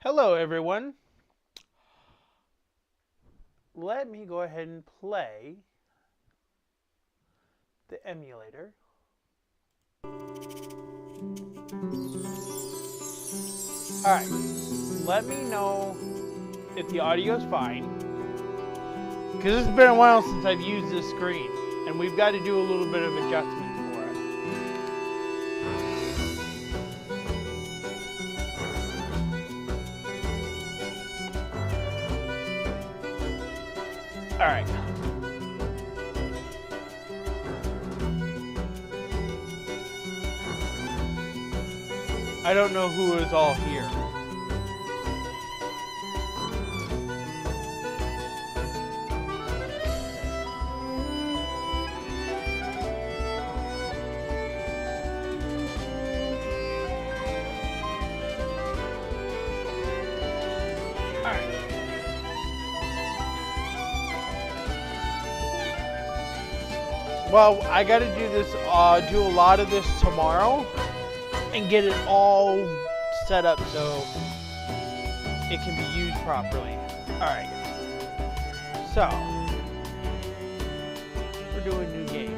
Hello everyone. Let me go ahead and play the emulator. Alright, let me know if the audio is fine. Because it's been a while since I've used this screen, and we've got to do a little bit of adjustments for it. Alright. I don't know who is all here. Well, I gotta do this, do a lot of this tomorrow and get it all set up so it can be used properly. Alright. So, we're doing a new game.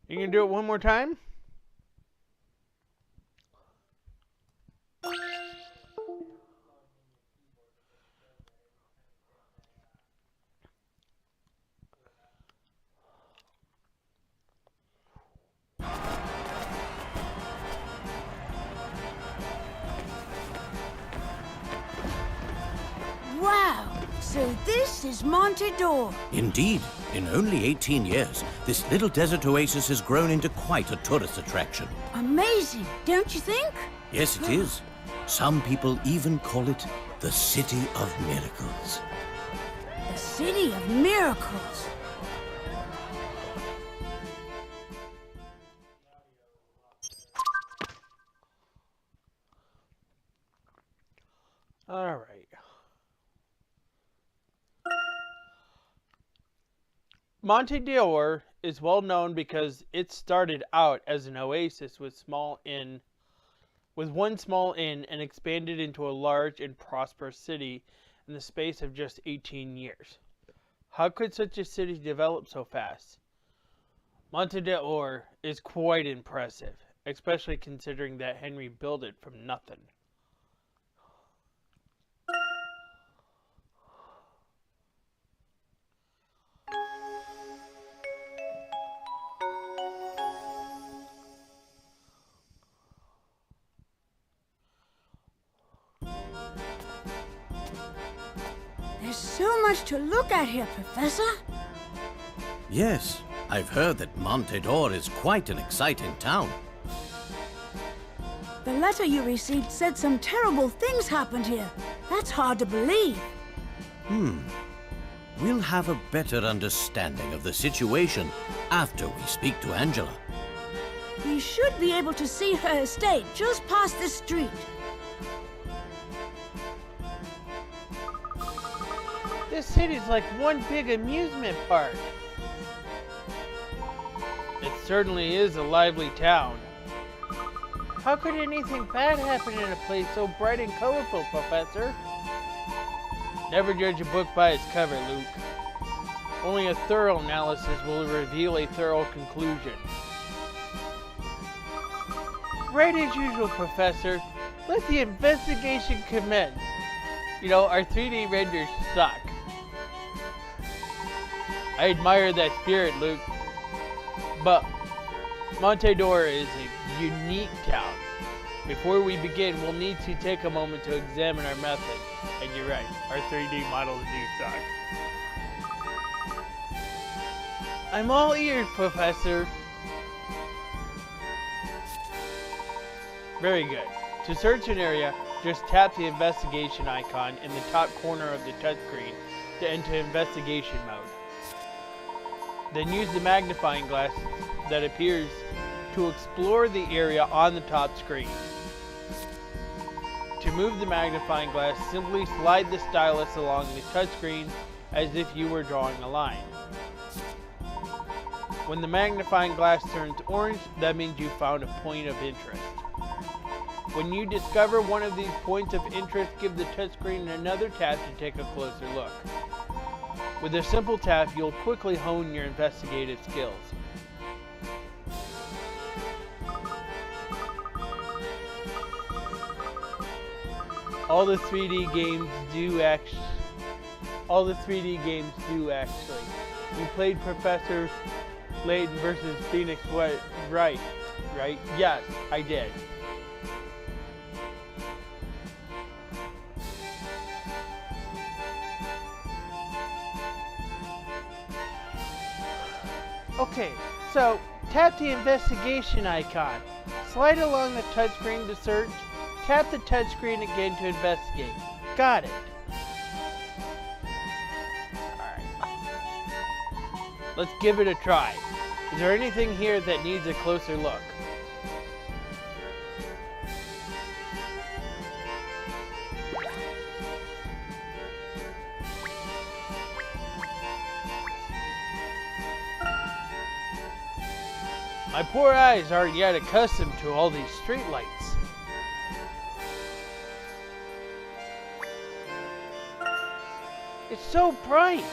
You gonna do it one more time? Wow! So this is Monte d'Or. Indeed. In only 18 years, this little desert oasis has grown into quite a tourist attraction. Amazing, don't you think? Yes, it is. Some people even call it the City of Miracles. The City of Miracles. All right. Monte d'Or is well known because it started out as an oasis with one small inn and expanded into a large and prosperous city in the space of just 18 years. How could such a city develop so fast? Monte d'Or is quite impressive, especially considering that Henry built it from nothing. There's so much to look at here, Professor. Yes, I've heard that Monte d'Or is quite an exciting town. The letter you received said some terrible things happened here. That's hard to believe. We'll have a better understanding of the situation after we speak to Angela. We should be able to see her estate just past this street. This city's like one big amusement park. It certainly is a lively town. How could anything bad happen in a place so bright and colorful, Professor? Never judge a book by its cover, Luke. Only a thorough analysis will reveal a thorough conclusion. Right as usual, Professor. Let the investigation commence. You know, our 3D renders suck. I admire that spirit, Luke. But Monte d'Or is a unique town. Before we begin, we'll need to take a moment to examine our method. And you're right, our 3D models do suck. I'm all ears, Professor. Very good. To search an area, just tap the investigation icon in the top corner of the touchscreen to enter investigation mode. Then use the magnifying glass that appears to explore the area on the top screen. To move the magnifying glass, simply slide the stylus along the touchscreen as if you were drawing a line. When the magnifying glass turns orange, that means you found a point of interest. When you discover one of these points of interest, give the touchscreen another tap to take a closer look. With a simple tap, you'll quickly hone your investigative skills. All the 3D games do actually. You played Professor Layton versus Phoenix White, right? Yes, I did. Okay, so tap the investigation icon. Slide along the touchscreen to search. Tap the touchscreen again to investigate. Got it. Let's give it a try. Is there anything here that needs a closer look? My poor eyes aren't yet accustomed to all these streetlights. It's so bright,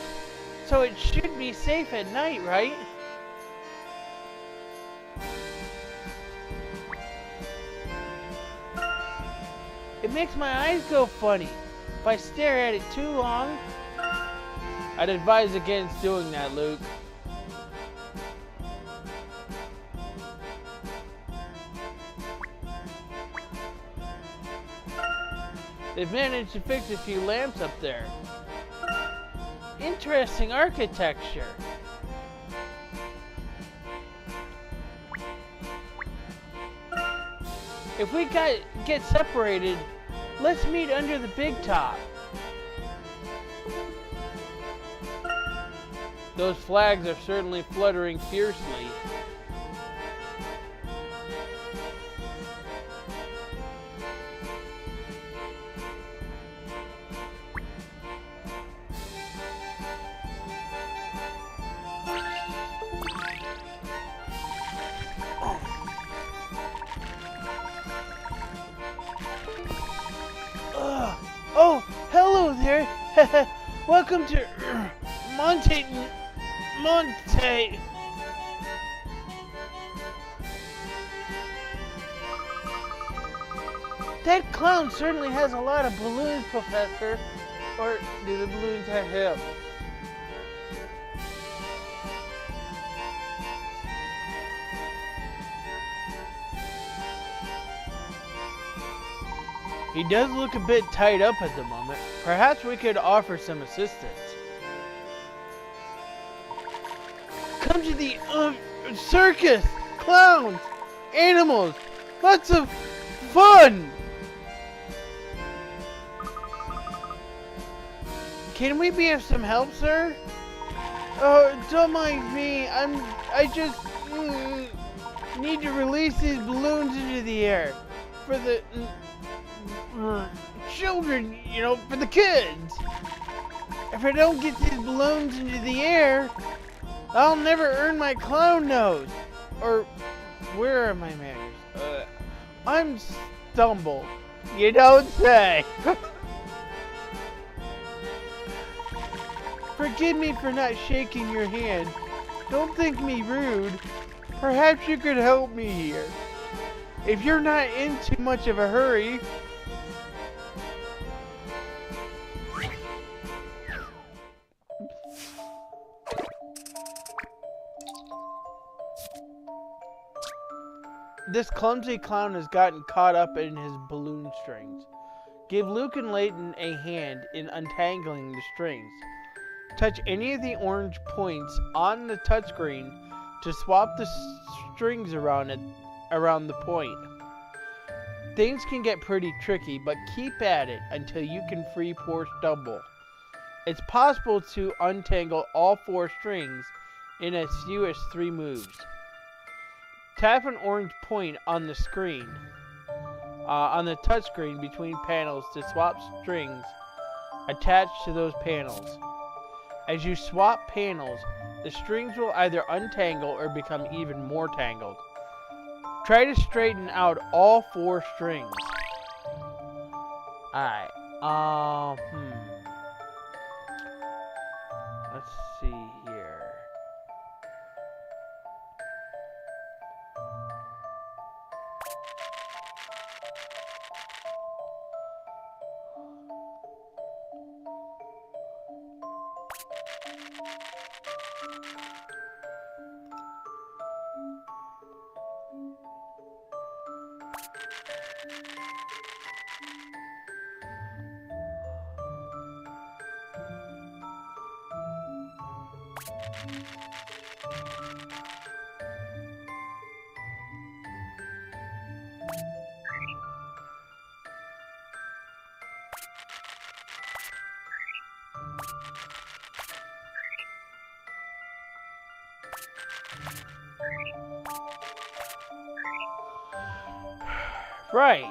so it should be safe at night, right? It makes my eyes go funny if I stare at it too long. I'd advise against doing that, Luke. They've managed to fix a few lamps up there. Interesting architecture. If we get separated, let's meet under the big top. Those flags are certainly fluttering fiercely. Oh, hello there. Welcome to Monte. That clown certainly has a lot of balloons, Professor. Or do the balloons have him? He does look a bit tied up at the moment. Perhaps we could offer some assistance. Come to the circus! Clowns! Animals! Lots of fun! Can we be of some help, sir? Oh, don't mind me. I just need to release these balloons into the air for the children, you know, for the kids. If I don't get these balloons into the air, I'll never earn my clown nose. Or, where are my manners? I'm stumbled. You don't say. Forgive me for not shaking your hand. Don't think me rude. Perhaps you could help me here. If you're not in too much of a hurry. This clumsy clown has gotten caught up in his balloon strings. Give Luke and Layton a hand in untangling the strings. Touch any of the orange points on the touchscreen to swap the strings around the point. Things can get pretty tricky, but keep at it until you can free poor Stumble. It's possible to untangle all 4 strings in as few as 3 moves. Tap an orange point on the screen. on the touchscreen between panels to swap strings attached to those panels. As you swap panels, the strings will either untangle or become even more tangled. Try to straighten out all 4 strings. Alright, let's see here. Right.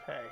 Okay.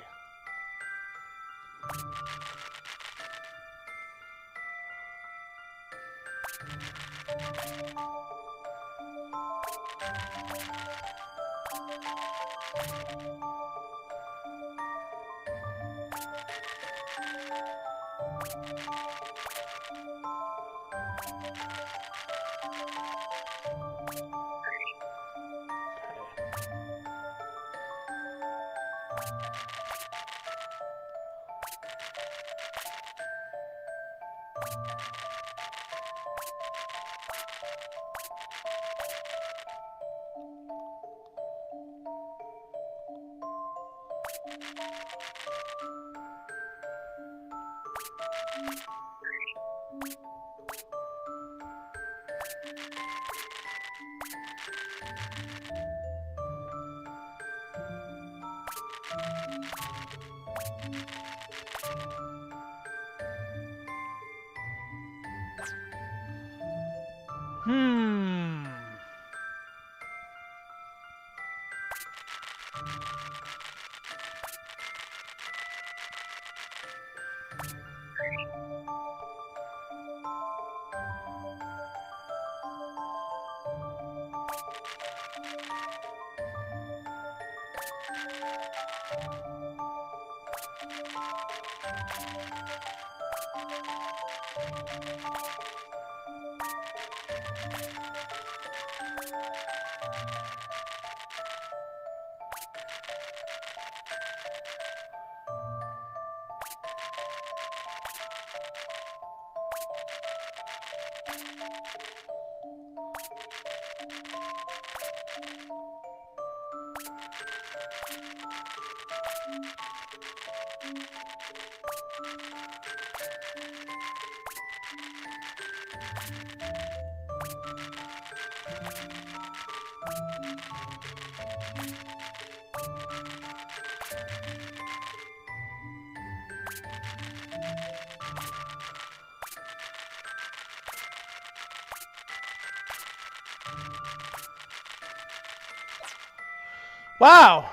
Wow!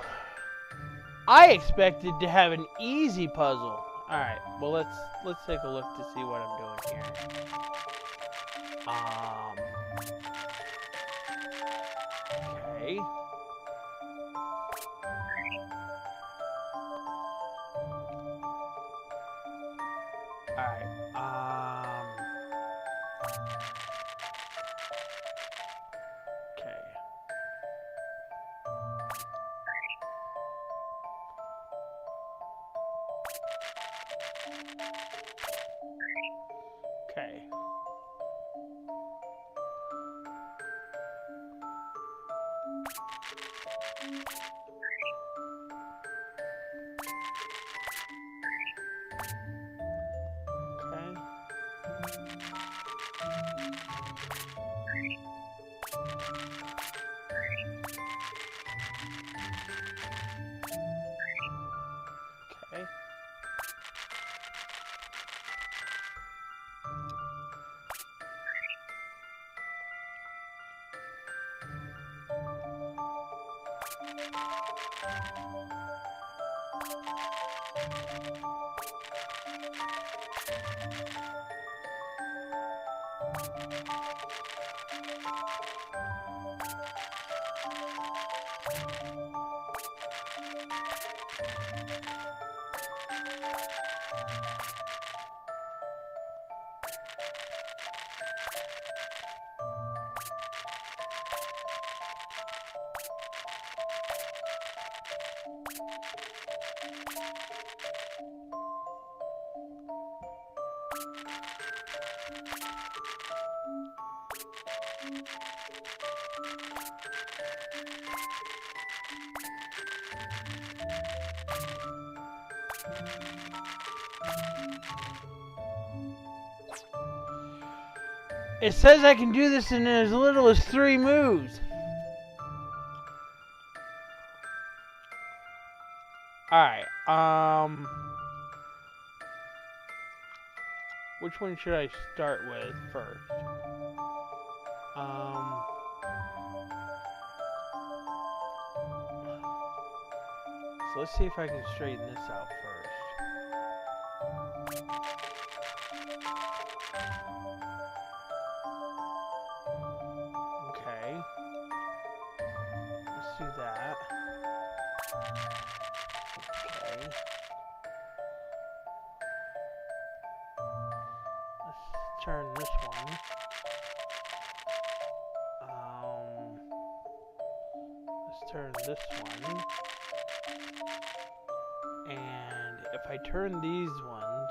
I expected to have an easy puzzle. Alright, well let's take a look to see what I'm doing here. Okay. Okay. Okay. Okay. It says I can do this in as little as 3 moves. Alright, which one should I start with first? So let's see if I can straighten this out first. Okay. Let's do that. Okay. Let's turn this one. Let's turn this one. And if I turn these ones,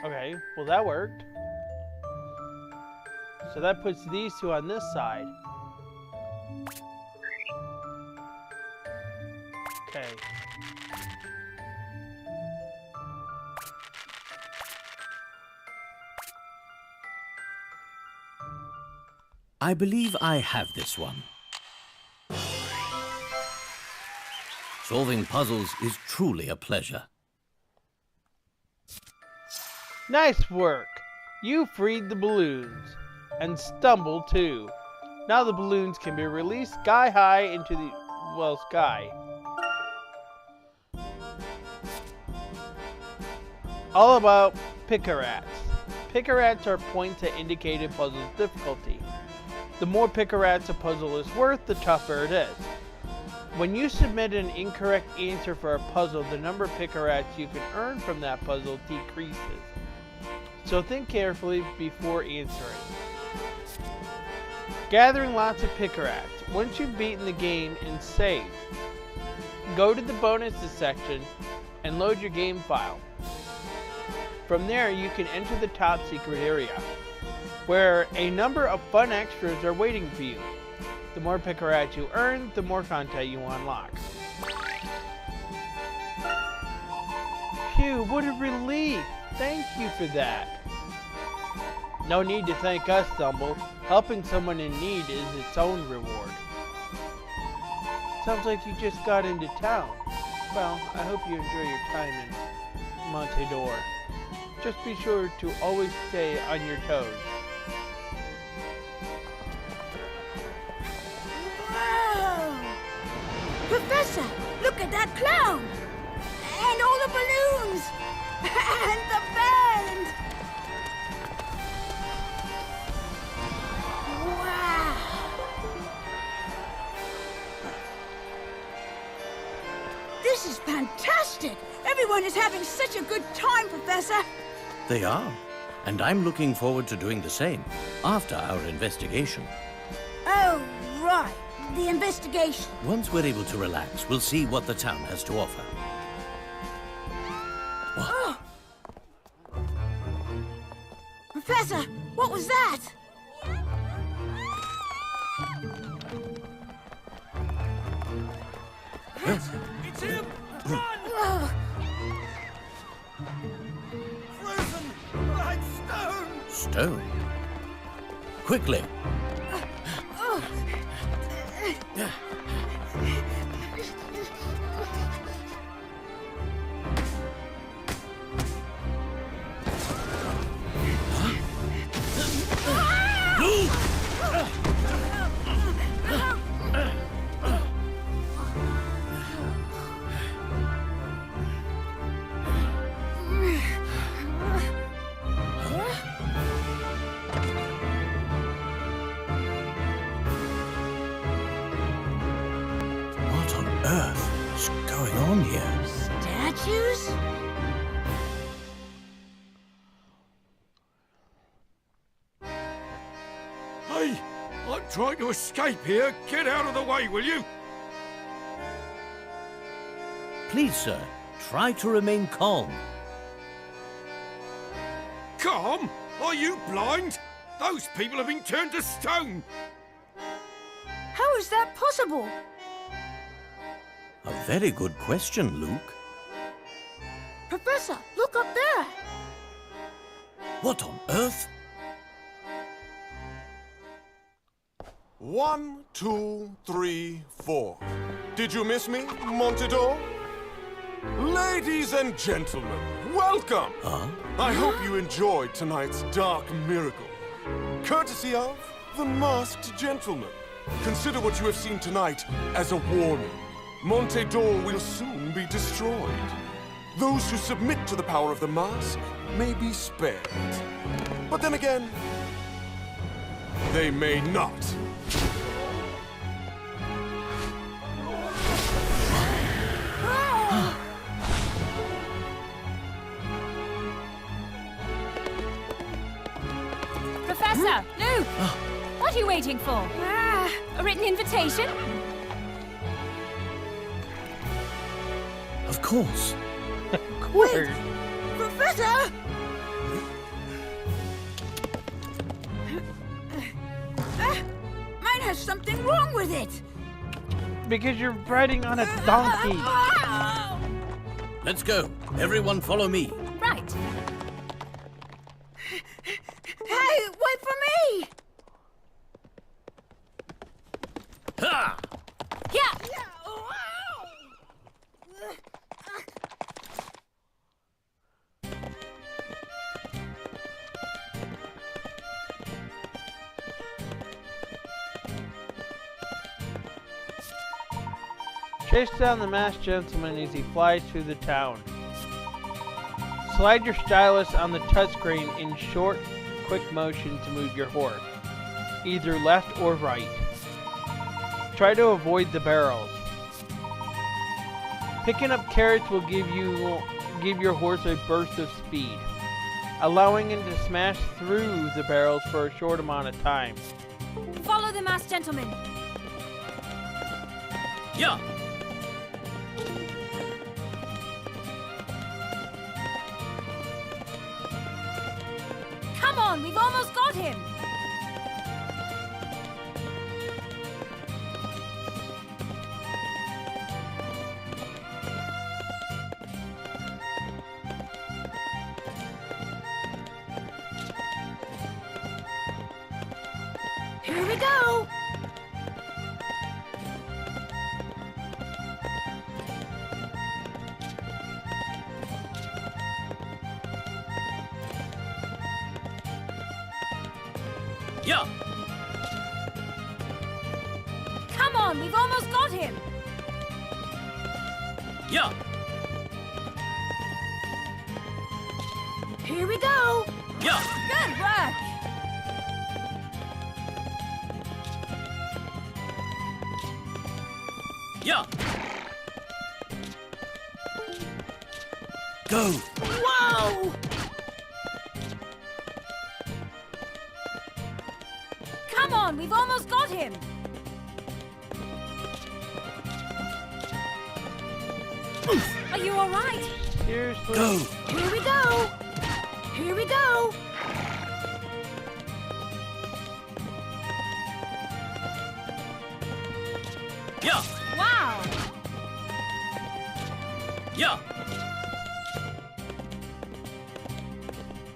okay, well that worked. So that puts these two on this side. Okay. I believe I have this one. Solving puzzles is truly a pleasure. Nice work! You freed the balloons. And stumbled too. Now the balloons can be released sky high into the, well, sky. All about picarats. Picarats are points that indicate a puzzle's difficulty. The more picarats a puzzle is worth, the tougher it is. When you submit an incorrect answer for a puzzle, the number of picarats you can earn from that puzzle decreases. So think carefully before answering. Gathering lots of picarats. Once you've beaten the game and saved, go to the bonuses section and load your game file. From there, you can enter the top secret area, where a number of fun extras are waiting for you. The more picarats you earn, the more content you unlock. Phew, what a relief! Thank you for that. No need to thank us, Stumble. Helping someone in need is its own reward. Sounds like you just got into town. Well, I hope you enjoy your time in Montedor. Just be sure to always stay on your toes. Whoa! Professor, look at that clown! And all the balloons! And the band! Wow! This is fantastic! Everyone is having such a good time, Professor! They are, and I'm looking forward to doing the same after our investigation. Oh, right. the investigation. Once we're able to relax, we'll see what the town has to offer. What? Professor, what was that? It's him! Run! Frozen like stone! Stone? Quickly! What on earth is going on here? Statues? Hey! I'm trying to escape here. Get out of the way, will you? Please, sir, try to remain calm. Calm? Are you blind? Those people have been turned to stone. How is that possible? A very good question, Luke. Professor, look up there. What on earth? 1, 2, 3, 4. Did you miss me, Montador? Ladies and gentlemen, welcome! Huh? I hope you enjoyed tonight's dark miracle. Courtesy of the Masked Gentleman. Consider what you have seen tonight as a warning. Montador will soon be destroyed. Those who submit to the power of the mask may be spared. But then again, they may not. Professor! Luke! What are you waiting for? A written invitation? Of course. Of course. Professor! Mine has something wrong with it. Because you're riding on a donkey. Let's go. Everyone follow me. Right. Hey, wait for me! Ha! Yeah! Chase down the masked gentleman as he flies through the town. Slide your stylus on the touchscreen in short, quick motion to move your horse, either left or right. Try to avoid the barrels. Picking up carrots will give your horse a burst of speed, allowing him to smash through the barrels for a short amount of time. Follow the masked gentleman. Yeah. Come on, we've almost got him. Here we go! Yeah. Come on, we've almost got him. Yeah. Here we go! Yeah. Good work! Yeah. Go. Whoa! Come on, we've almost got him. Are you all right? Seriously? Go! Here we go! Here we go! Yeah! Wow! Yeah!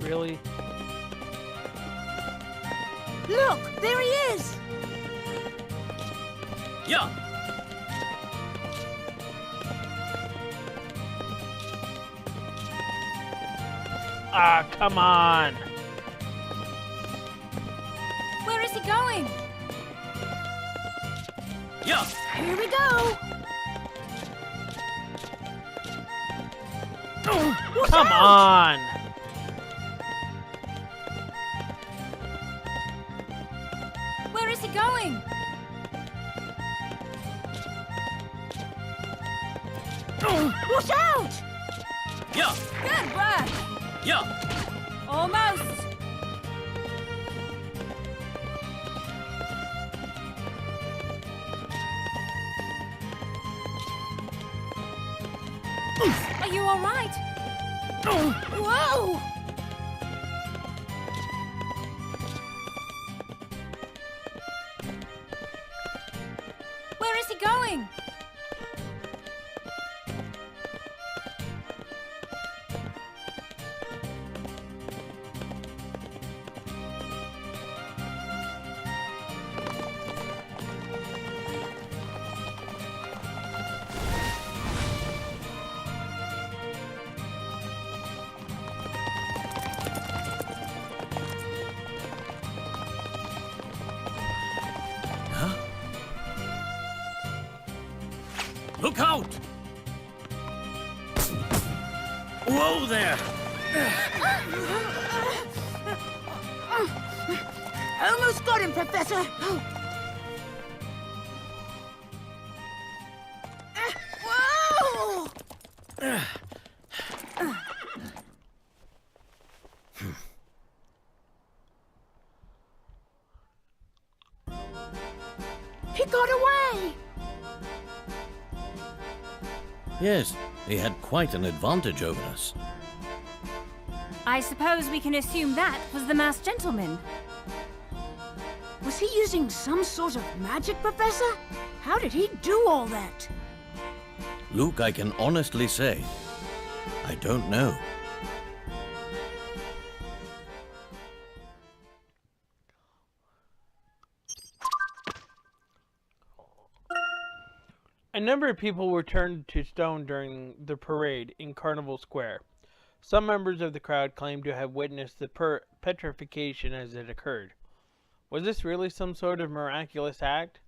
Really? Look, there he is! Yeah! Ah, come on! Where is he going? Yeah! Here we go! Come on! Where is he going? Watch out! Yeah! Good work! Yeah! Almost! Are you all right? Whoa! Where is he going? Look out! Whoa there! Almost got him, Professor! Whoa! He got away! Yes, he had quite an advantage over us. I suppose we can assume that was the masked gentleman. Was he using some sort of magic, Professor? How did he do all that? Luke, I can honestly say, I don't know. A number of people were turned to stone during the parade in Carnival Square. Some members of the crowd claimed to have witnessed the petrification as it occurred. Was this really some sort of miraculous act?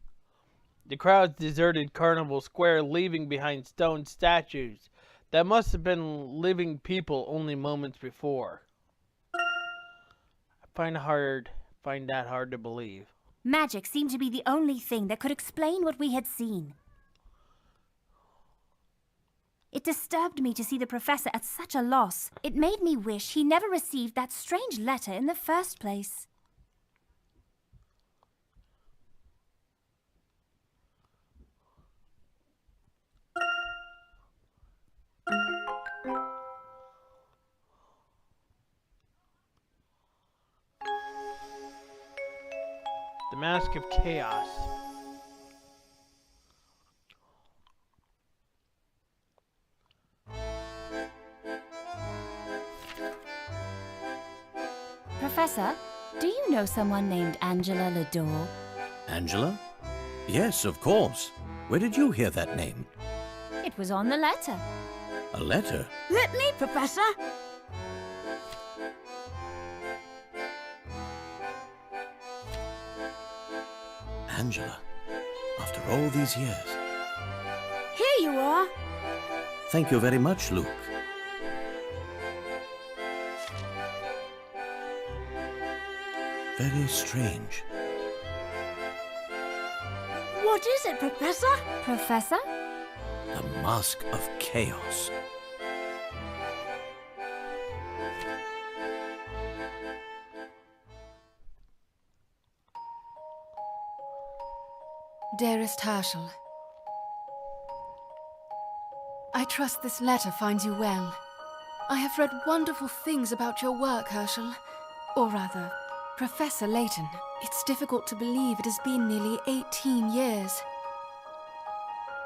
The crowds deserted Carnival Square, leaving behind stone statues that must have been living people only moments before. I find that hard to believe. Magic seemed to be the only thing that could explain what we had seen. It disturbed me to see the professor at such a loss. It made me wish he never received that strange letter in the first place. The Mask of Chaos. Professor, do you know someone named Angela Lador? Angela? Yes, of course. Where did you hear that name? It was on the letter. A letter? Let me, Professor! Angela, after all these years. Here you are! Thank you very much, Luke. Very strange. What is it, Professor? Professor? The Mask of Chaos. Dearest Herschel, I I trust this letter finds you well. I have read wonderful things about your work, Herschel. Or rather, Professor Layton. It's difficult to believe it has been nearly 18 years.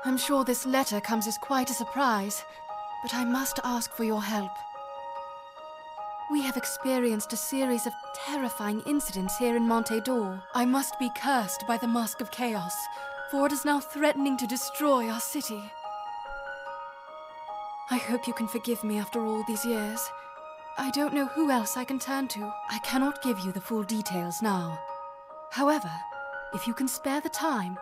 I'm sure this letter comes as quite a surprise, but I must ask for your help. We have experienced a series of terrifying incidents here in Monte d'Or. I must be cursed by the Mask of Chaos, for it is now threatening to destroy our city. I hope you can forgive me after all these years. I don't know who else I can turn to. I cannot give you the full details now. However, if you can spare the time,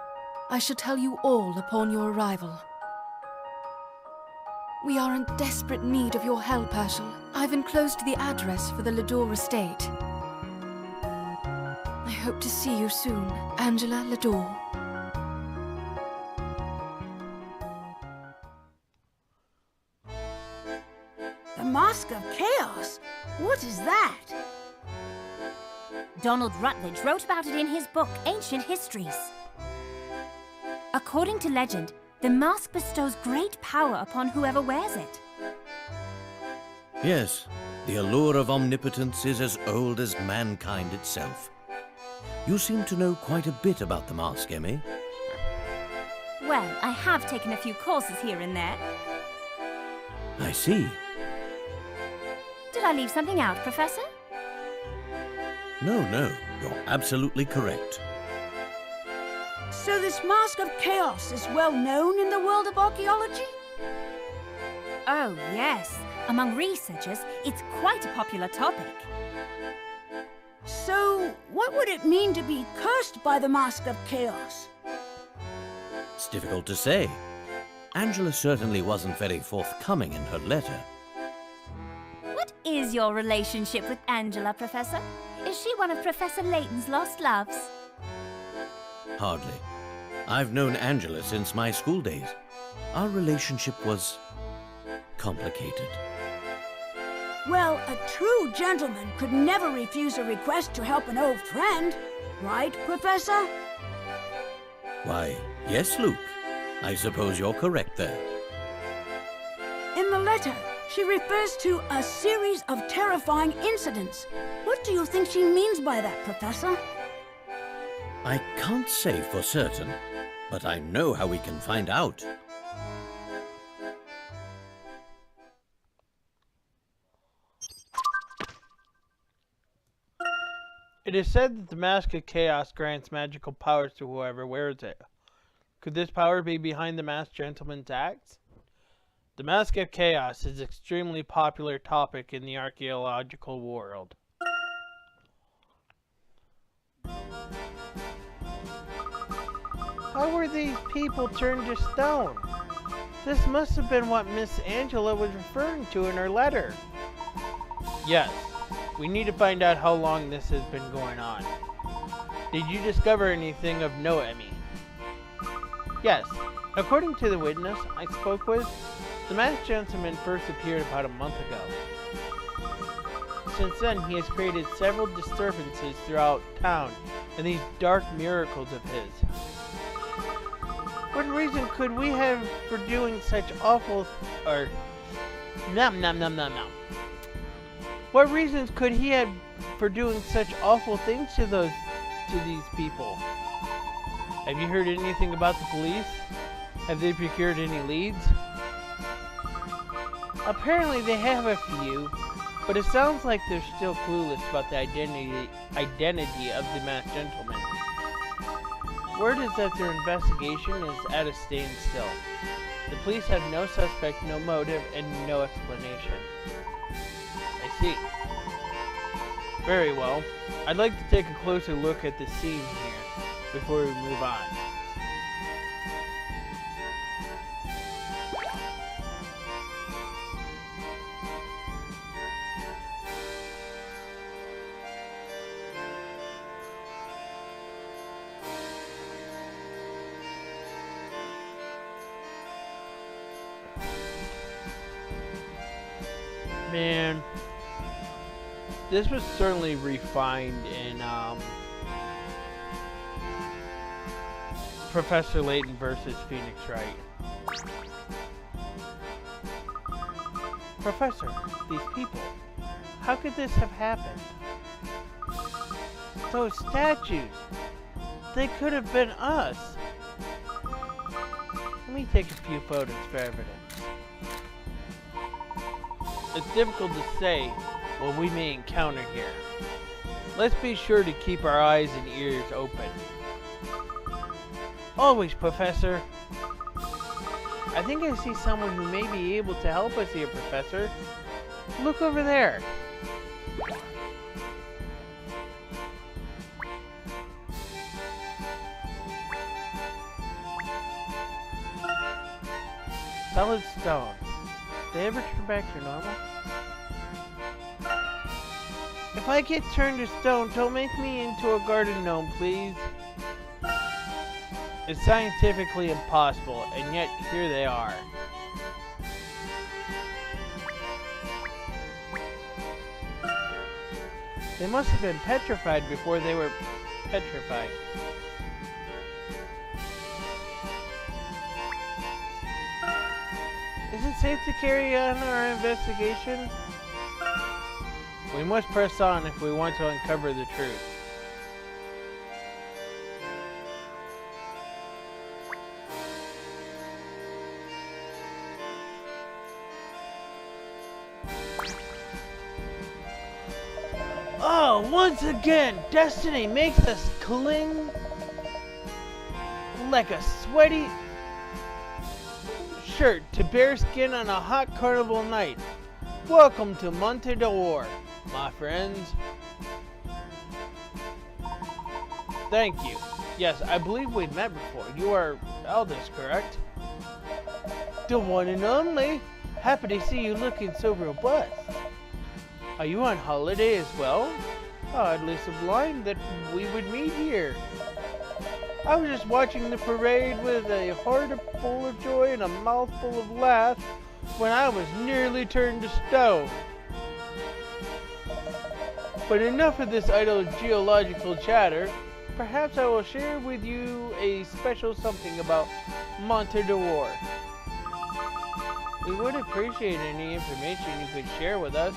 I shall tell you all upon your arrival. We are in desperate need of your help, Herschel. I've enclosed the address for the Lador estate. I hope to see you soon, Angela Lador. The Mask of Chaos? What is that? Donald Rutledge wrote about it in his book, Ancient Histories. According to legend, the mask bestows great power upon whoever wears it. Yes, the allure of omnipotence is as old as mankind itself. You seem to know quite a bit about the mask, Emmy. Well, I have taken a few courses here and there. I see. Did I leave something out, Professor? No, you're absolutely correct. So this Mask of Chaos is well known in the world of archaeology? Oh, yes. Among researchers, it's quite a popular topic. So, what would it mean to be cursed by the Mask of Chaos? It's difficult to say. Angela certainly wasn't very forthcoming in her letter. What is your relationship with Angela, Professor? Is she one of Professor Layton's lost loves? Hardly. I've known Angela since my school days. Our relationship was complicated. Well, a true gentleman could never refuse a request to help an old friend. Right, Professor? Why, yes, Luke. I suppose you're correct there. In the letter, she refers to a series of terrifying incidents. What do you think she means by that, Professor? I can't say for certain, but I know how we can find out. It is said that the Mask of Chaos grants magical powers to whoever wears it. Could this power be behind the masked gentleman's acts? The Mask of Chaos is an extremely popular topic in the archaeological world. How were these people turned to stone? This must have been what Miss Angela was referring to in her letter. Yes, we need to find out how long this has been going on. Did you discover anything of note, Emmy? Yes, according to the witness I spoke with, the masked gentleman first appeared about a month ago. Since then, he has created several disturbances throughout town and these dark miracles of his. What reason could we have for doing such awful, What reasons could he have for doing such awful things to these people? Have you heard anything about the police? Have they procured any leads? Apparently they have a few, but it sounds like they're still clueless about the identity of the masked gentleman. Word is that their investigation is at a standstill. The police have no suspect, no motive, and no explanation. I see. Very well. I'd like to take a closer look at the scene here before we move on. Man, this was certainly refined in Professor Layton versus Phoenix Wright. Professor, these people, how could this have happened? Those statues, they could have been us. Let me take a few photos for evidence. It's difficult to say what we may encounter here. Let's be sure to keep our eyes and ears open. Always, Professor. I think I see someone who may be able to help us here, Professor. Look over there. Solid stone. Did they ever turn back to normal? If I get turned to stone, don't make me into a garden gnome, please. It's scientifically impossible, and yet here they are. They must have been petrified before they were petrified. Is it safe to carry on our investigation? We must press on if we want to uncover the truth. Oh, once again, destiny makes us cling like a sweaty shirt to bare skin on a hot carnival night. Welcome to Monte d'Or, my friends. Thank you. Yes, I believe we've met before. You are Aldous, correct? The one and only. Happy to see you looking so robust. Are you on holiday as well? Oddly sublime that we would meet here. I was just watching the parade with a heart full of joy and a mouth full of laughs when I was nearly turned to stone. But enough of this idle geological chatter. Perhaps I will share with you a special something about Monte d'Or. We would appreciate any information you could share with us.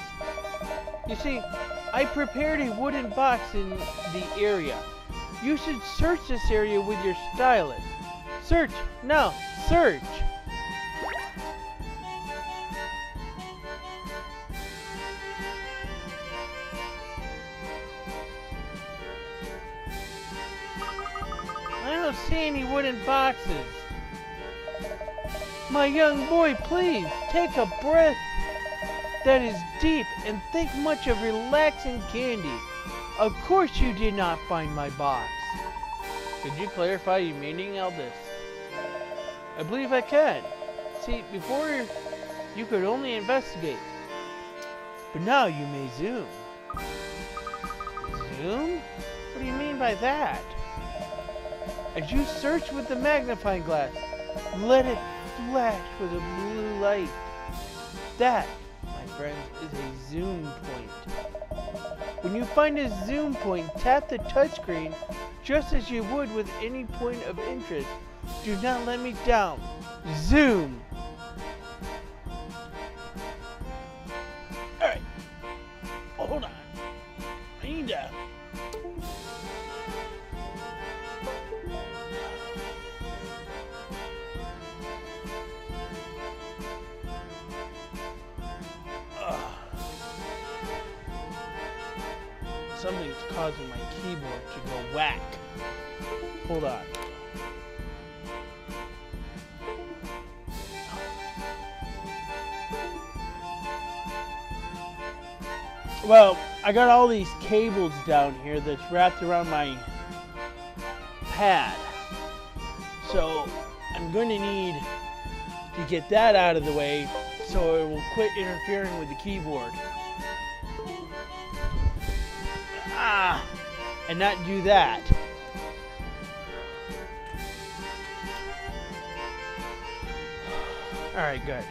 You see, I prepared a wooden box in the area. You should search this area with your stylus. Search! Now, search! I don't see any wooden boxes. My young boy, please, take a breath that is deep and think much of relaxing candy. Of course you did not find my box. Could you clarify your meaning, Aldous? I believe I can. See, before you could only investigate, but now you may zoom. Zoom? What do you mean by that? As you search with the magnifying glass, let it flash with a blue light. That, my friends, is a zoom point. When you find a zoom point, tap the touchscreen just as you would with any point of interest. Do not let me down. Zoom! Alright. Hold on. I need to... Something's causing my keyboard to go whack. Hold on. Well, I got all these cables down here that's wrapped around my pad. So I'm going to need to get that out of the way so it will quit interfering with the keyboard. And not do that. Alright, good.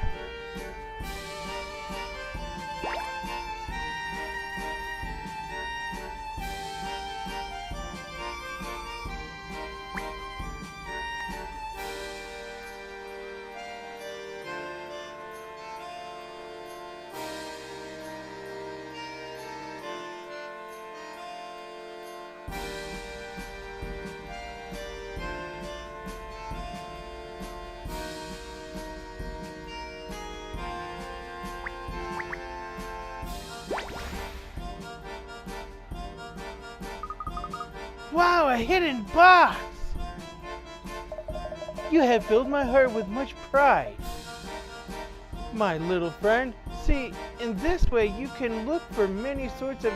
Wow, a hidden box! You have filled my heart with much pride, my little friend. See, in this way you can look for many sorts of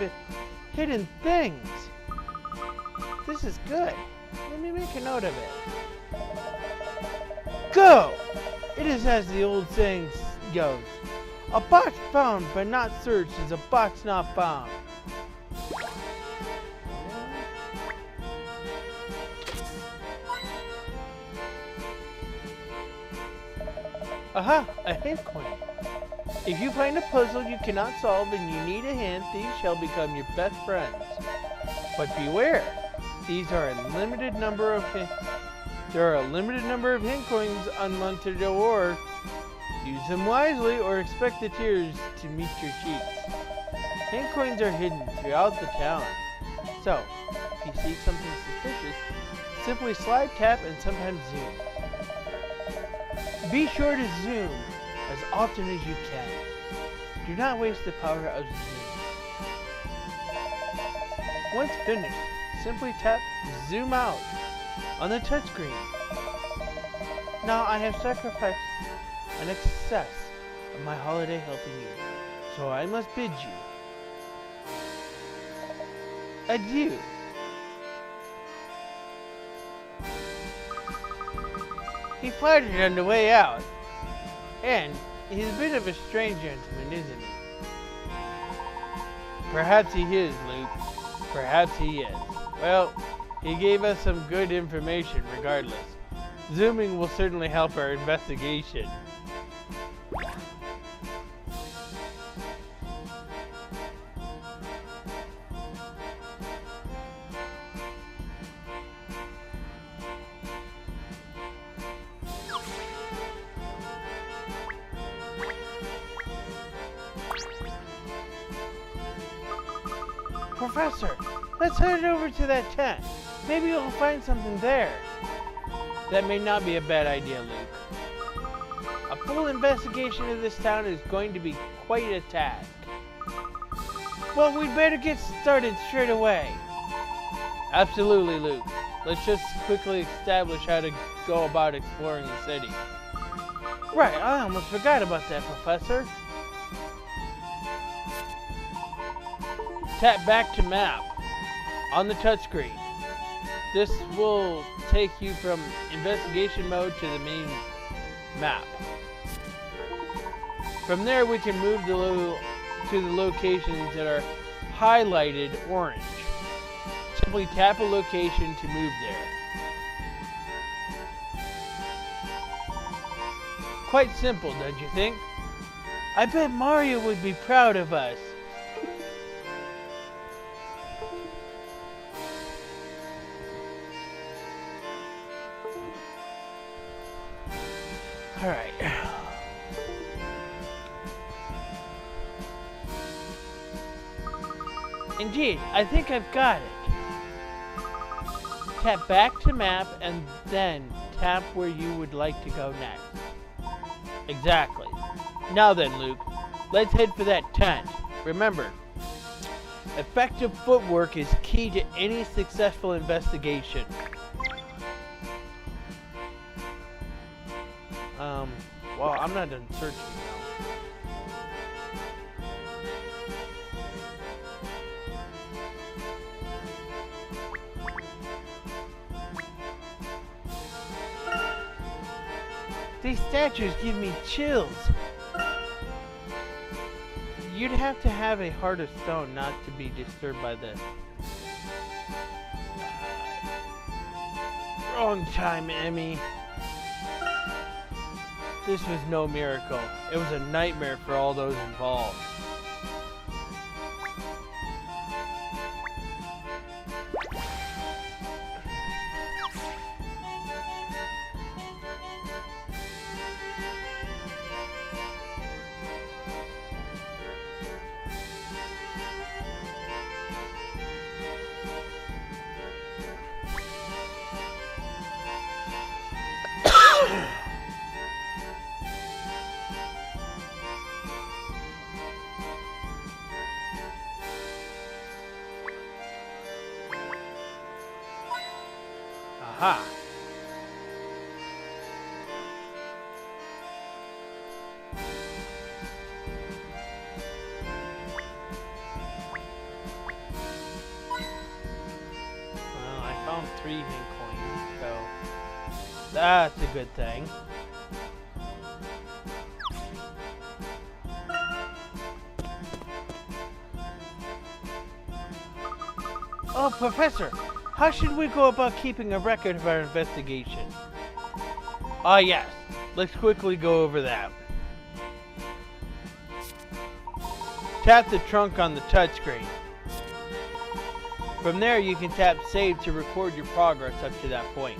hidden things. This is good. Let me make a note of it. Go! It is as the old saying goes. A box found but not searched is a box not found. Aha! A hint coin. If you find a puzzle you cannot solve and you need a hint, these shall become your best friends. But beware! These are a limited number of There are a limited number of hint coins on Monte d'Or. Use them wisely or expect the tears to meet your cheeks. Hint coins are hidden throughout the town. So, if you see something suspicious, simply slide tap and sometimes zoom. Be sure to zoom as often as you can. Do not waste the power of zoom. Once finished, simply tap zoom out on the touchscreen. Now I have sacrificed an excess of my holiday helping you, so I must bid you adieu. He flirted on the way out, and he's a bit of a strange gentleman, isn't he? Perhaps he is, Luke. Perhaps he is. Well, he gave us some good information regardless. Zooming will certainly help our investigation. Professor, let's head over to that tent. Maybe you'll find something there. That may not be a bad idea, Luke. A full investigation of this town is going to be quite a task. Well, we'd better get started straight away. Absolutely, Luke. Let's just quickly establish how to go about exploring the city. Right, I almost forgot about that, Professor. Tap back to map on the touchscreen. This will take you from investigation mode to the main map. From there we can move to the locations that are highlighted orange. Simply tap a location to move there. Quite simple, don't you think? I bet Mario would be proud of us. Alright. Indeed, I think I've got it. Tap back to map and then tap where you would like to go next. Exactly. Now then, Luke, let's head for that tent. Remember, effective footwork is key to any successful investigation. Well, I'm not done searching now. These statues give me chills. You'd have to have a heart of stone not to be disturbed by this. Wrong time, Emmy. This was no miracle. It was a nightmare for all those involved. Aha! Well, I found 3 hint coins, so that's a good thing. Oh, Professor, how should we go about keeping a record of our investigation? Ah, yes. Let's quickly go over that. Tap the trunk on the touchscreen. From there, you can tap Save to record your progress up to that point.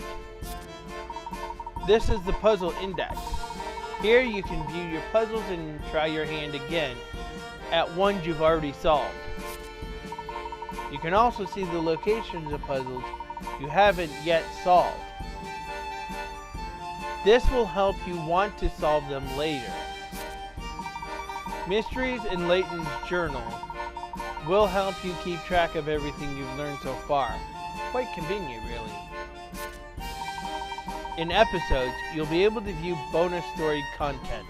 This is the puzzle index. Here, you can view your puzzles and try your hand again at ones you've already solved. You can also see the locations of puzzles you haven't yet solved. This will help you want to solve them later. Mysteries in Layton's journal will help you keep track of everything you've learned so far. Quite convenient, really. In episodes, you'll be able to view bonus story content.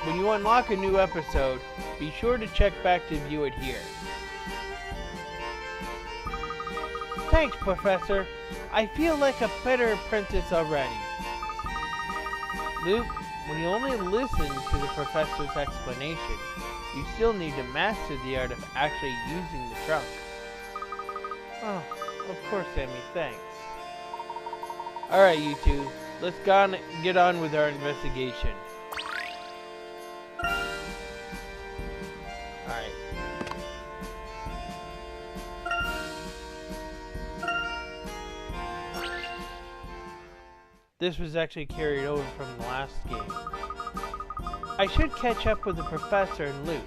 When you unlock a new episode, be sure to check back to view it here. Thanks, Professor. I feel like a better apprentice already. Luke, when you only listen to the professor's explanation, you still need to master the art of actually using the trunk. Oh, of course, Sammy, thanks. Alright, you two, let's get on with our investigation. Alright. This was actually carried over from the last game. I should catch up with the professor and Luke,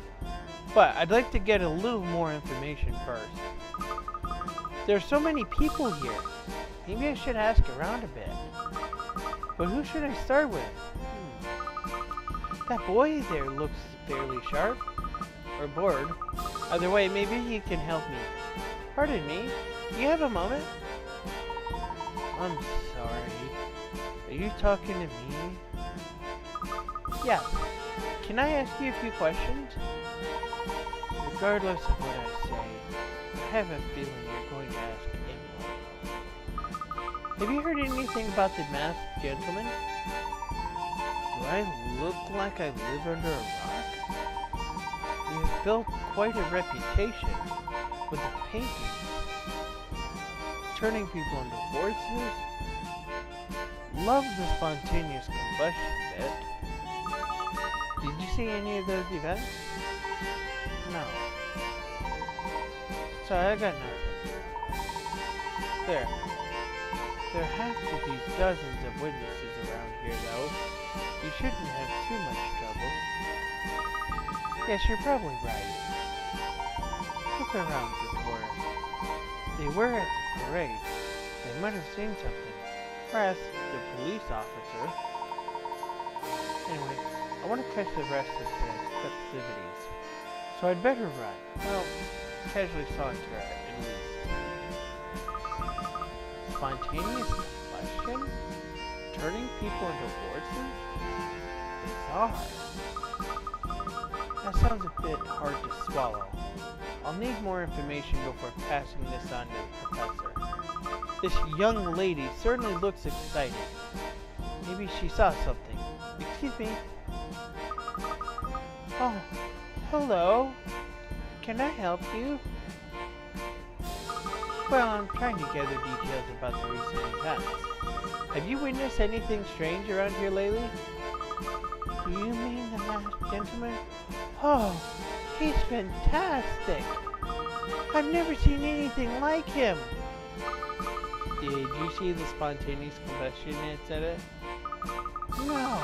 but I'd like to get a little more information first. There's so many people here. Maybe I should ask around a bit. But who should I start with? That boy there looks fairly sharp. Or bored. Either way, maybe he can help me. Pardon me, do you have a moment? I'm sorry. Are you talking to me? Yeah. Can I ask you a few questions? Regardless of what I say, I have a feeling you're going to ask anyway. Have you heard anything about the masked gentleman? Do I look like I live under a rock? You have built quite a reputation with the paintings. Turning people into horses? Love the spontaneous combustion bit. Did you see any of those events? No. Sorry, I got nothing. There. There have to be dozens of witnesses around here, though. You shouldn't have too much trouble. Yes, you're probably right. Look around the corner. They were at the parade. They might have seen something. Or asked the police officer. Anyway, I want to catch the rest of the festivities. So I'd better run. Well, casually saunter at least. Spontaneous combustion? Turning people into horses? Bizarre. That sounds a bit hard to swallow. I'll need more information before passing this on to the professor. This young lady certainly looks excited. Maybe she saw something. Excuse me. Oh, hello. Can I help you? Well, I'm trying to gather details about the recent events. Have you witnessed anything strange around here lately? Do you mean the masked gentleman? Oh, he's fantastic! I've never seen anything like him! Did you see the spontaneous combustion incident? No!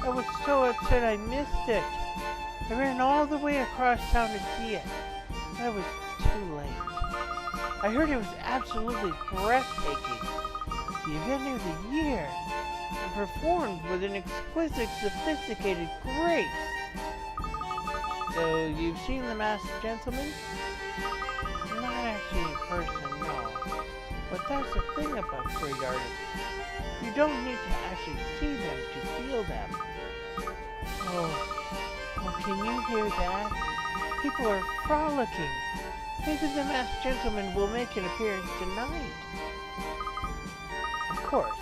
I was so upset I missed it! I ran all the way across town to see it. I was too late. I heard it was absolutely breathtaking. The event of the year. And performed with an exquisite, sophisticated grace. So, you've seen the masked gentleman? Not actually in person, no. But that's the thing about great artists. You don't need to actually see them to feel them. Oh, can you hear that? People are frolicking. Maybe the masked gentleman will make an appearance tonight. Of course.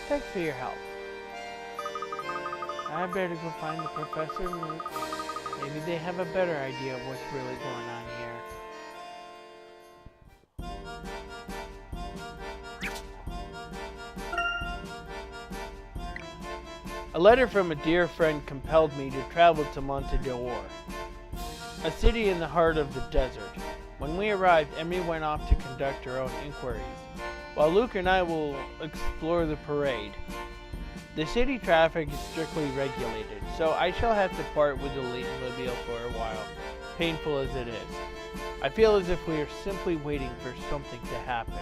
Thanks for your help. I better go find the professor and Luke. Maybe they have a better idea of what's really going on here. A letter from a dear friend compelled me to travel to Monte d'Or, a city in the heart of the desert. When we arrived, Emmy went off to conduct her own inquiries, while Luke and I will explore the parade. The city traffic is strictly regulated, so I shall have to part with the Layton mobile for a while, painful as it is. I feel as if we are simply waiting for something to happen.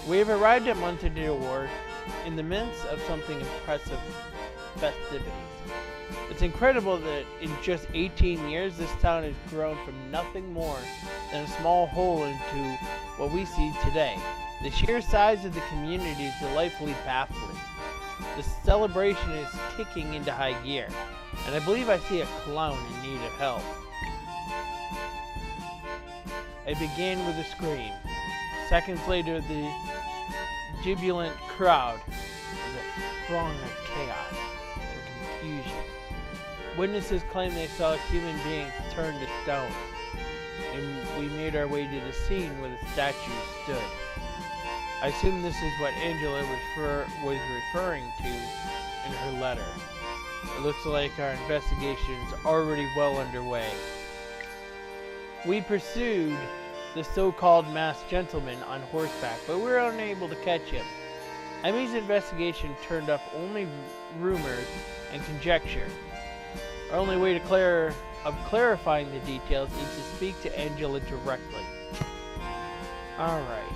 We have arrived at Monte d'Or in the midst of something impressive festivities. It's incredible that in just 18 years this town has grown from nothing more than a small hole into what we see today. The sheer size of the community is delightfully baffling. The celebration is kicking into high gear, and I believe I see a clown in need of help. It began with a scream. Seconds later, the jubilant crowd was a throng of chaos and confusion. Witnesses claim they saw human beings turned to stone, and we made our way to the scene where the statue stood. I assume this is what Angela was referring to in her letter. It looks like our investigation is already well underway. We pursued the so-called masked gentleman on horseback, but we were unable to catch him. Emmy's investigation turned up only rumors and conjecture. Our only way of clarifying the details is to speak to Angela directly. Alright.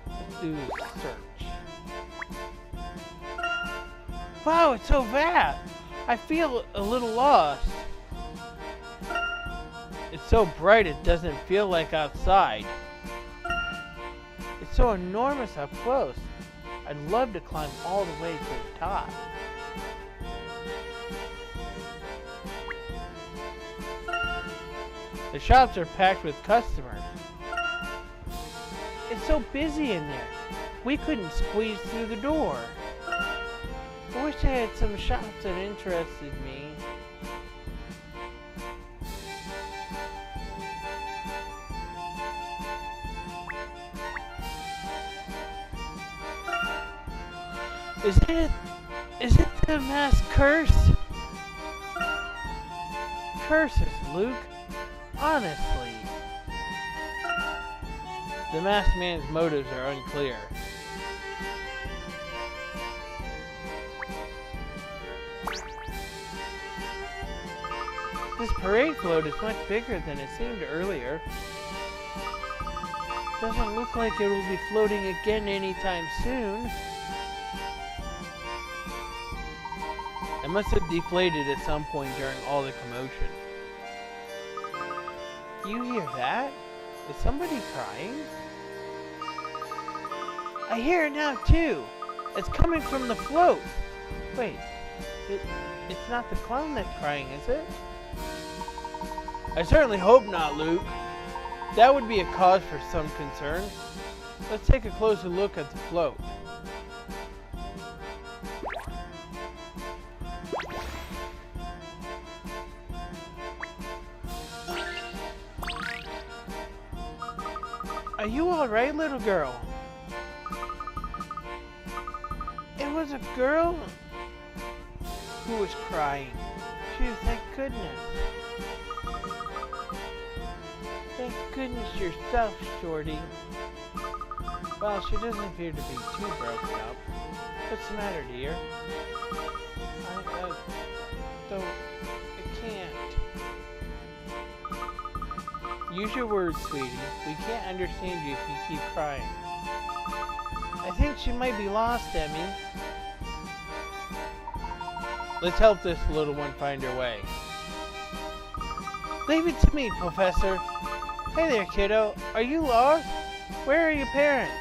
Let's do a search. Wow, it's so vast! I feel a little lost. It's so bright it doesn't feel like outside. It's so enormous up close. I'd love to climb all the way to the top. The shops are packed with customers. It's so busy in there. We couldn't squeeze through the door. I wish I had some shops that interested me. Is it the mass curse? Curses, Luke. Honestly. The masked man's motives are unclear. This parade float is much bigger than it seemed earlier. Doesn't look like it will be floating again anytime soon. It must have deflated at some point during all the commotion. You hear that? Is somebody crying? I hear it now too. It's coming from the float. Wait, it's not the clown that's crying, is it? I certainly hope not, Luke. That would be a cause for some concern. Let's take a closer look at the float. Are you alright, little girl? It was a girl who was crying. Phew, thank goodness. Thank goodness you're safe, Shorty. Well, she doesn't appear to be too broken up. What's the matter, dear? I can't. Use your words, sweetie. We can't understand you if you keep crying. I think she might be lost, Emmy. Let's help this little one find her way. Leave it to me, Professor. Hey there, kiddo. Are you lost? Where are your parents?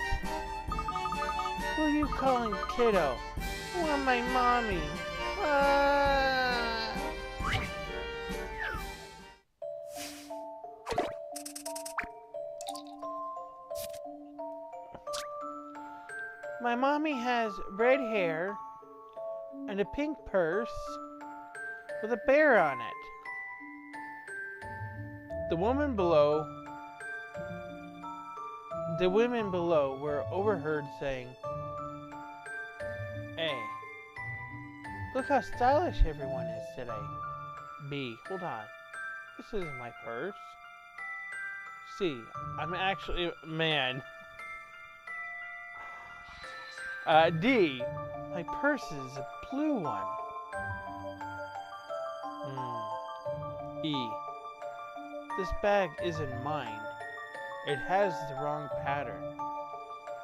Who are you calling kiddo? I want my mommy. Ah. My mommy has red hair and a pink purse with a bear on it. The women below were overheard saying, A. Look how stylish everyone is today. B. Hold on. This isn't my purse. C. I'm actually a man. D. My purse is a blue one. E. This bag isn't mine. It has the wrong pattern.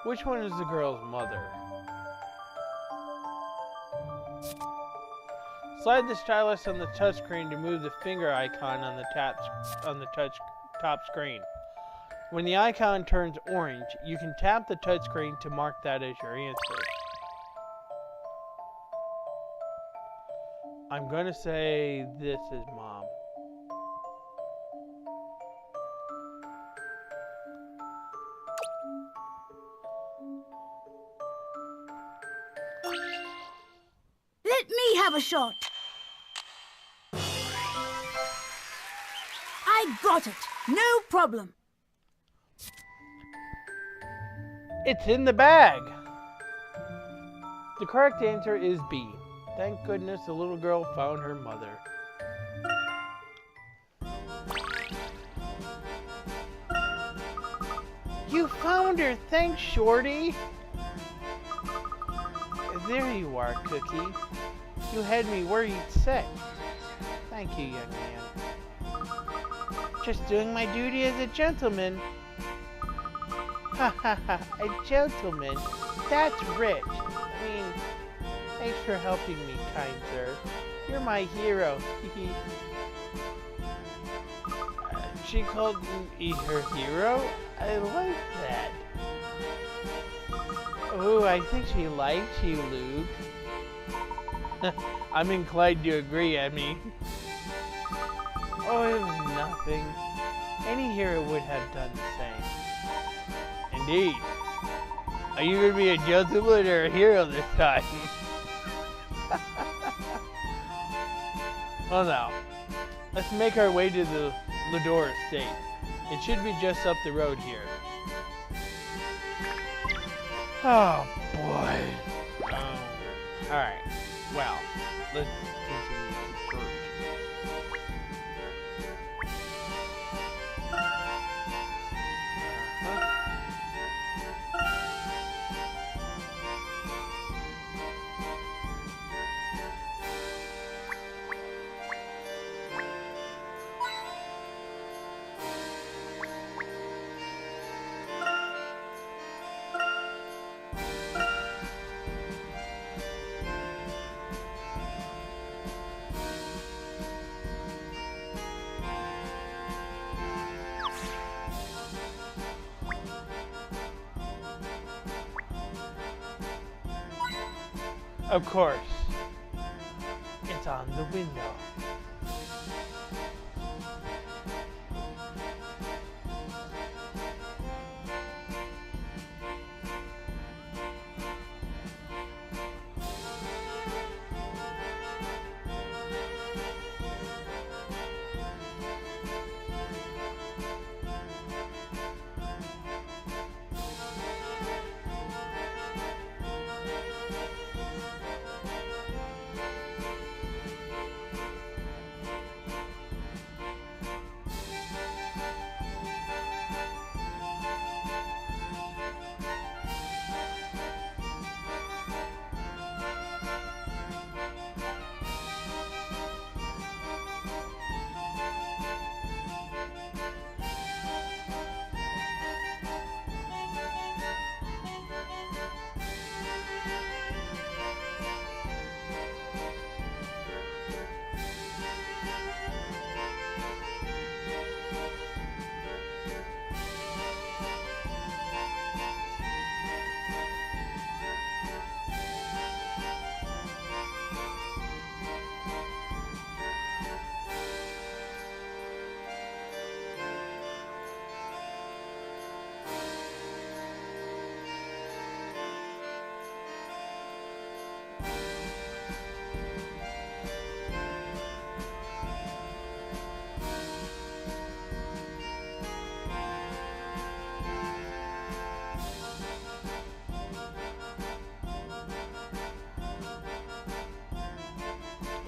Which one is the girl's mother? Slide the stylus on the touchscreen to move the finger icon on the top screen. When the icon turns orange, you can tap the touchscreen to mark that as your answer. I'm gonna say this is mom. Let me have a shot. I got it. No problem. It's in the bag. The correct answer is B. Thank goodness the little girl found her mother. You found her, thanks, Shorty. There you are, Cookie. You had me worried sick. Thank you, young man. Just doing my duty as a gentleman. Ha ha ha, a gentleman? That's rich. I mean, thanks for helping me, kind sir. You're my hero. She called me her hero? I like that. Oh, I think she likes you, Luke. I'm inclined to agree, Emmy. Oh, it was nothing. Any hero would have done the same. Indeed. Are you going to be a gentleman or a hero this time? Well, now, let's make our way to the Lador estate. It should be just up the road here. Oh, boy. Alright. Well, let's continue to search. Of course, it's on the window.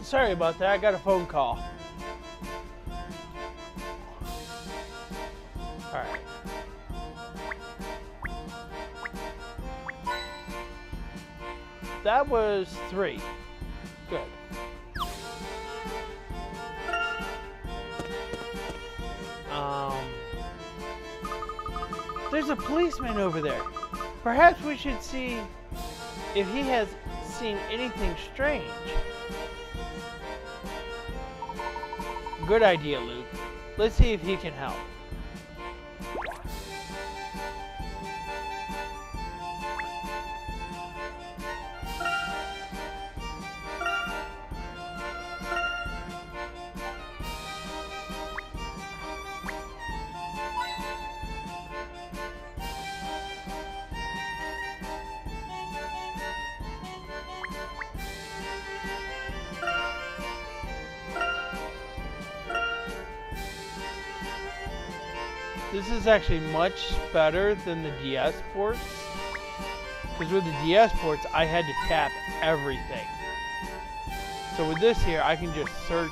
Sorry about that, I got a phone call. Alright. That was 3. Good. There's a policeman over there. Perhaps we should see if he has seen anything strange. Good idea, Luke. Let's see if he can help. This is actually much better than the DS ports. Because with the DS ports, I had to tap everything. So with this here, I can just search.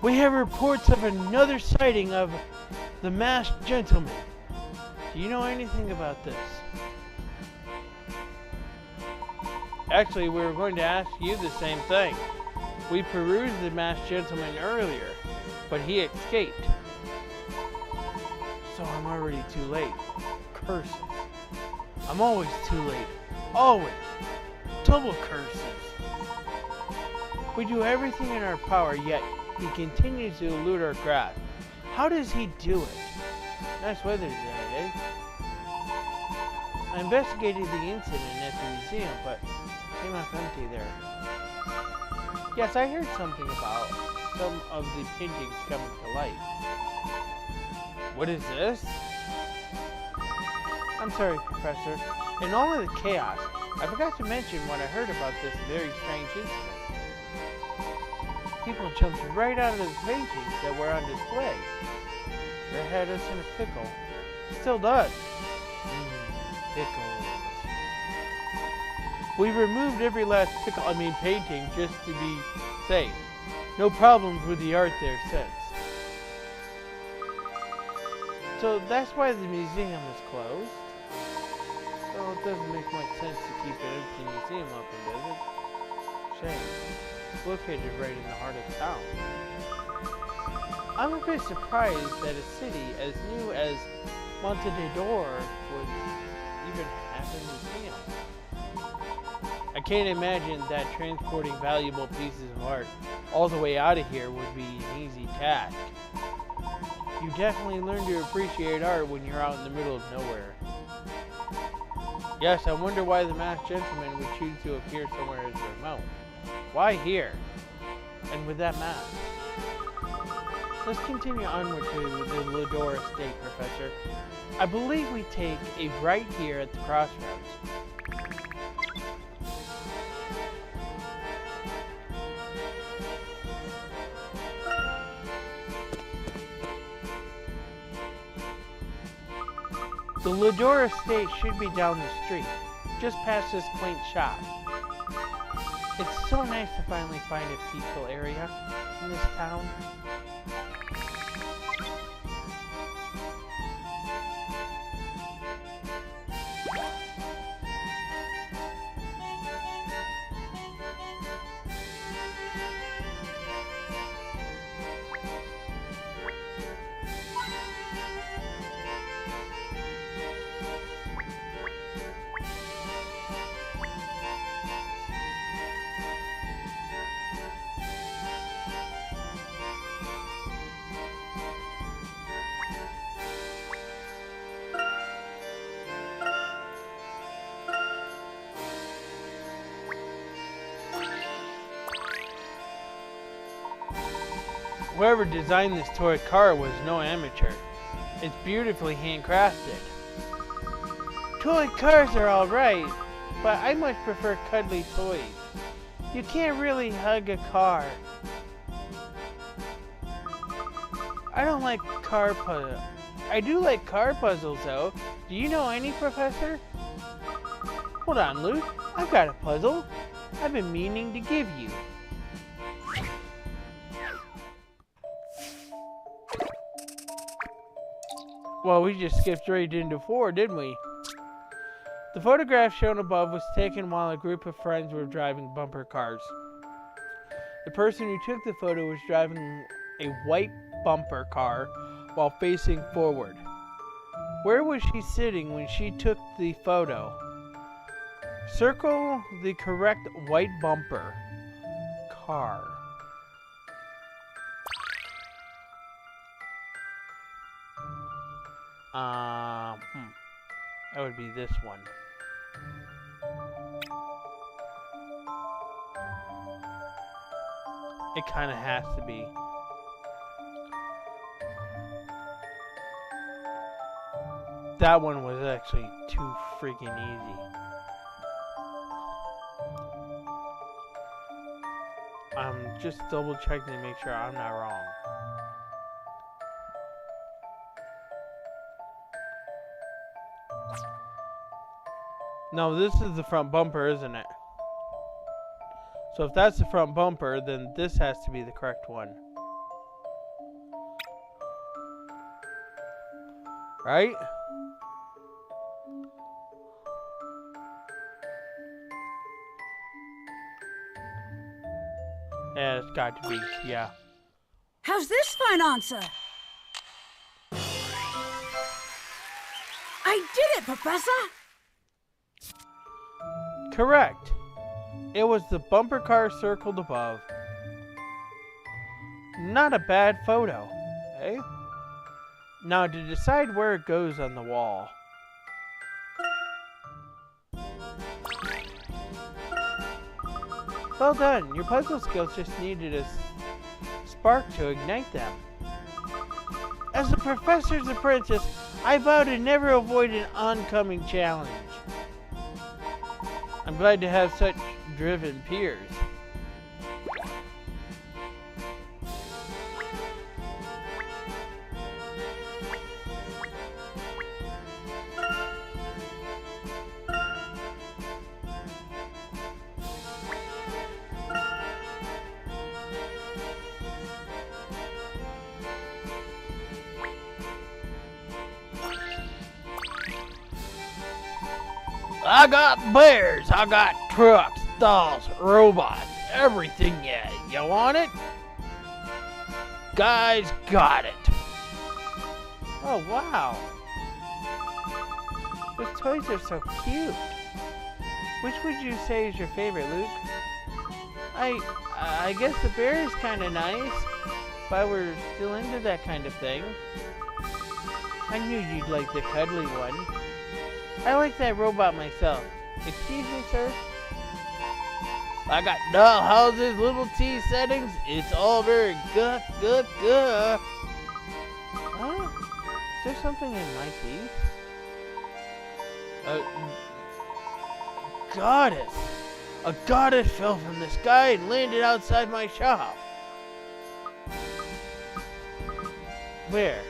We have reports of another sighting of the masked gentleman. Do you know anything about this? Actually, we were going to ask you the same thing. We perused the masked gentleman earlier, but he escaped. So I'm already too late. Curses. I'm always too late. Always. Double curses. We do everything in our power, yet he continues to elude our grasp. How does he do it? Nice weather today, eh? I investigated the incident at the museum, but it came up empty there. Yes, I heard something about some of the paintings coming to light. What is this? I'm sorry, Professor. In all of the chaos, I forgot to mention what I heard about this very strange incident. People jumped right out of the paintings that were on display. That had us in a pickle. Still does. Pickles. We removed every last painting just to be safe. No problems with the art there since. So that's why the museum is closed. Well, it doesn't make much sense to keep an empty museum open, does it? Shame. It's located right in the heart of town. I'm a bit surprised that a city as new as Montedor would even have a museum. I can't imagine that transporting valuable pieces of art all the way out of here would be an easy task. You definitely learn to appreciate art when you're out in the middle of nowhere. Yes, I wonder why the masked gentleman would choose to appear somewhere as remote. Why here? And with that mask? Let's continue onward to the Lador Estate, Professor. I believe we take a right here at the crossroads. The Lador Estate should be down the street, just past this quaint shop. It's so nice to finally find a peaceful area in this town. Whoever designed this toy car was no amateur. It's beautifully handcrafted. Toy cars are alright, but I much prefer cuddly toys. You can't really hug a car. I don't like car puzzles. I do like car puzzles though. Do you know any, Professor? Hold on, Luke. I've got a puzzle I've been meaning to give you. Well, we just skipped right into 4, didn't we? The photograph shown above was taken while a group of friends were driving bumper cars. The person who took the photo was driving a white bumper car while facing forward. Where was she sitting when she took the photo? Circle the correct white bumper car. That would be this one. It kind of has to be. That one was actually too freaking easy. I'm just double checking to make sure I'm not wrong. No, this is the front bumper, isn't it? So if that's the front bumper, then this has to be the correct one. Right? Yeah, it's got to be, yeah. How's this for an answer? I did it, Professor! Correct. It was the bumper car circled above. Not a bad photo, eh? Now to decide where it goes on the wall. Well done. Your puzzle skills just needed a spark to ignite them. As the professor's apprentice, I vow to never avoid an oncoming challenge. I'm glad to have such driven peers. I got bears, I got trucks, dolls, robots, everything. Yeah, you want it? Guys got it. Oh wow, those toys are so cute. Which would you say is your favorite, Luke? I guess the bear is kind of nice, if I were still into that kind of thing. I knew you'd like the cuddly one. I like that robot myself. Excuse me, sir? I got doll houses, little T settings. It's all very good. Huh? Is there something in my teeth? Goddess! A goddess fell from the sky and landed outside my shop. Where?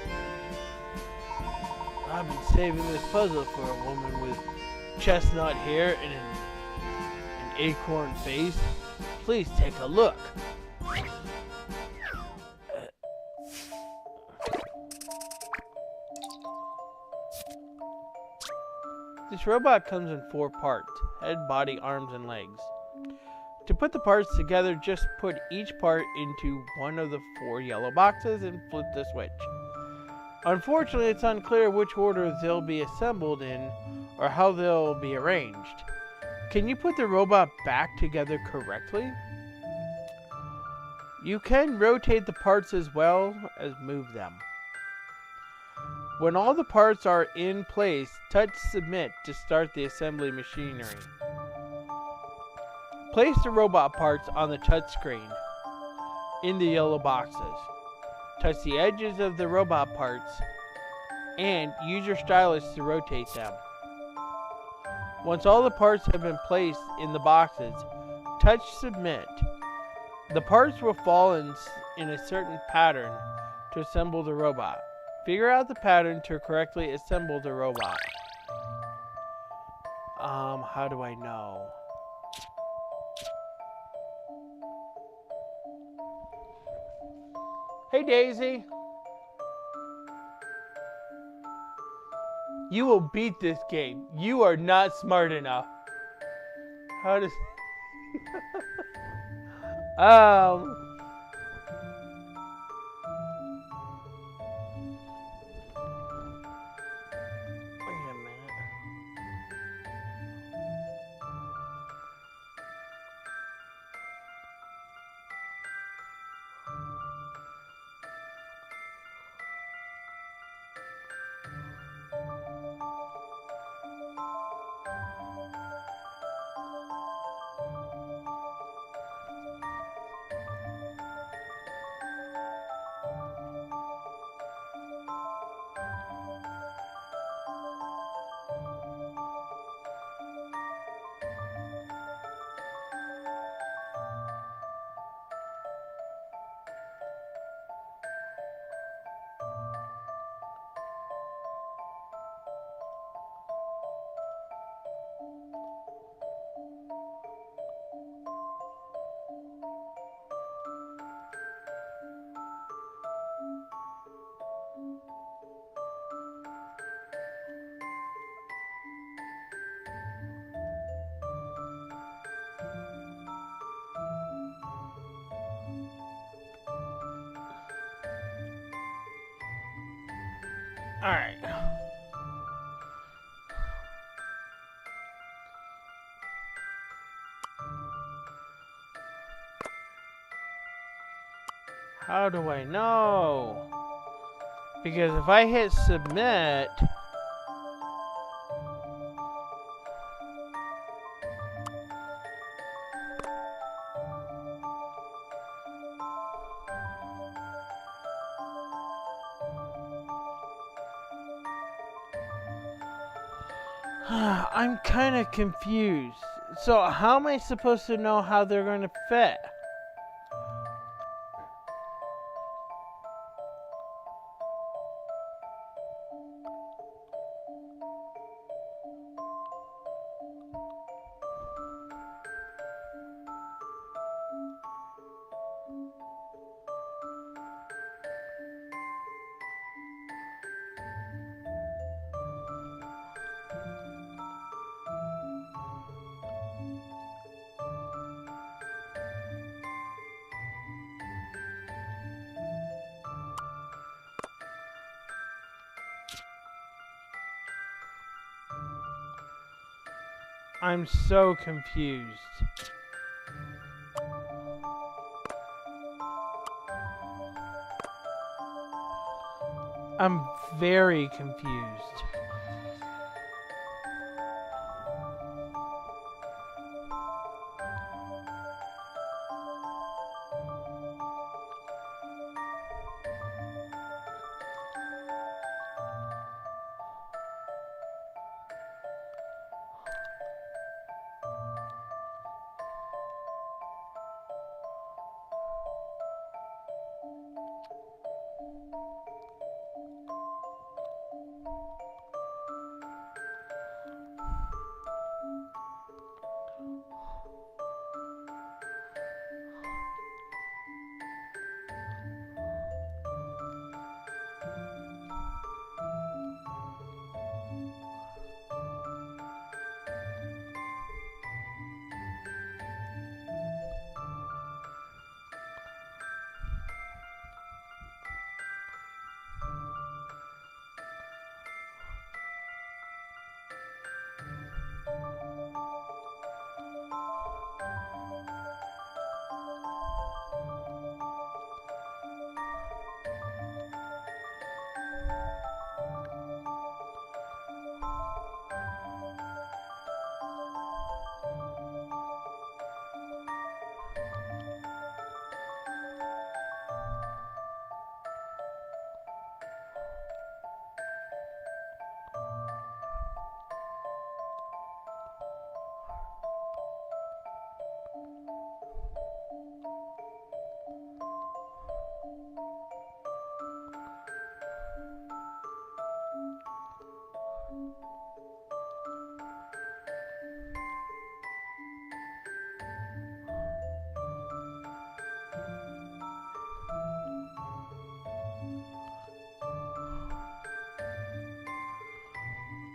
I've been saving this puzzle for a woman with chestnut hair and an acorn face. Please take a look. This robot comes in 4 parts: head, body, arms, and legs. To put the parts together, just put each part into one of the 4 yellow boxes and flip the switch. Unfortunately, it's unclear which order they'll be assembled in or how they'll be arranged. Can you put the robot back together correctly? You can rotate the parts as well as move them. When all the parts are in place, touch submit to start the assembly machinery. Place the robot parts on the touch screen in the yellow boxes. Touch the edges of the robot parts and use your stylus to rotate them. Once all the parts have been placed in the boxes, touch submit. The parts will fall in a certain pattern to assemble the robot. Figure out the pattern to correctly assemble the robot. How do I know? Hey Daisy! You will beat this game. You are not smart enough. How does... Wait a minute. Alright. How do I know? Because if I hit submit, I'm kind of confused. So how am I supposed to know how they're going to fit? I'm so confused. I'm very confused.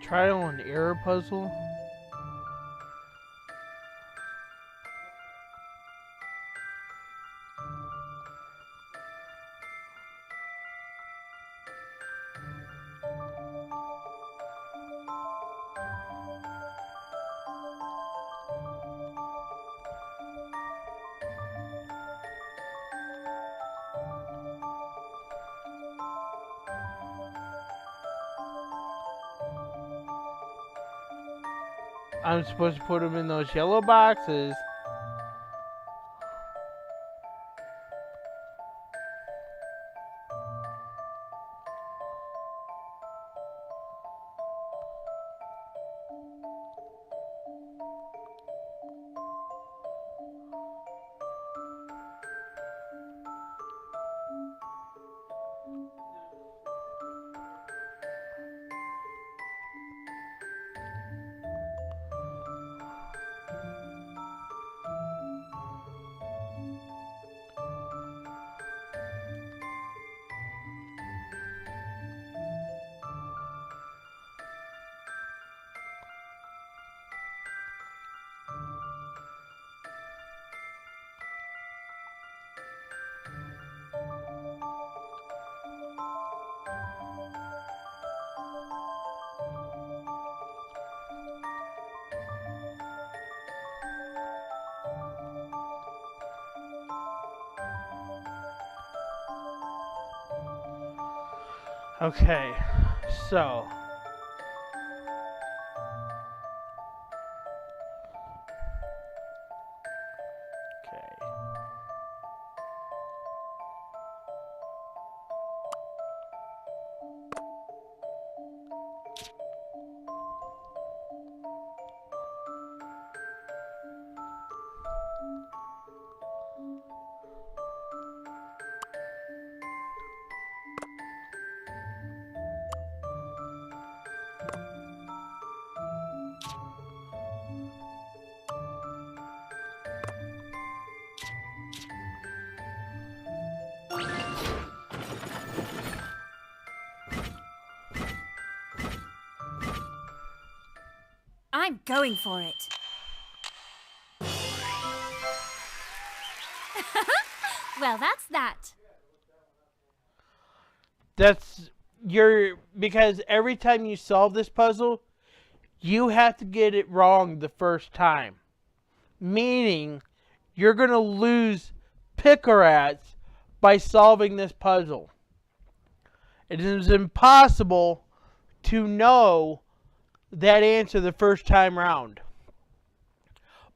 Trial and error puzzle? I'm supposed to put them in those yellow boxes. Okay, so I'm going for it. Well, that's that. that's because every time you solve this puzzle, you have to get it wrong the first time. Meaning, you're going to lose Pickerats by solving this puzzle. It is impossible to know that answer the first time round.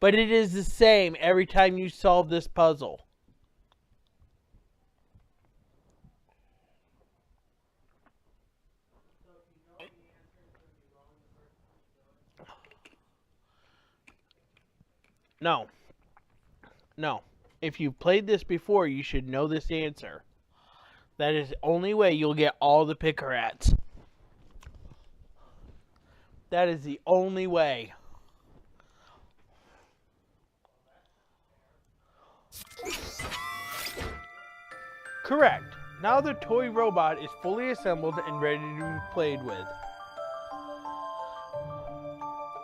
But it is the same every time you solve this puzzle. No. No. If you've played this before, you should know this answer. That is the only way you'll get all the Pickerats. That is the only way. Correct. Now the toy robot is fully assembled and ready to be played with.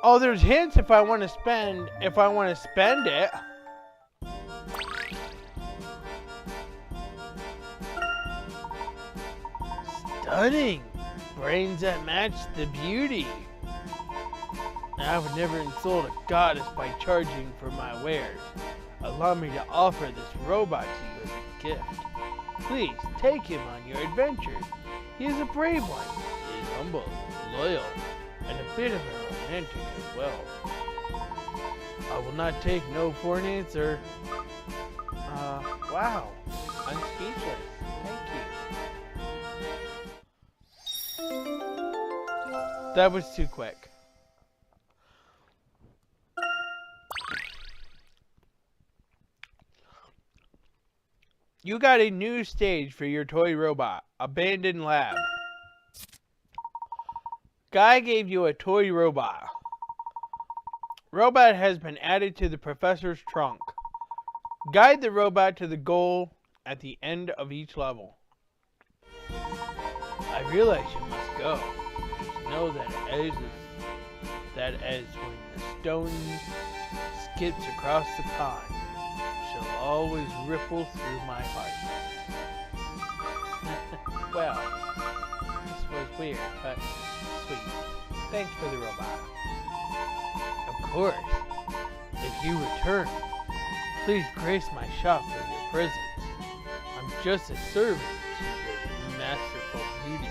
Oh, there's hints if I want to spend it. Stunning. Brains that match the beauty. I would never insult a goddess by charging for my wares. Allow me to offer this robot to you as a gift. Please take him on your adventures. He is a brave one. He is humble, loyal, and a bit of a romantic as well. I will not take no for an answer. Wow. I'm speechless. Thank you. That was too quick. You got a new stage for your toy robot, Abandoned Lab. Guy gave you a toy robot. Robot has been added to the professor's trunk. Guide the robot to the goal at the end of each level. I realize you must go. There's know that as when the stone skips across the pond, shall always ripple through my heart. Well, this was weird, but sweet. Thanks for the robot. Of course, if you return, please grace my shop with your presence. I'm just a servant to your masterful beauty.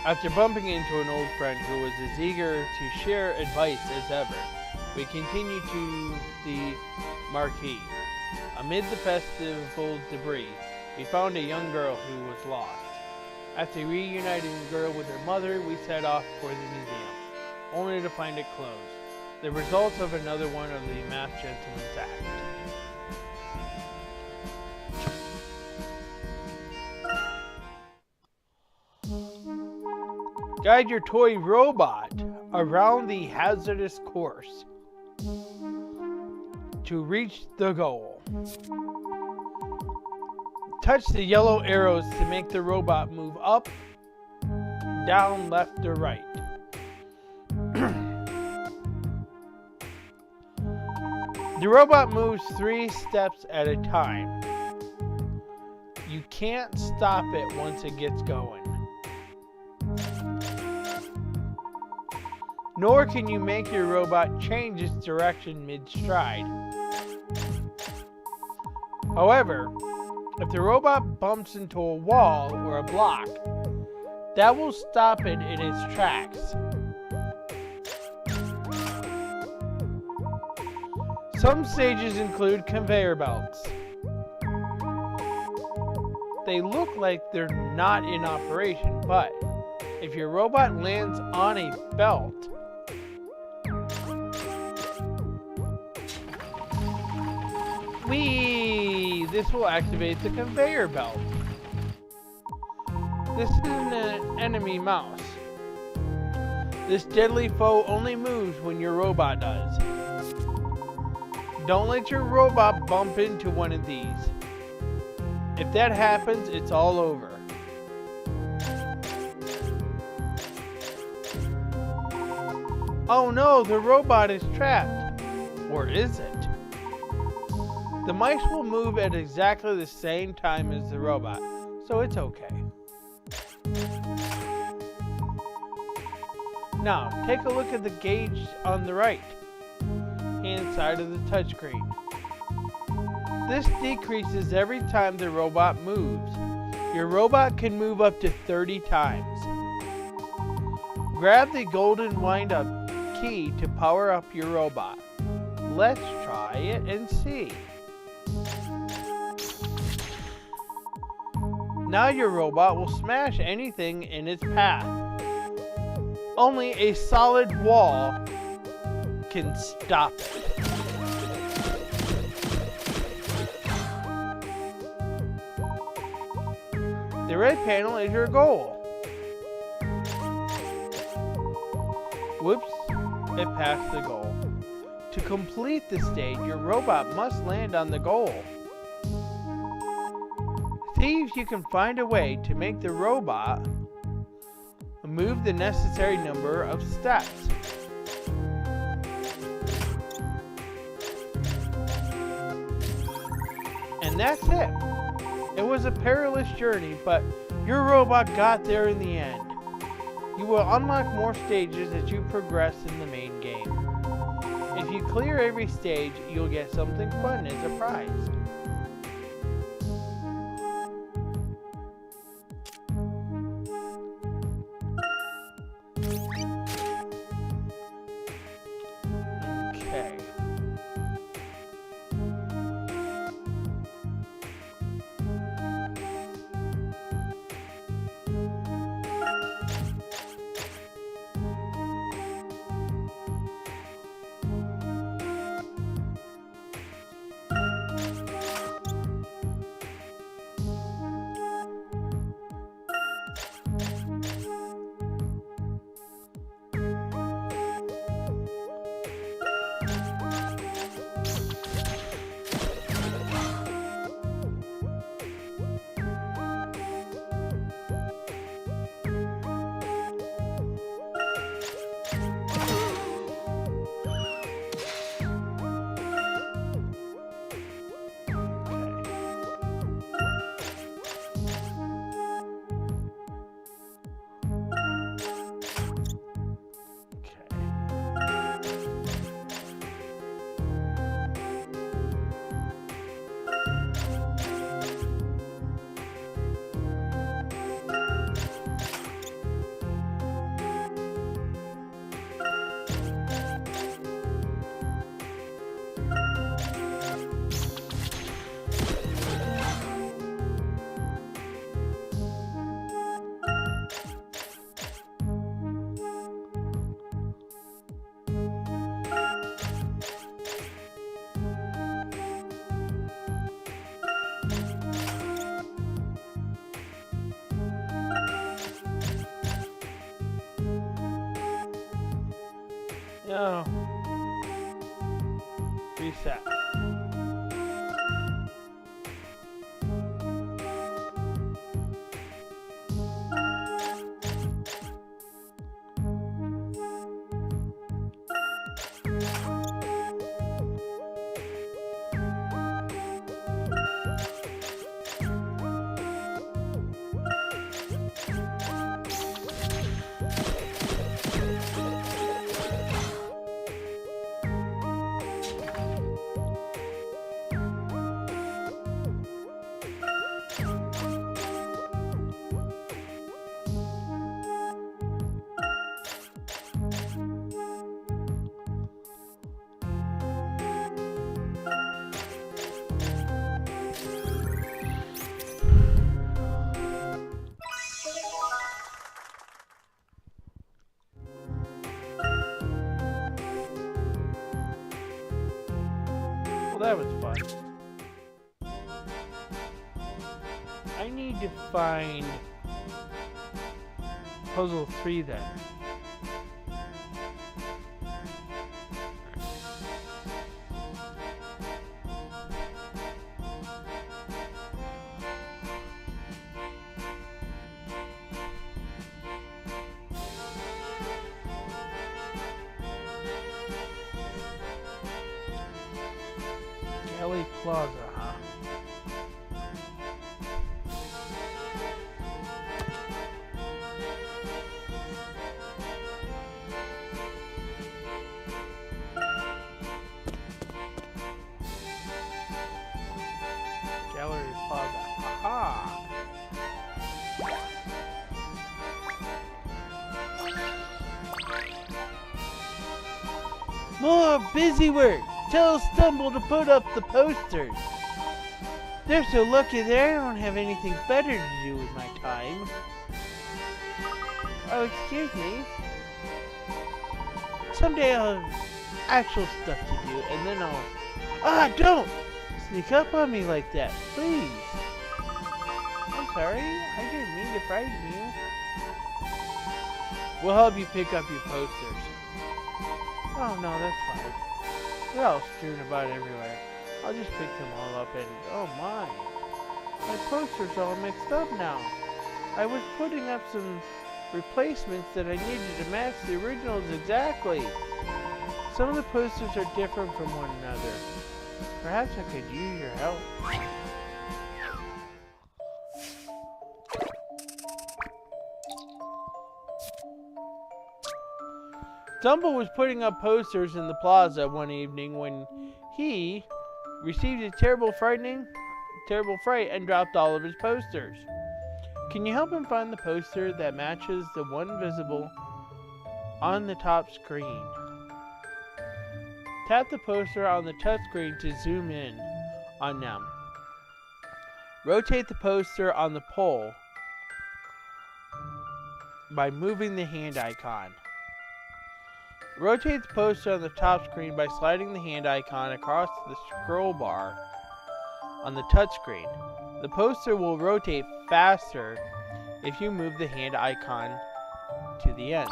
After bumping into an old friend who was as eager to share advice as ever, we continued to the marquee. Amid the festival debris, we found a young girl who was lost. After reuniting the girl with her mother, we set off for the museum, only to find it closed. The result of another one of the masked gentleman's act. Guide your toy robot around the hazardous course to reach the goal. Touch the yellow arrows to make the robot move up, down, left, or right. The robot moves 3 steps at a time. You can't stop it once it gets going. Nor can you make your robot change its direction mid-stride. However, if the robot bumps into a wall or a block, that will stop it in its tracks. Some stages include conveyor belts. They look like they're not in operation, but if your robot lands on a belt, this will activate the conveyor belt. This is an enemy mouse. This deadly foe only moves when your robot does. Don't let your robot bump into one of these. If that happens, it's all over. Oh no, the robot is trapped. Or is it? The mice will move at exactly the same time as the robot, so it's okay. Now, take a look at the gauge on the right hand side of the touchscreen. This decreases every time the robot moves. Your robot can move up to 30 times. Grab the golden wind-up key to power up your robot. Let's try it and see. Now your robot will smash anything in its path. Only a solid wall can stop it. The red panel is your goal. Whoops, it passed the goal. To complete the stage, your robot must land on the goal. See if you can find a way to make the robot move the necessary number of steps. And that's it. It was a perilous journey, but your robot got there in the end. You will unlock more stages as you progress in the main game. If you clear every stage, you'll get something fun as a prize. No. Reset. Well, that was fun. I need to find puzzle 3 then. Kelly Plaza, huh? Gallery Plaza. Aha! More busy work! Tell Stumble to put up the posters. They're so lucky that I don't have anything better to do with my time. Oh, excuse me. Someday I'll have actual stuff to do, and then I'll... Ah, don't! Sneak up on me like that, please. I'm sorry, I didn't mean to frighten you. We'll help you pick up your posters. Oh, no, that's fine. They're all strewn about everywhere. I'll just pick them all up and... Oh my! My poster's all mixed up now. I was putting up some replacements that I needed to match the originals exactly. Some of the posters are different from one another. Perhaps I could use your help. Stumble was putting up posters in the plaza one evening when he received a terrible fright and dropped all of his posters. Can you help him find the poster that matches the one visible on the top screen? Tap the poster on the touch screen to zoom in on them. Rotate the poster on the pole by moving the hand icon. Rotate the poster on the top screen by sliding the hand icon across the scroll bar on the touchscreen. The poster will rotate faster if you move the hand icon to the end.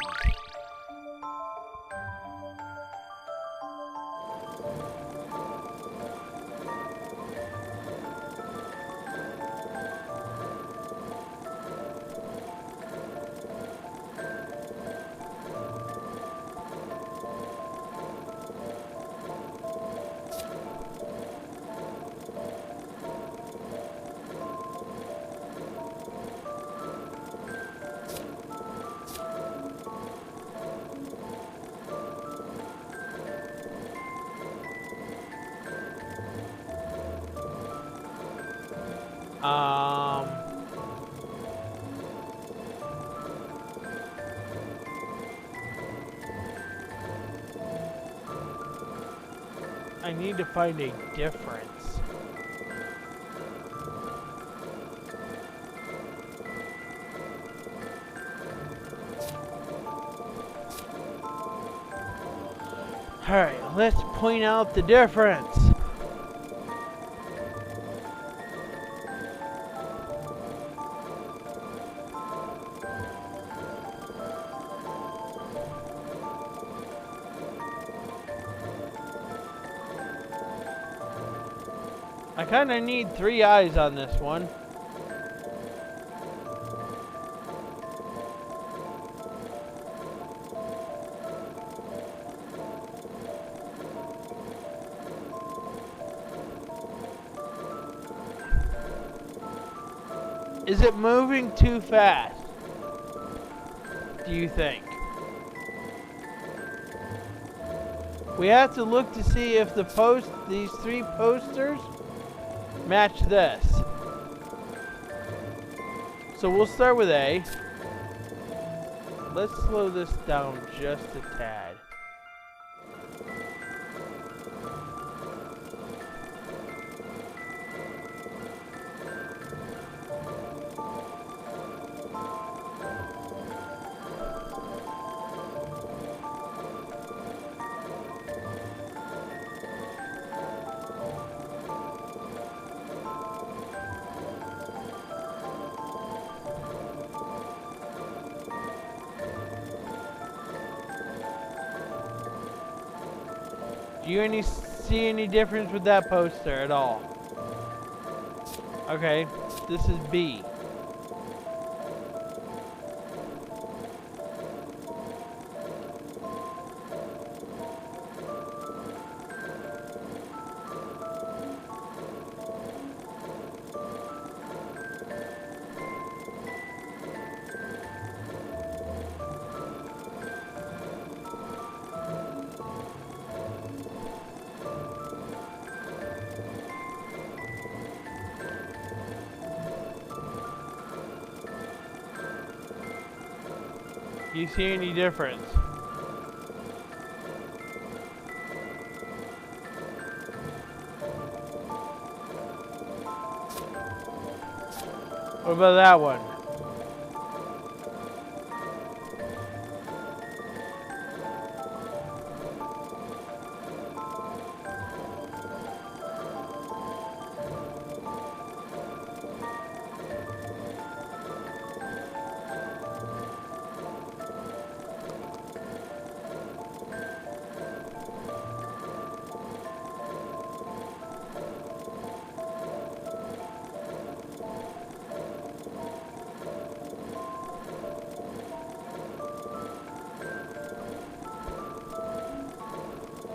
I need to find a difference. Alright, let's point out the difference. I kind of need 3 eyes on this one. Is it moving too fast? Do you think? We have to look to see if these 3 posters match this. So we'll start with A. Let's slow this down just a tad. Do you see any difference with that poster at all? Okay, this is B. Do you see any difference? What about that one?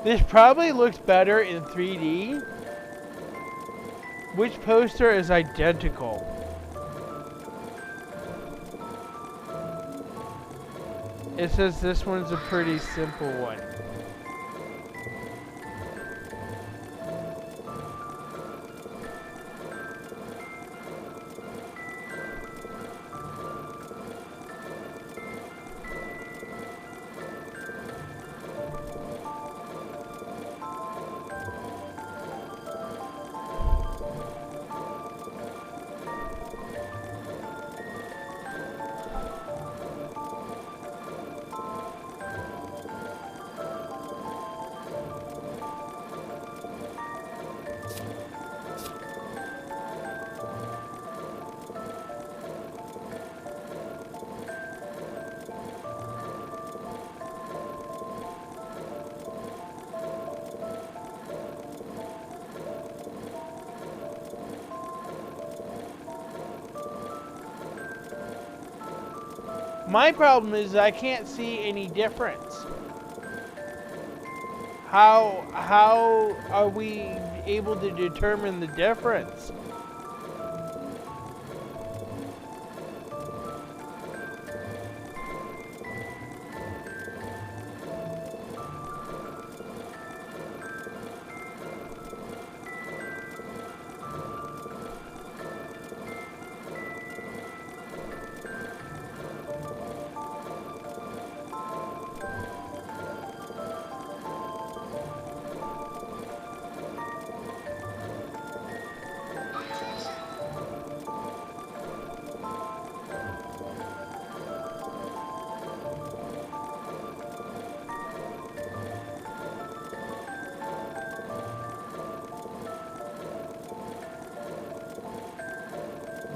This probably looks better in 3D. Which poster is identical? It says this one's a pretty simple one. My problem is I can't see any difference. How are we able to determine the difference?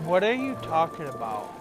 What are you talking about?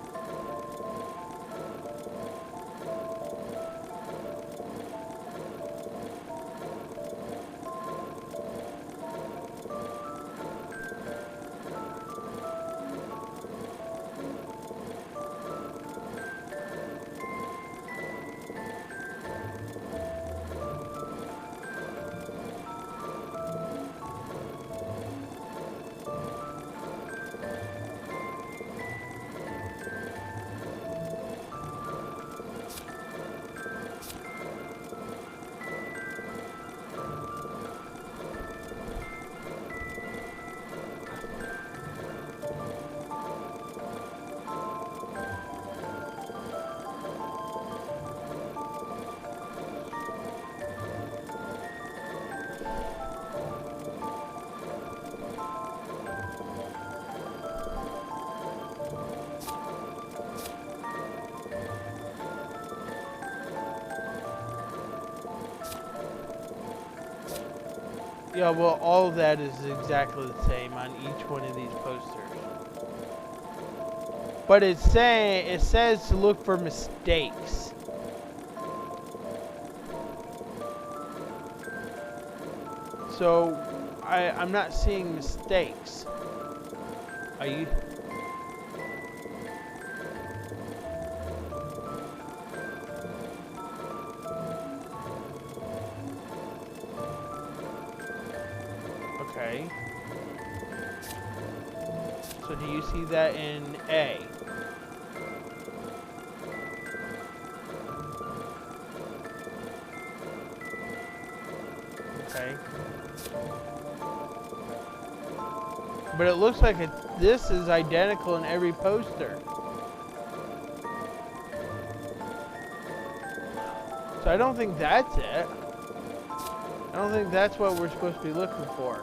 Yeah, well, all of that is exactly the same on each one of these posters. But it says to look for mistakes. So I'm not seeing mistakes. Are you? Okay. So do you see that in A? Okay. But it looks like this is identical in every poster. So I don't think that's it. I don't think that's what we're supposed to be looking for.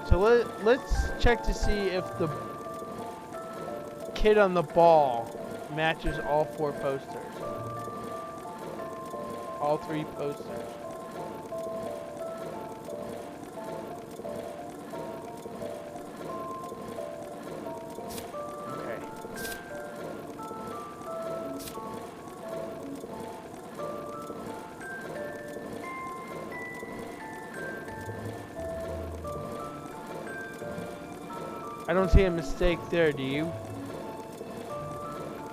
So let's check to see if the kid on the ball matches all 4 posters. All 3 posters. Okay. I don't see a mistake there, do you?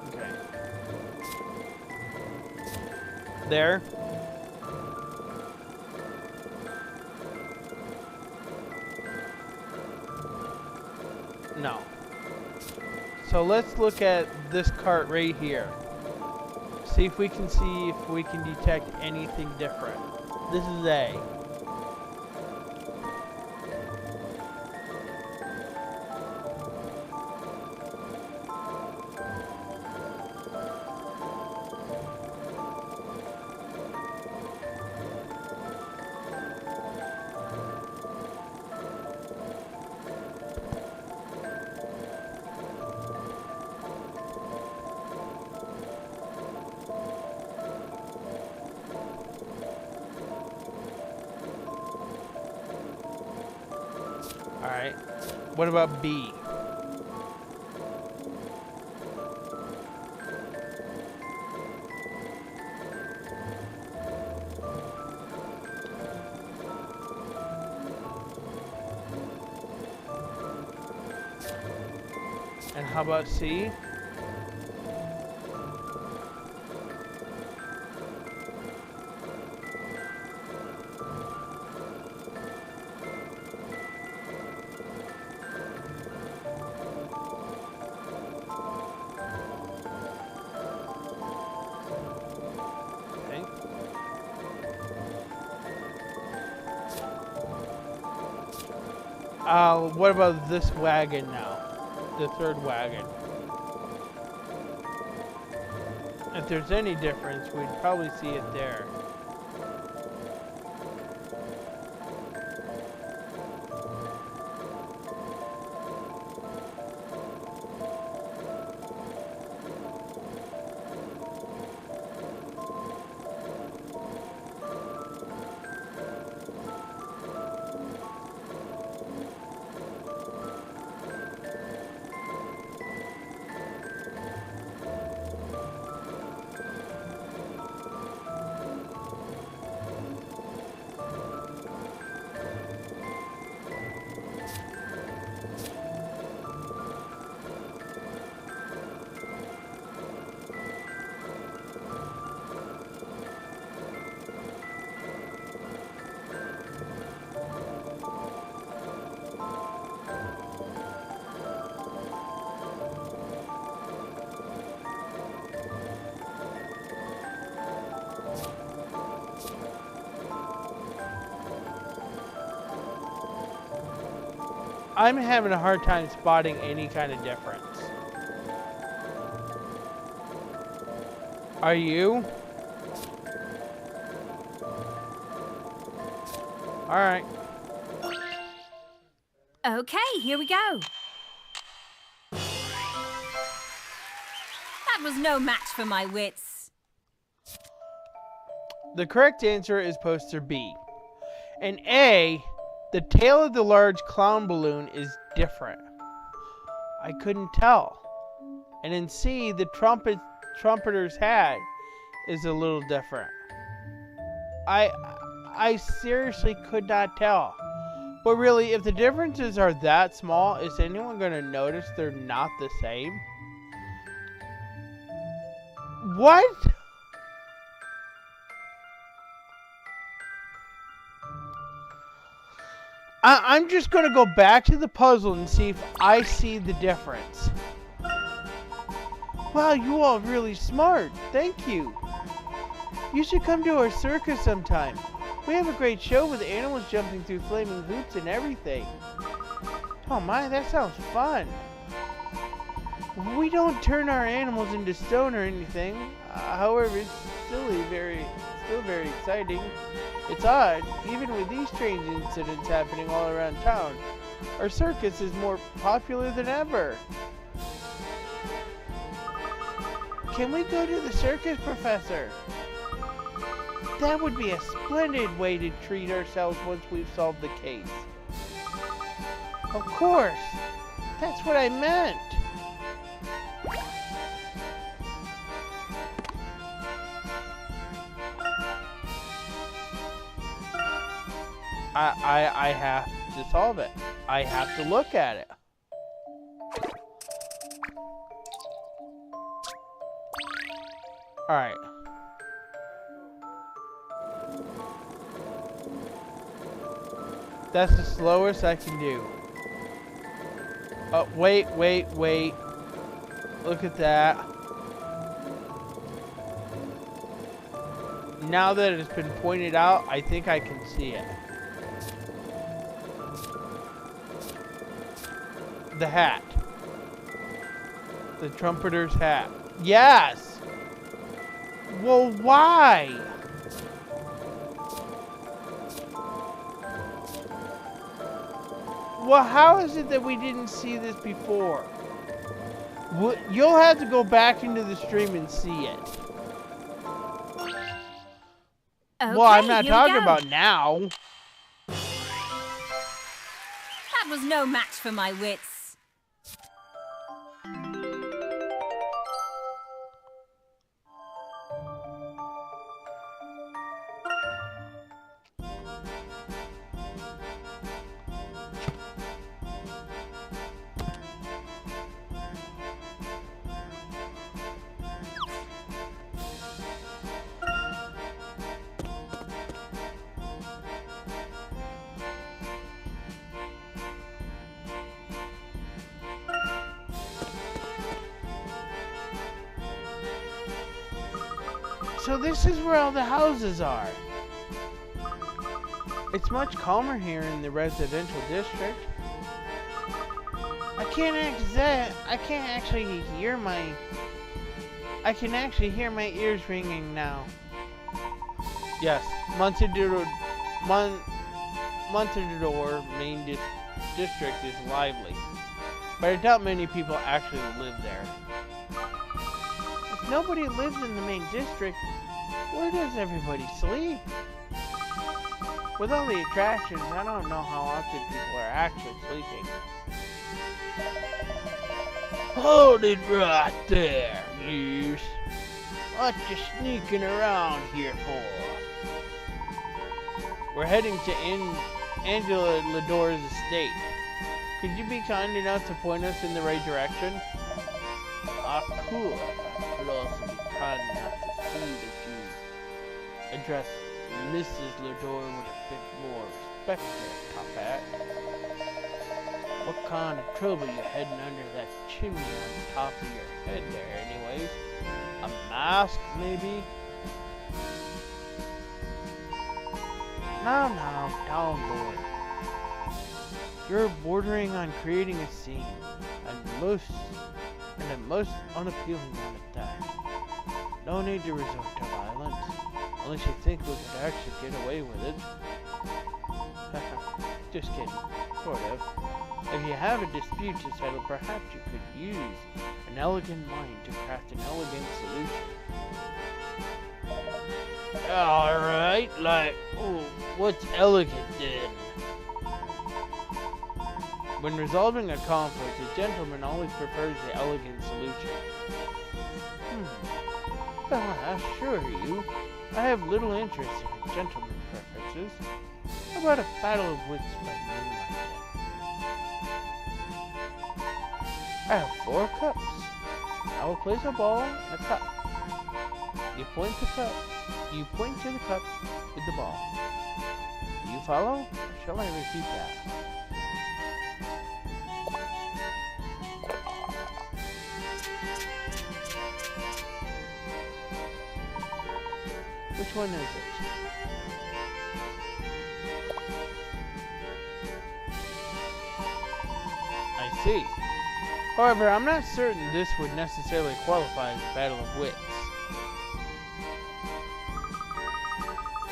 Okay. There. No. So let's look at this cart right here. See if we can detect anything different. This is A. Alright. What about B? And how about C? What about this wagon now? The third wagon. If there's any difference, we'd probably see it there. I'm having a hard time spotting any kind of difference. Are you? Alright. Okay, here we go. That was no match for my wits. The correct answer is poster B. In A, the tail of the large clown balloon is different. I couldn't tell. And in C, the trumpeter's hat is a little different. I seriously could not tell. But really, if the differences are that small, is anyone going to notice they're not the same? What? I'm just going to go back to the puzzle and see if I see the difference. Wow, you all really smart. Thank you. You should come to our circus sometime. We have a great show with animals jumping through flaming hoops and everything. Oh my, that sounds fun. We don't turn our animals into stone or anything. However, it's still very exciting. It's odd, even with these strange incidents happening all around town, our circus is more popular than ever. Can we go to the circus, Professor? That would be a splendid way to treat ourselves once we've solved the case. Of course. That's what I meant. I have to solve it. I have to look at it. Alright. That's the slowest I can do. Oh, wait. Look at that. Now that it's been pointed out, I think I can see it. The hat. The trumpeter's hat. Yes! Well, why? Well, how is it that we didn't see this before? You'll have to go back into the stream and see it. Okay, well, I'm not here we talking go. about now. That was no match for my wits. So this is where all the houses are. It's much calmer here in the residential district. I can actually hear my ears ringing now. Yes, Montador main district is lively, but I doubt many people actually live there. If nobody lives in the main district, where does everybody sleep? With all the attractions, I don't know how often people are actually sleeping. Hold it right there, Goose. What you sneaking around here for? We're heading to Angela Lador's estate. Could you be kind enough to point us in the right direction? Ah, cool. I could also be kind enough to see that you address Mrs. Lador with a bit more respect there, Covert. What kind of trouble you heading under that chimney on the top of your head there, anyways? A mask, maybe? No, down, boy. You're bordering on creating a scene, and a most unappealing one at that. No need to resort to violence, unless you think we could actually get away with it. Just kidding, sort of. If you have a dispute to settle, perhaps you could use an elegant mind to craft an elegant solution. Alright, like, ooh, what's elegant then? When resolving a conflict, a gentleman always prefers the elegant solution. Well, I assure you, I have little interest in a gentleman's preferences. How about a battle of wits by moonlight? I have 4 cups. I will place a ball in a cup. You point to the cup with the ball. Do you follow? Or shall I repeat that? Which one is it? I see. However, I'm not certain this would necessarily qualify as a battle of wits.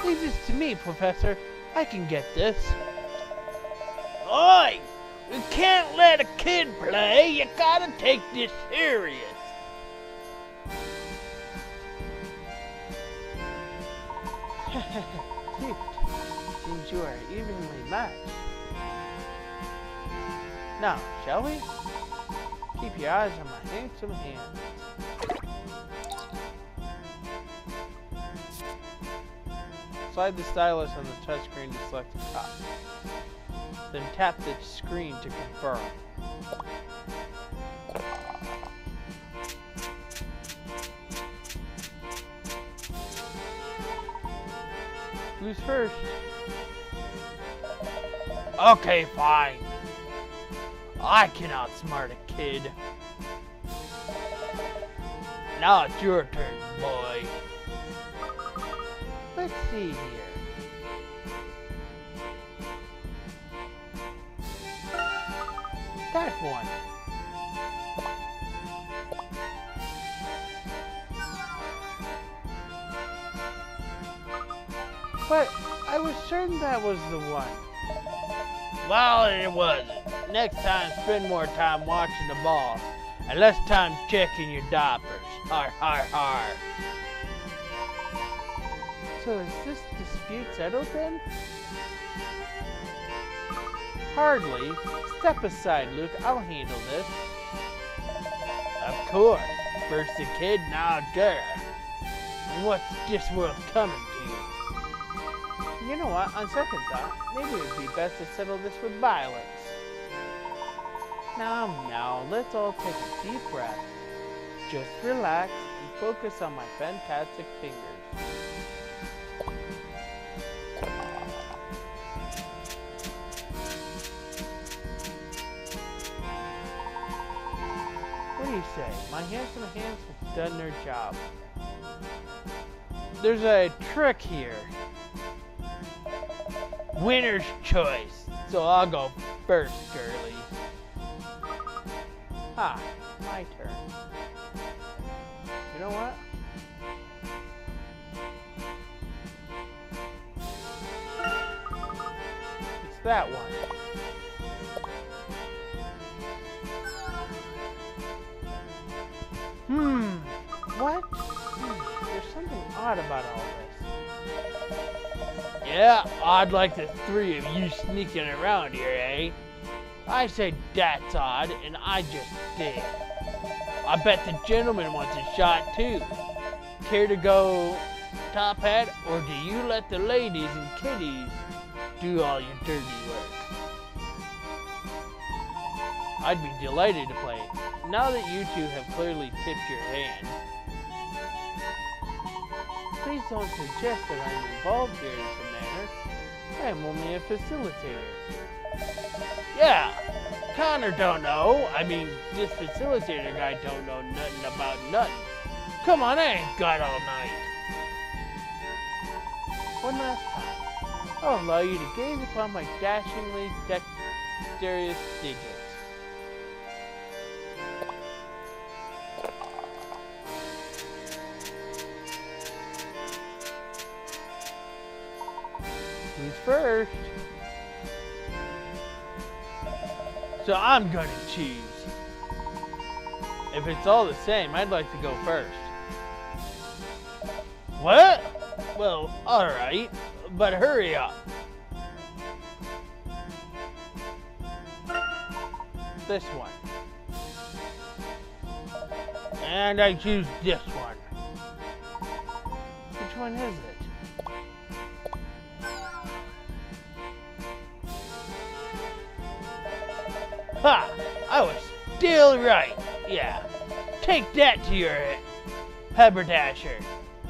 Leave this to me, Professor. I can get this. Oi! You can't let a kid play. You gotta take this serious. Cute. Seems you are evenly matched. Now, shall we? Keep your eyes on my handsome hands. Slide the stylus on the touchscreen to select the top. Then tap the screen to confirm. Who's first? Okay, fine. I can outsmart a kid. Now it's your turn, boy. Let's see here. That one. But I was certain that was the one. Well, it wasn't. Next time, spend more time watching the ball and less time checking your diapers. Har, har, har. So is this dispute settled then? Hardly. Step aside, Luke. I'll handle this. Of course. First the kid, now Dara. And what's this world coming to? You know what? On second thought, maybe it would be best to settle this with violence. Now, let's all take a deep breath. Just relax and focus on my fantastic fingers. What do you say? My handsome hands have done their job. There's a trick here. Winner's choice. So I'll go first, girlie. Ah, my turn. You know what? It's that one. What? There's something odd about all this. Yeah, odd like the 3 of you sneaking around here, eh? I said that's odd, and I just did. I bet the gentleman wants a shot too. Care to go, Top Hat, or do you let the ladies and kiddies do all your dirty work? I'd be delighted to play. Now that you two have clearly tipped your hand, please don't suggest that I'm involved here in some manner. I am only a facilitator. Yeah, Connor don't know. I mean, this facilitator guy don't know nothing about nothing. Come on, I ain't got all night. One last time, I'll allow you to gaze upon my dashingly dexterous digits. Who's first? So I'm gonna choose. If it's all the same, I'd like to go first. What? Well, alright, but hurry up. This one. And I choose this one. Which one is it? Ha! I was still right. Yeah. Take that to your haberdasher.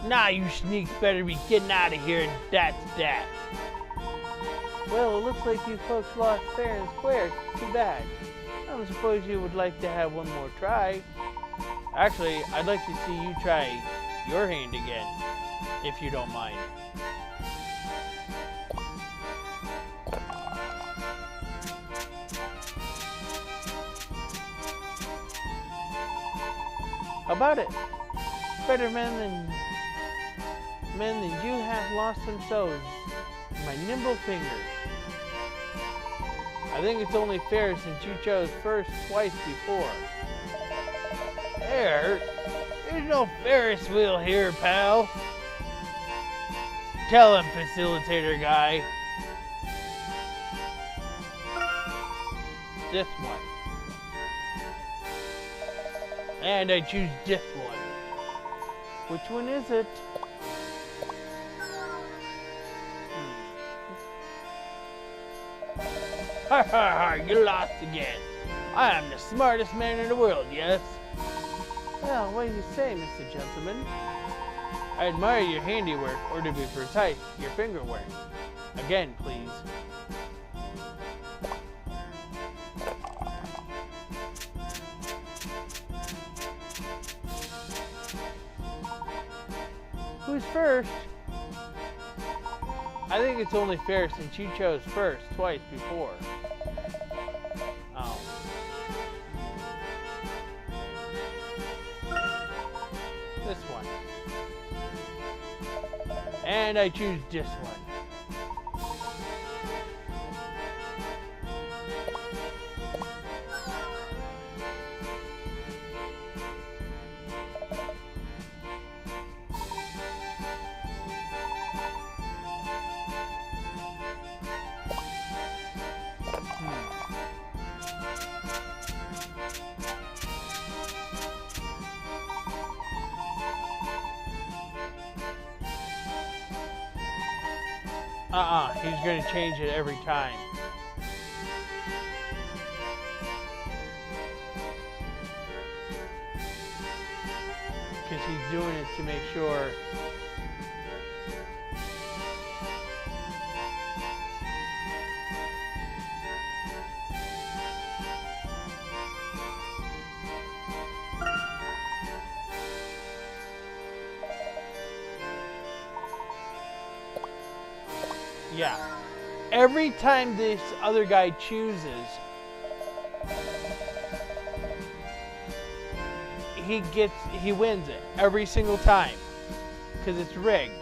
Nah, you sneaks better be getting out of here, and that's that. Well, it looks like you folks lost fair and square. Too bad. I don't suppose you would like to have one more try. Actually, I'd like to see you try your hand again, if you don't mind. How about it? Better men than you have lost themselves in my nimble fingers. I think it's only fair since you chose first twice before. There's no Ferris wheel here, pal. Tell him, facilitator guy. This one. And I choose this one. Which one is it? Ha ha ha, you lost again. I am the smartest man in the world, yes? Well, what do you say, Mr. Gentleman? I admire your handiwork, or to be precise, your fingerwork. Again, please. Who's first? I think it's only fair since you chose first twice before. Oh. This one. And I choose this one. He's gonna change it every time. Because he's doing it to make sure. Yeah. Every time this other guy chooses, he wins it every single time because it's rigged.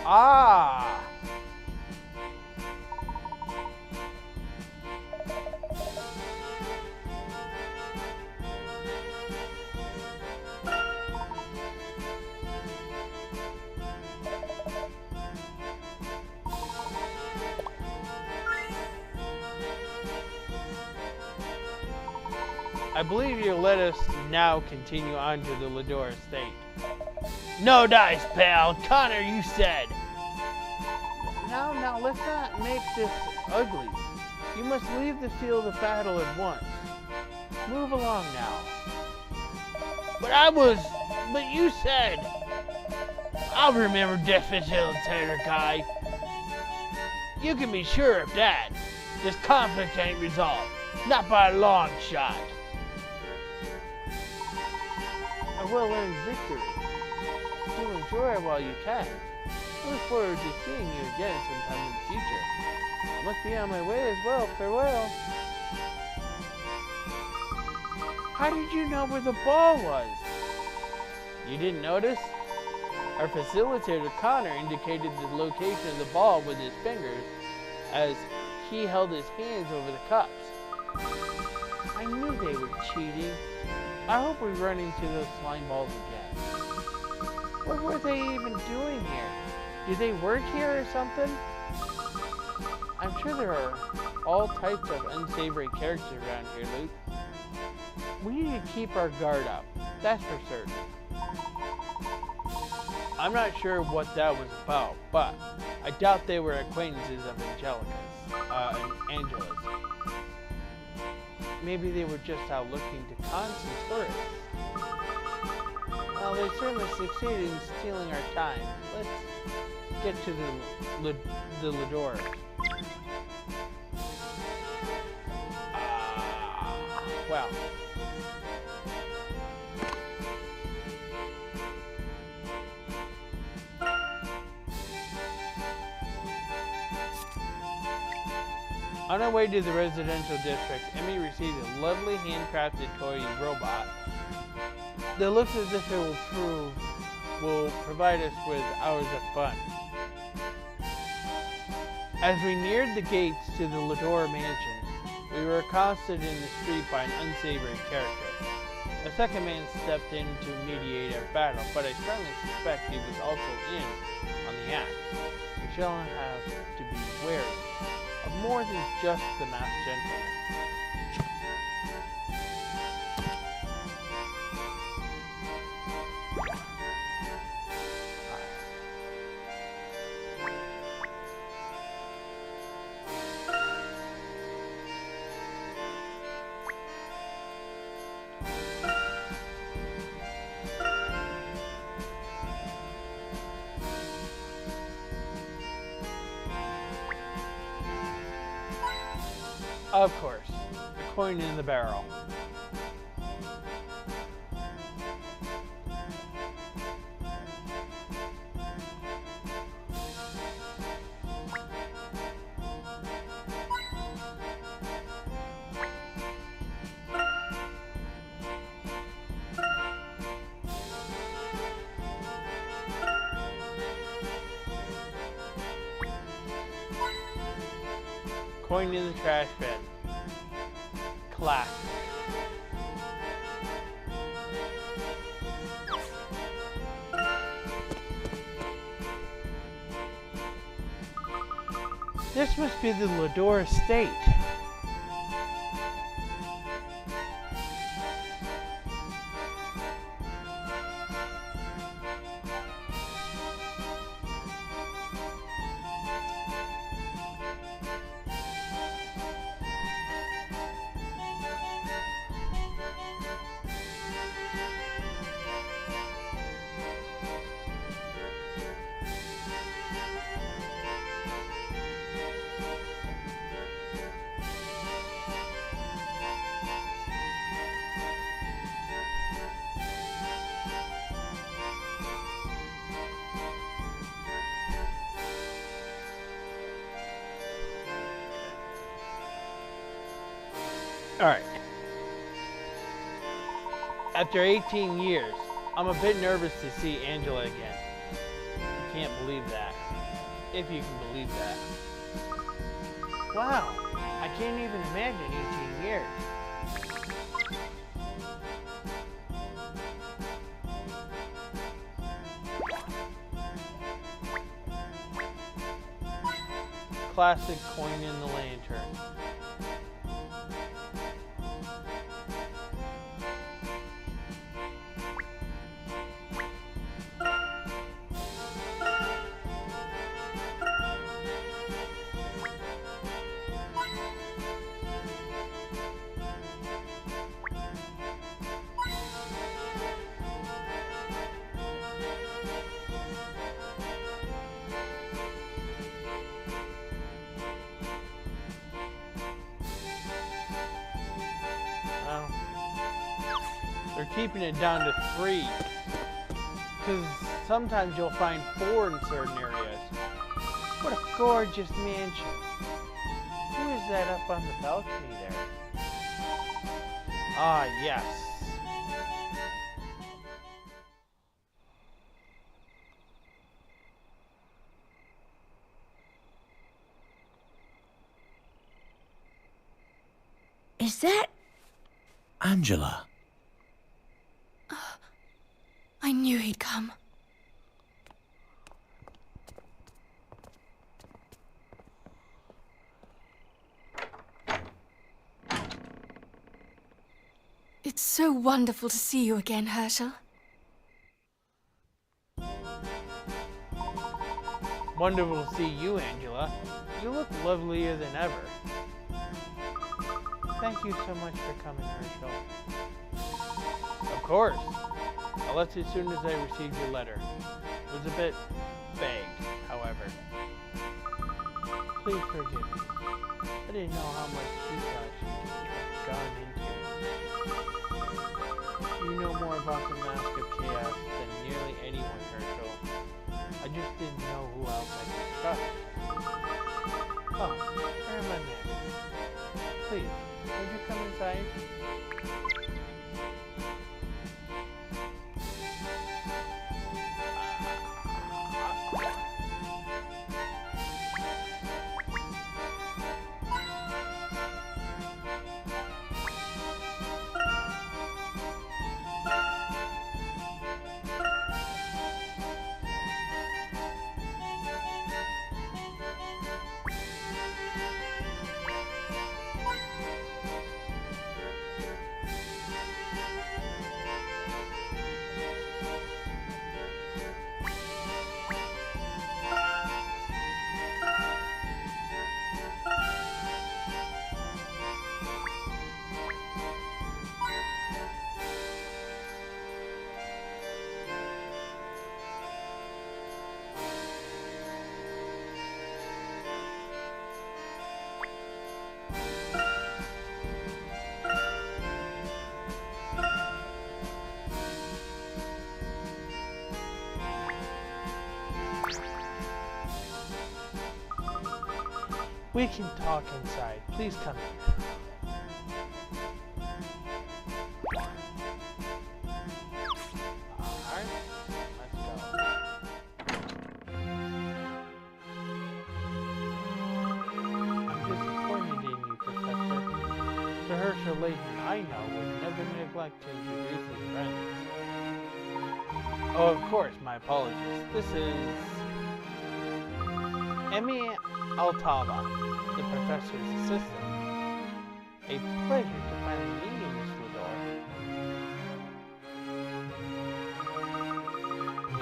Ah! I believe you'll let us now continue on to the Lador estate. No dice, pal. Connor, you said. Now, let's not make this ugly. You must leave the field of battle at once. Move along now. But you said. I'll remember Death Facilitator guy. You can be sure of that. This conflict ain't resolved. Not by a long shot. A well-earned victory. Do enjoy it while you can. I look forward to seeing you again sometime in the future. I must be on my way as well. Farewell. How did you know where the ball was? You didn't notice? Our facilitator, Connor, indicated the location of the ball with his fingers as he held his hands over the cups. I knew they were cheating. I hope we run into those slime balls again. What were they even doing here? Do they work here or something? I'm sure there are all types of unsavory characters around here, Luke. We need to keep our guard up, that's for certain. I'm not sure what that was about, but I doubt they were acquaintances of Angela's. Maybe they were just out looking to con some tourists. Well, they certainly succeeded in stealing our time. Let's get to the Lador. Well. On our way to the residential district, Emmy received a lovely handcrafted toy robot that looks as if it will provide us with hours of fun. As we neared the gates to the Lador mansion, we were accosted in the street by an unsavory character. A second man stepped in to mediate our battle, but I strongly suspect he was also in on the act. We shall have to be wary of more than just the masked gentleman. Of course, a coin in the barrel. Coin in the trash bin. Classic. This must be the Lador estate. Alright. After 18 years, I'm a bit nervous to see Angela again. I can't believe that. If you can believe that. Wow, I can't even imagine 18 years. Classic coin in the lantern. They're keeping it down to 3. Because sometimes you'll find 4 in certain areas. What a gorgeous mansion. Who is that up on the balcony there? Ah, yes. Is that... Angela. I knew he'd come. It's so wonderful to see you again, Herschel. Wonderful to see you, Angela. You look lovelier than ever. Thank you so much for coming, Herschel. Of course. I left as soon as I received your letter. It was a bit vague, however. Please forgive me. I didn't know how much detail she'd gone into. You know more about the Mask of Chaos than nearly anyone, Herschel. I just didn't know who else I could trust. Oh, where am I now? Please, would you come inside? We can talk inside. Please come in. Alright, let's go. I'm disappointed in you, Professor. Sir Herschel Layton, I know, would never neglect to introduce his friends. Oh, of course, my apologies. This is... Emmy Altava, the professor's assistant. A pleasure to finally meet you, Miss Lador.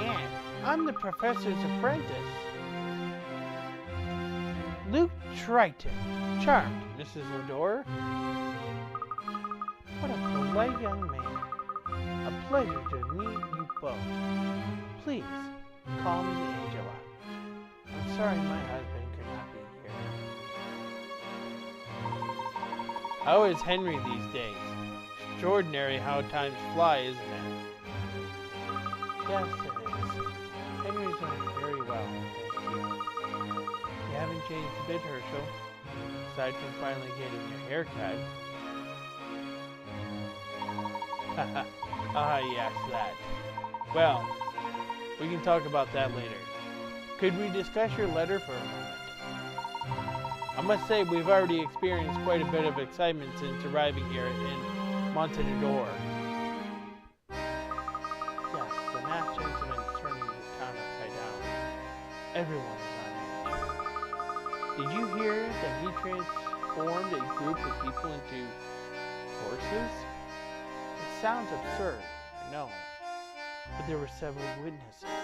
And I'm the professor's apprentice, Luke Triton. Charmed, Mrs. Lador. What a polite young man. A pleasure to meet you both. Please, call me Angela. I'm sorry my husband could not be here. How is Henry these days? Extraordinary how times fly, isn't it? Yes, it is. Henry's doing very well, thank you. You haven't changed a bit, Herschel. Aside from finally getting your hair cut. Yes, that. Well, we can talk about that later. Could we discuss your letter for a moment? I must say we've already experienced quite a bit of excitement since arriving here in Montador. Yes, the masked gentleman is turning the town upside down. Everyone is on edge. Did you hear that he transformed a group of people into horses? It sounds absurd, I know, but there were several witnesses.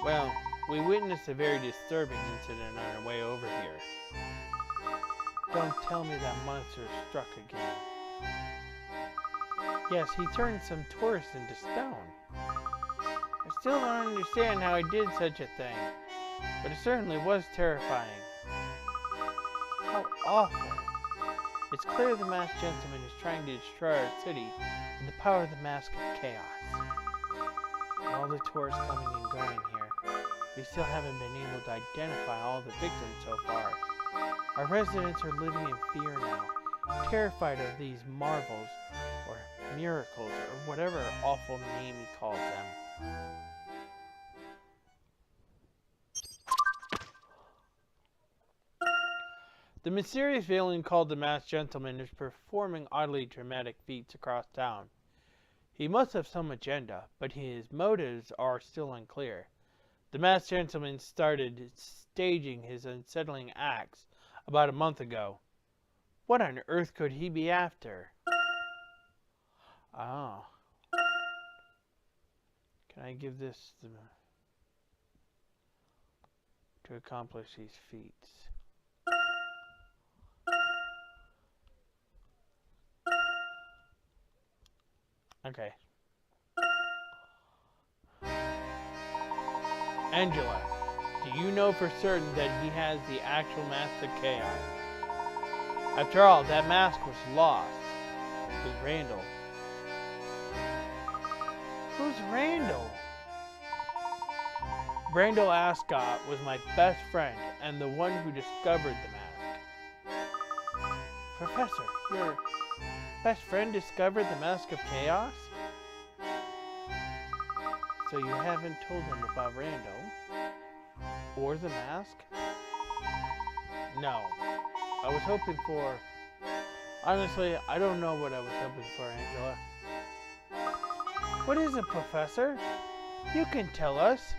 Well, we witnessed a very disturbing incident on our way over here. Don't tell me that monster struck again. Yes, he turned some tourists into stone. I still don't understand how he did such a thing, but it certainly was terrifying. How awful. It's clear the masked gentleman is trying to destroy our city with the power of the Mask of Chaos. All the tourists coming and going here, we still haven't been able to identify all the victims so far. Our residents are living in fear now, terrified of these marvels, or miracles, or whatever awful name he calls them. The mysterious villain called the Masked Gentleman is performing oddly dramatic feats across town. He must have some agenda, but his motives are still unclear. The Masked Gentleman started staging his unsettling acts about a month ago. What on earth could he be after? Oh. Can I give this to accomplish these feats? Okay. Angela, do you know for certain that he has the actual Mask of Chaos? After all, that mask was lost with Randall. Who's Randall? Randall Ascot was my best friend and the one who discovered the mask. Professor, your best friend discovered the Mask of Chaos? So you haven't told him about Randall? Or the mask? No. I was hoping for... Honestly, I don't know what I was hoping for, Angela. What is it, Professor? You can tell us.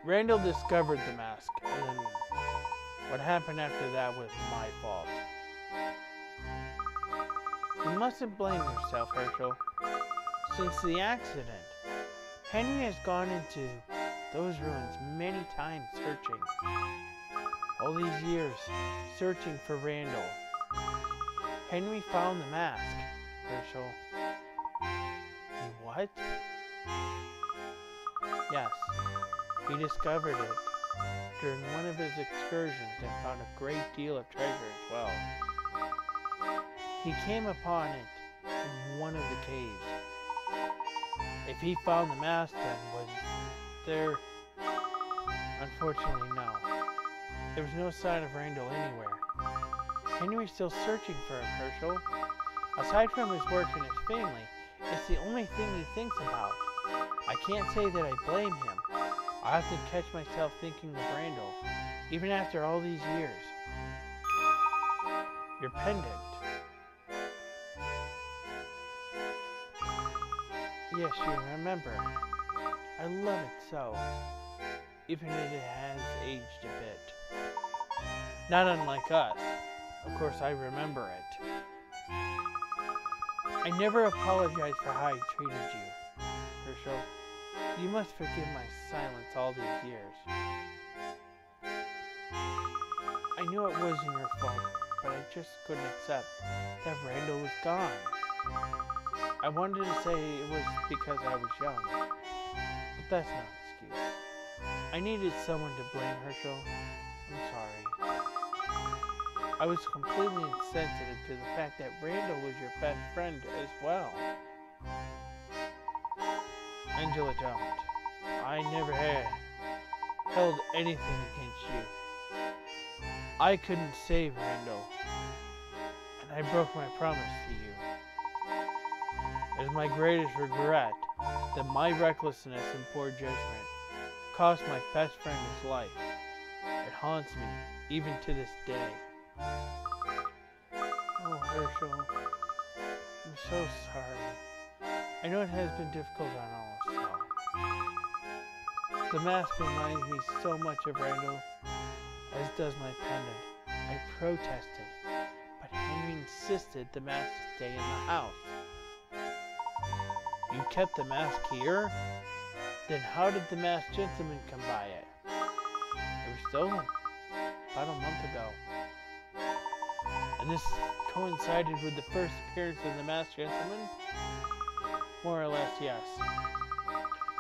Randall discovered the mask, and then what happened after that was my fault. You mustn't blame yourself, Herschel. Since the accident, Henry has gone into those ruins many times searching. All these years, searching for Randall. Henry found the mask, Herschel. What? Yes, he discovered it during one of his excursions and found a great deal of treasure as well. He came upon it in one of the caves. If he found the mask then, was there? Unfortunately, no. There was no sign of Randall anywhere. Henry's still searching for him, Herschel. Aside from his work and his family, it's the only thing he thinks about. I can't say that I blame him. I often catch myself thinking of Randall, even after all these years. Your pendant. Yes, you remember. I love it so, even if it has aged a bit. Not unlike us. Of course, I remember it. I never apologized for how I treated you, Herschel. You must forgive my silence all these years. I knew it wasn't your fault, but I just couldn't accept that Randall was gone. I wanted to say it was because I was young, but that's not an excuse. I needed someone to blame, Herschel. I'm sorry. I was completely insensitive to the fact that Randall was your best friend as well. Angela, don't. I never held anything against you. I couldn't save Randall, and I broke my promise to you. It is my greatest regret that my recklessness and poor judgment cost my best friend his life. It haunts me, even to this day. Oh, Herschel, I'm so sorry. I know it has been difficult on all of us. The mask reminds me so much of Randall, as does my pendant. I protested, but Henry insisted the mask stay in the house. You kept the mask here? Then how did the Masked Gentleman come by it? It was stolen about a month ago. And this coincided with the first appearance of the Masked Gentleman? More or less, yes.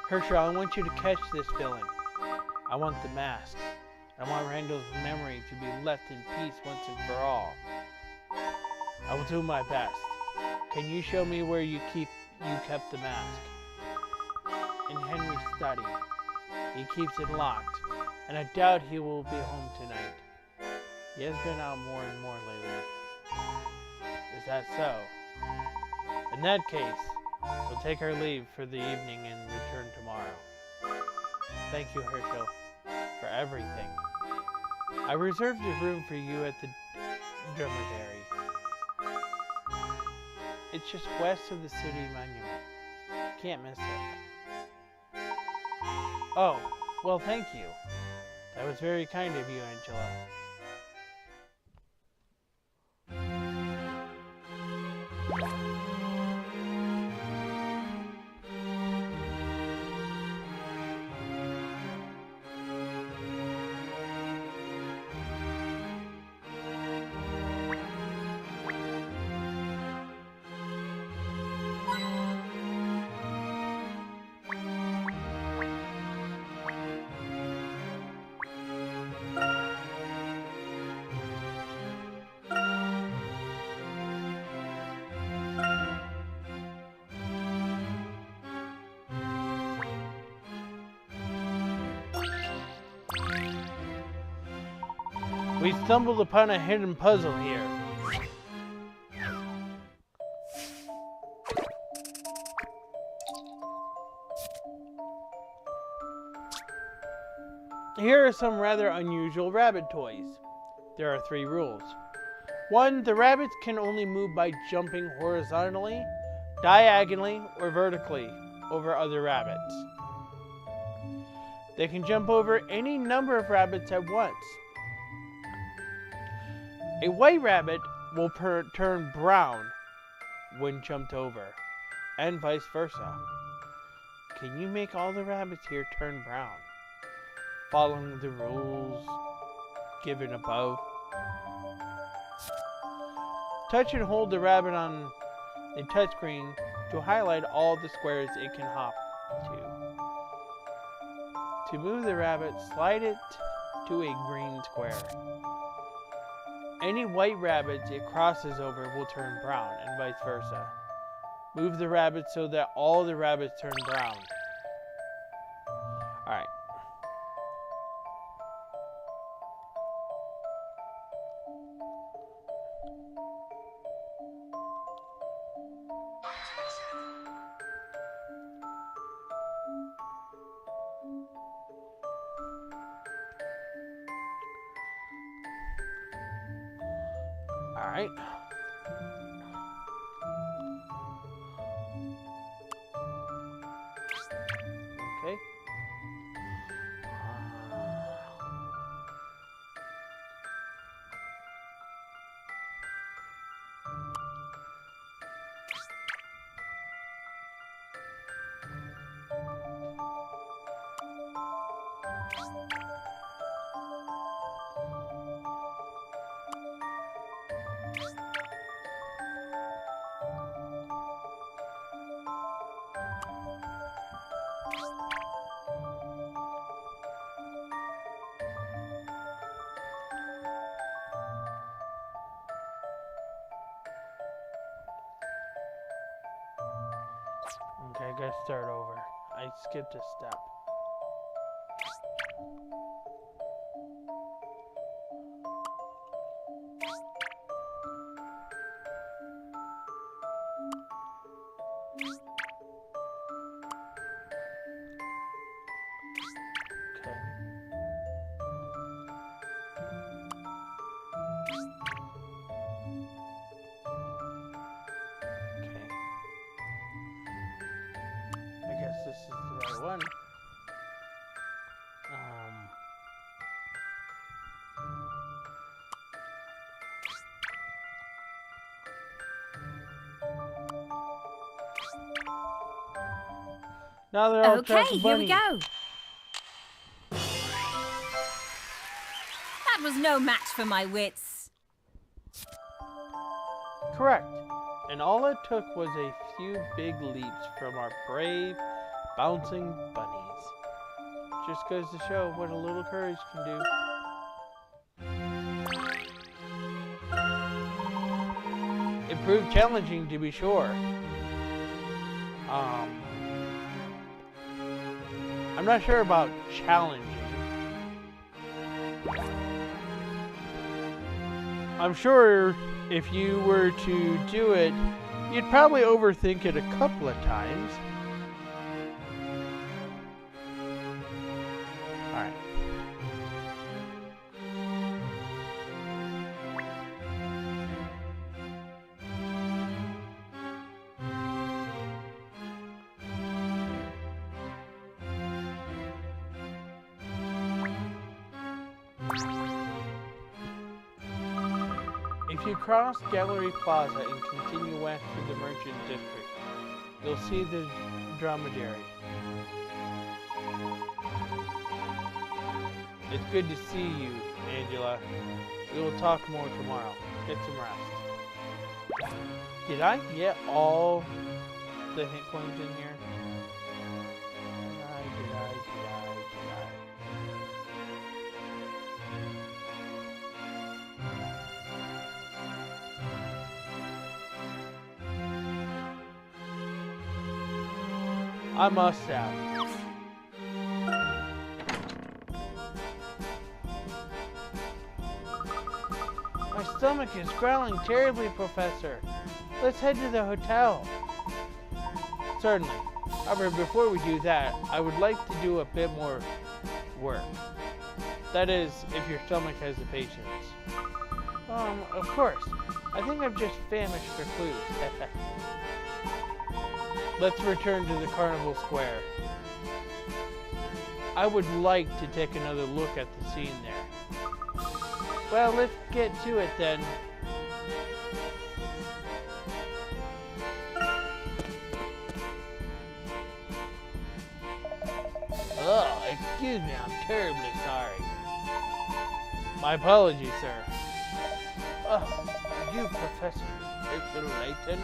Herschel, I want you to catch this villain. I want the mask. I want Randall's memory to be left in peace once and for all. I will do my best. Can you show me where you kept the mask? In Henry's study. He keeps it locked, and I doubt he will be home tonight. He has been out more and more lately. Is that so? In that case, we'll take our leave for the evening and return tomorrow. Thank you, Herschel, for everything. I reserved a room for you at the dormitory. It's just west of the city monument. Can't miss it. Oh, well, thank you. That was very kind of you, Angela. We stumbled upon a hidden puzzle here. Here are some rather unusual rabbit toys. There are 3 rules. 1. The rabbits can only move by jumping horizontally, diagonally, or vertically over other rabbits. They can jump over any number of rabbits at once. A white rabbit will turn brown when jumped over, and vice versa. Can you make all the rabbits here turn brown, following the rules given above? Touch and hold the rabbit on a touchscreen to highlight all the squares it can hop to. To move the rabbit, slide it to a green square. Any white rabbits it crosses over will turn brown, and vice versa. Move the rabbit so that all the rabbits turn brown. Alright. Alright. Okay. Okay, I gotta start over. I skipped a step. Okay. This is the right one. Now they're all Okay, Trust here we Bunny. go. That was no match for my wits. Correct. And all it took was a few big leaps from our brave, bouncing bunnies. Just goes to show what a little courage can do. It proved challenging, to be sure. I'm not sure about challenging. I'm sure if you were to do it, you'd probably overthink it a couple of times. Alright. If you cross Gallery Plaza and continue west to the Merchant District, you'll see the dromedary. It's good to see you, Angela. We will talk more tomorrow. Get some rest. Did I get all the hit coins in here? Did I? I must have. My stomach is growling terribly, Professor. Let's head to the hotel. Certainly. However, before we do that, I would like to do a bit more work. That is, if your stomach has the patience. Of course. I think I'm just famished for clues. Let's return to the Carnival Square. I would like to take another look at the scene there. Well, let's get to it then. Oh, excuse me, I'm terribly sorry. My apologies, sir. Oh, you, Professor Layton?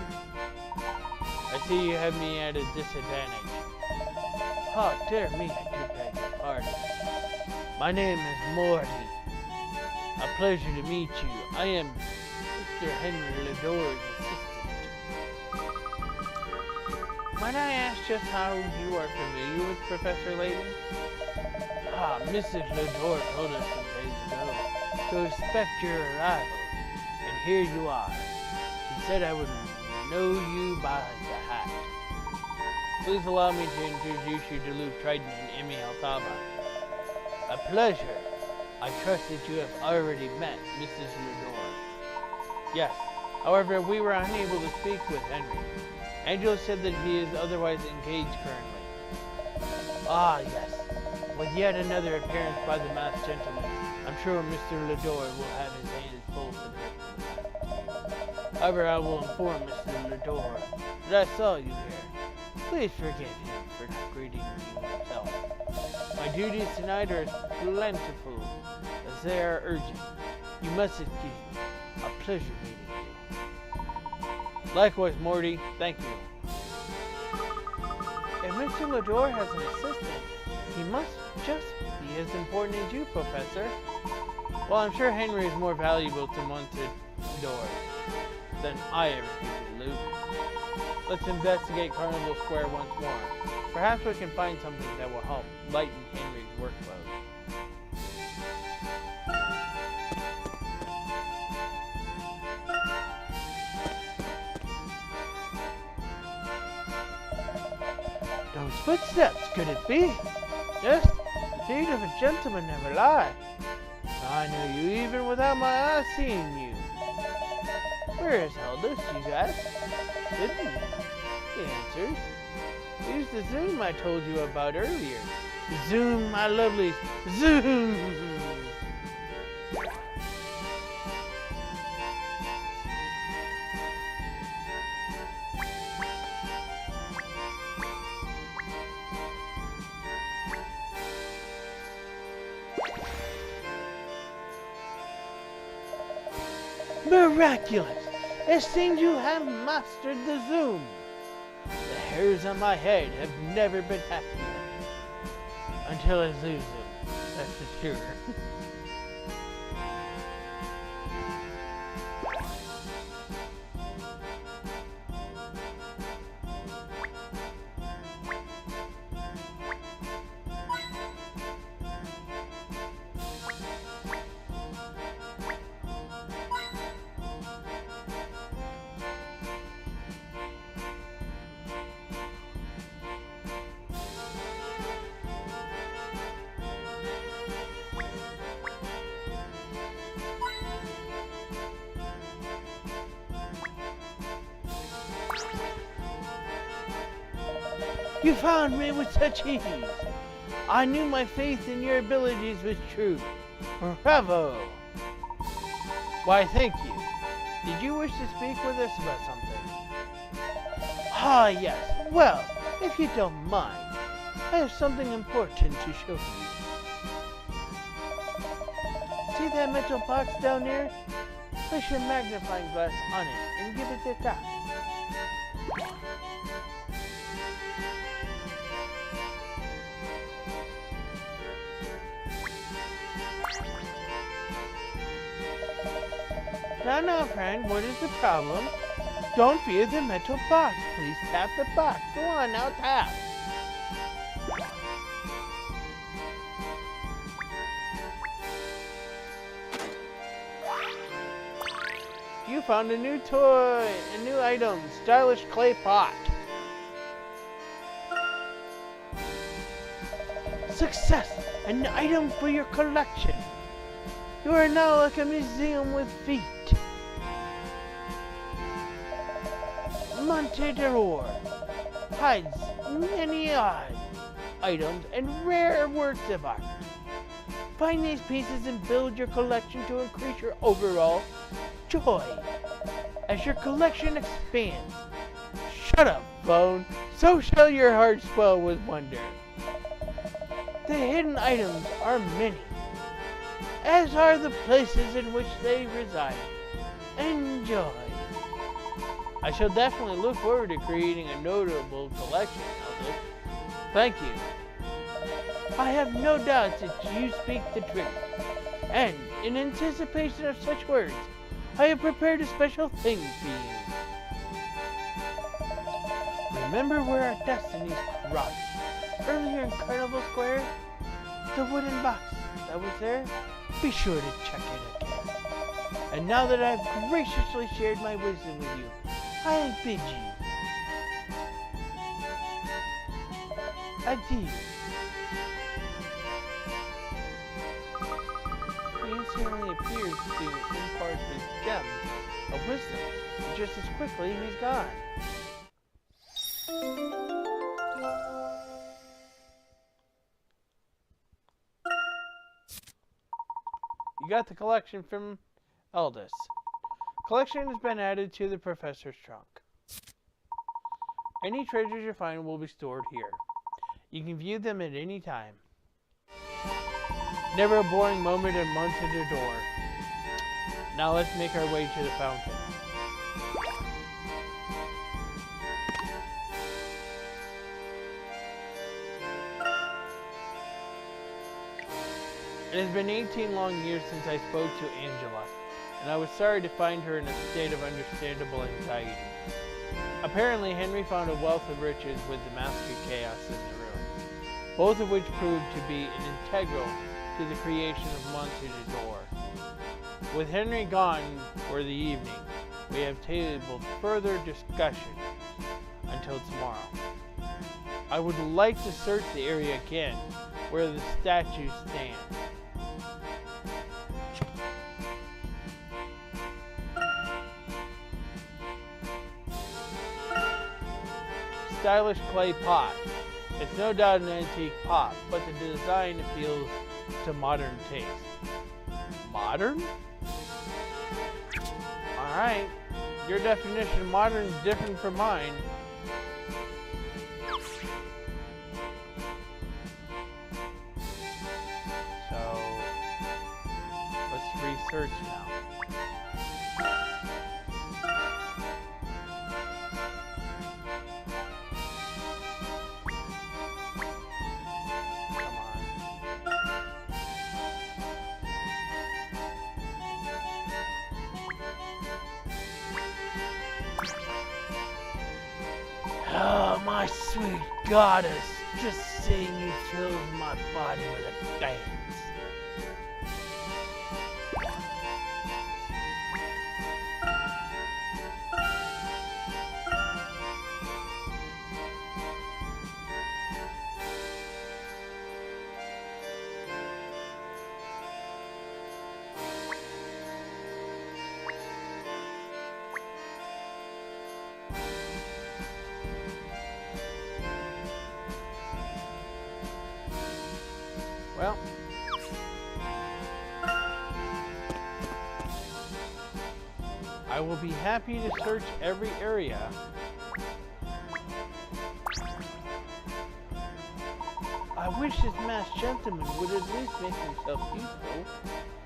I see you have me at a disadvantage. Oh, dear me, I do beg your pardon. My name is Morty. A pleasure to meet you. I am Mr. Henry Ledore's assistant. Might I ask just how you are familiar with Professor Layton? Ah, Mrs. Ledore told us some days ago to expect your arrival, and here you are. She said I would know you by the hat. Please allow me to introduce you to Luke Triton and Emmy Altaba. A pleasure. I trust that you have already met Mrs. Ledore. Yes. However, we were unable to speak with Henry. Angela said that he is otherwise engaged currently. Ah, yes. With yet another appearance by the masked gentleman, I'm sure Mr. Ledore will have his hands full for the rest of the night. However, I will inform Mr. Ledore that I saw you here. Please forgive him for not greeting you himself. My duties tonight are as plentiful as they are urgent. You must excuse me. A pleasure meeting you. Likewise, Morty. Thank you. If Mr. Ledore has an assistant, he must just be as important as you, Professor. Well, I'm sure Henry is more valuable to Montador than I ever could be, Luke. Let's investigate Carnival Square once more. Perhaps we can find something that will help lighten Henry's workload. Those footsteps, could it be? Yes, the feet of a gentleman never lie. I knew you even without my eyes seeing you. Where is Aldous, you guys? Didn't you? He answers. Use the zoom I told you about earlier. Zoom, my lovelies. Zoom! Miraculous! It seems you have mastered the zoom. The hairs on my head have never been happier. Until I lose them, that's for sure. You found me with such ease. I knew my faith in your abilities was true. Bravo! Why, thank you. Did you wish to speak with us about something? Ah, yes. Well, if you don't mind, I have something important to show you. See that metal box down there? Place your magnifying glass on it and give it a tap. Now, friend, what is the problem? Don't fear the metal box. Please tap the box. Go on, now tap. You found a new toy, a new item, stylish clay pot. Success! An item for your collection. You are now like a museum with feet. Montador hides many odd items and rare works of art. Find these pieces and build your collection to increase your overall joy as your collection expands. Shut up, phone. So shall your heart swell with wonder. The hidden items are many, as are the places in which they reside. Enjoy. I shall definitely look forward to creating a notable collection of it. Thank you. I have no doubt that you speak the truth, and in anticipation of such words, I have prepared a special thing for you. Remember where our destinies crossed earlier in Carnival Square? The wooden box that was there? Be sure to check it again. And now that I've graciously shared my wisdom with you, I bid you adieu. He instantly appears to impart his gems of wisdom, and just as quickly he's gone. You got the collection from Eldest. Collection has been added to the professor's trunk. Any treasures you find will be stored here. You can view them at any time. Never a boring moment in Montador. Now let's make our way to the fountain. It has been 18 long years since I spoke to Angela, and I was sorry to find her in a state of understandable anxiety. Apparently, Henry found a wealth of riches with the Master Chaos in the room, both of which proved to be integral to the creation of Montador. With Henry gone for the evening, we have tabled further discussion until tomorrow. I would like to search the area again where the statues stand. Stylish clay pot. It's no doubt an antique pot, but the design appeals to modern taste. Modern? Alright. Your definition of modern is different from mine. So, let's research now. Oh, my sweet goddess, just seeing you fills my body with a dance. Well, I will will be happy to search every area. I wish this masked gentleman would at least make himself useful.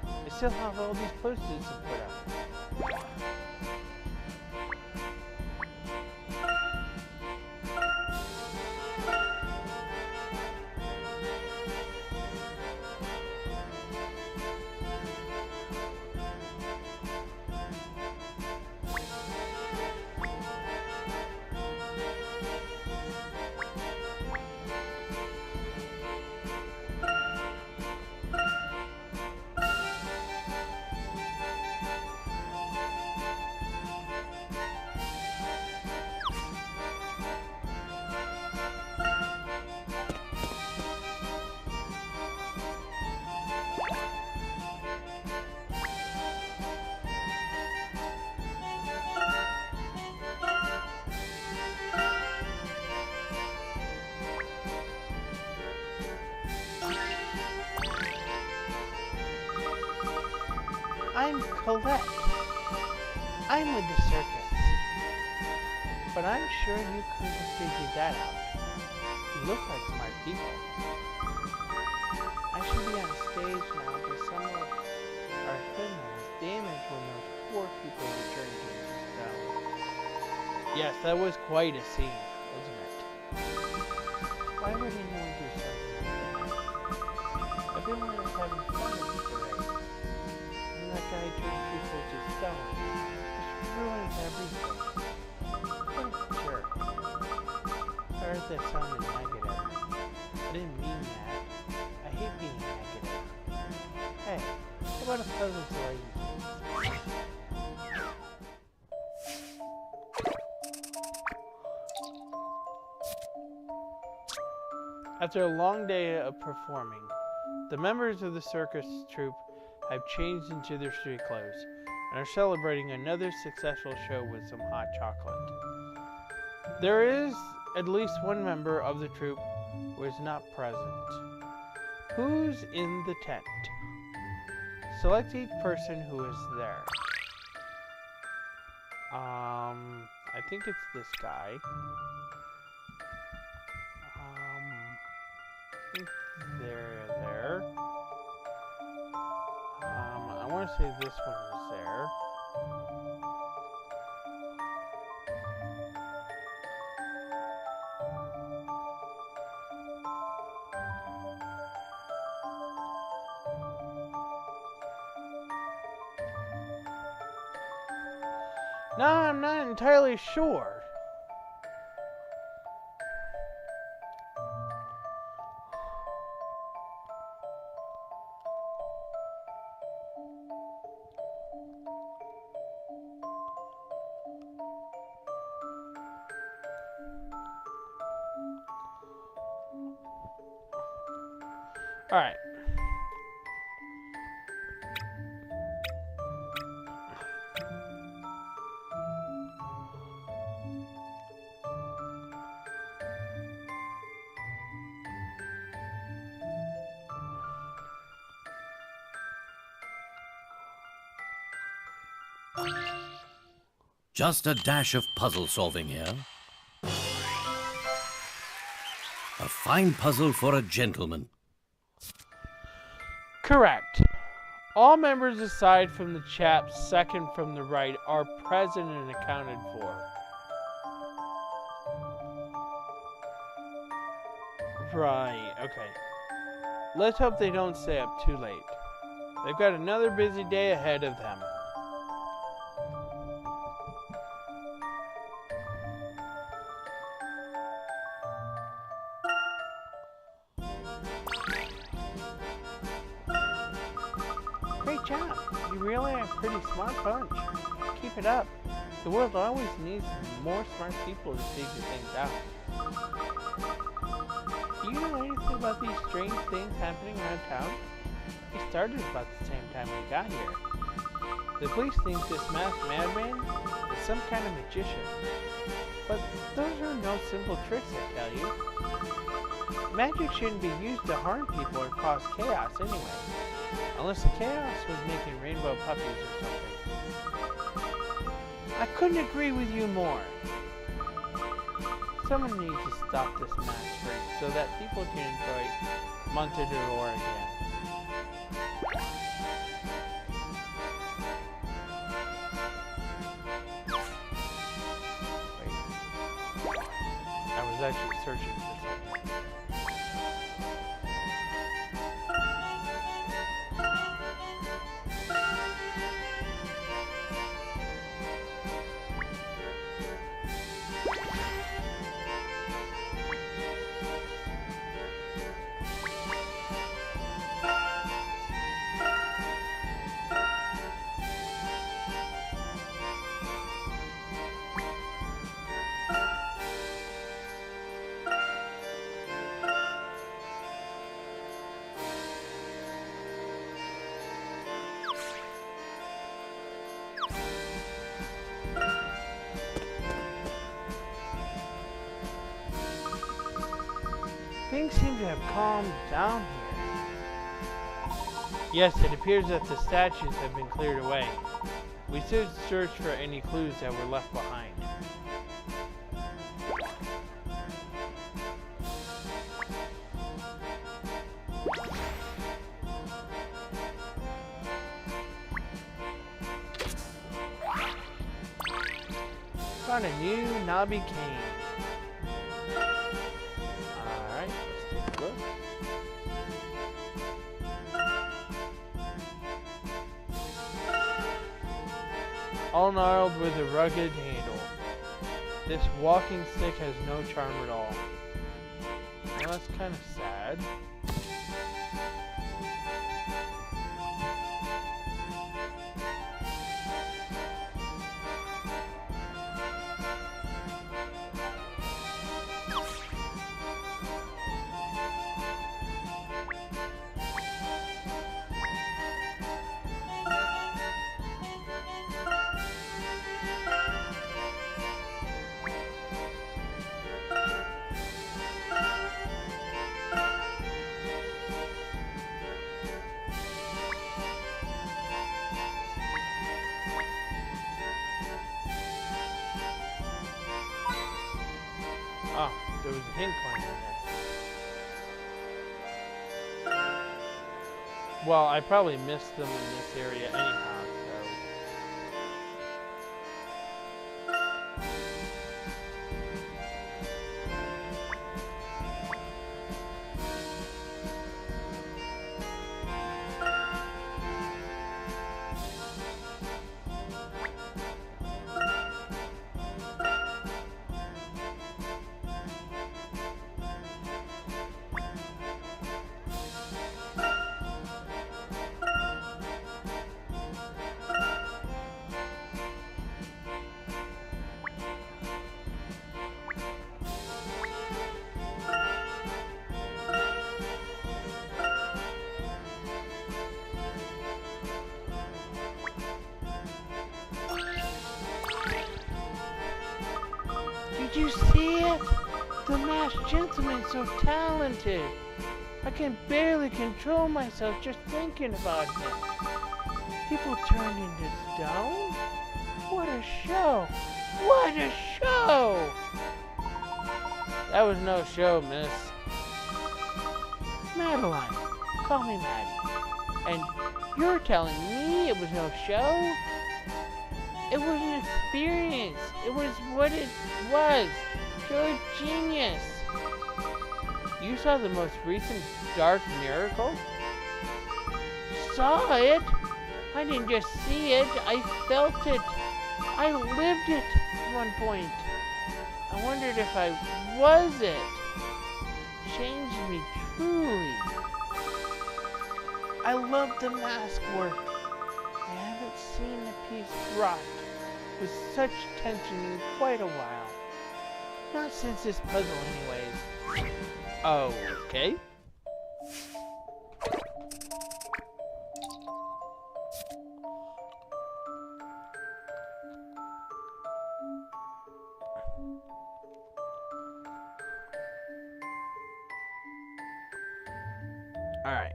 I still have all these posters to put up. I'm Colette. I'm with the circus. But I'm sure you could have figured that out. You look like smart people. I should be on stage now, but some of our equipment was damaged when those poor people returned to the cell. Yes, that was quite a scene, wasn't it? Why would anyone do something like that? Everyone was having fun at the parade. That guy turned people to stone. Just ruins everything. What a jerk. Sorry if that sounded negative. I didn't mean that. I hate being negative. Hey, how about a puzzle so I can... After a long day of performing, the members of the circus troupe have changed into their street clothes and are celebrating another successful show with some hot chocolate. There is at least one member of the troupe who is not present. Who's in the tent? Select each person who is there. I think it's this guy. I think they're there. I want to say this one was there. No, I'm not entirely sure. All right. Just a dash of puzzle solving here. A fine puzzle for a gentleman. Correct. All members aside from the chap second from the right are present and accounted for. Right, okay. Let's hope they don't stay up too late. They've got another busy day ahead of them. Great job. You really are a pretty smart bunch. Keep it up. The world always needs more smart people to figure things out. Do you know anything about these strange things happening around town? They started about the same time we got here. The police think this masked madman is some kind of magician. But those are no simple tricks, I tell you. Magic shouldn't be used to harm people or cause chaos anyway. Unless the chaos was making rainbow puppies or something. I couldn't agree with you more. Someone needs to stop this massacre so that people can enjoy Montador again. Wait. I was actually searching for something. Things seem to have calmed down here. Yes, it appears that the statues have been cleared away. We should search for any clues that were left behind. Found a new knobby cane. Alright, let's take a look. All gnarled with a rugged handle. This walking stick has no charm at all. Well, that's kind of sad. Oh, there was a hint coin in there. Well, I probably missed them in this area anyhow, so... Did you see it? The masked gentleman, so talented. I can barely control myself just thinking about him. People turned into stone? What a show! What a show! That was no show, miss. Madeline. Call me Maddie. And you're telling me it was no show? It was an experience. It was what it was. Pure genius. You saw the most recent dark miracle? Saw it? I didn't just see it. I felt it. I lived it at one point. I wondered if I was it. Changed me truly. I love the mask work. I haven't seen a piece wrought with such tension in quite a while. Not since this puzzle anyways. Oh, okay. Alright.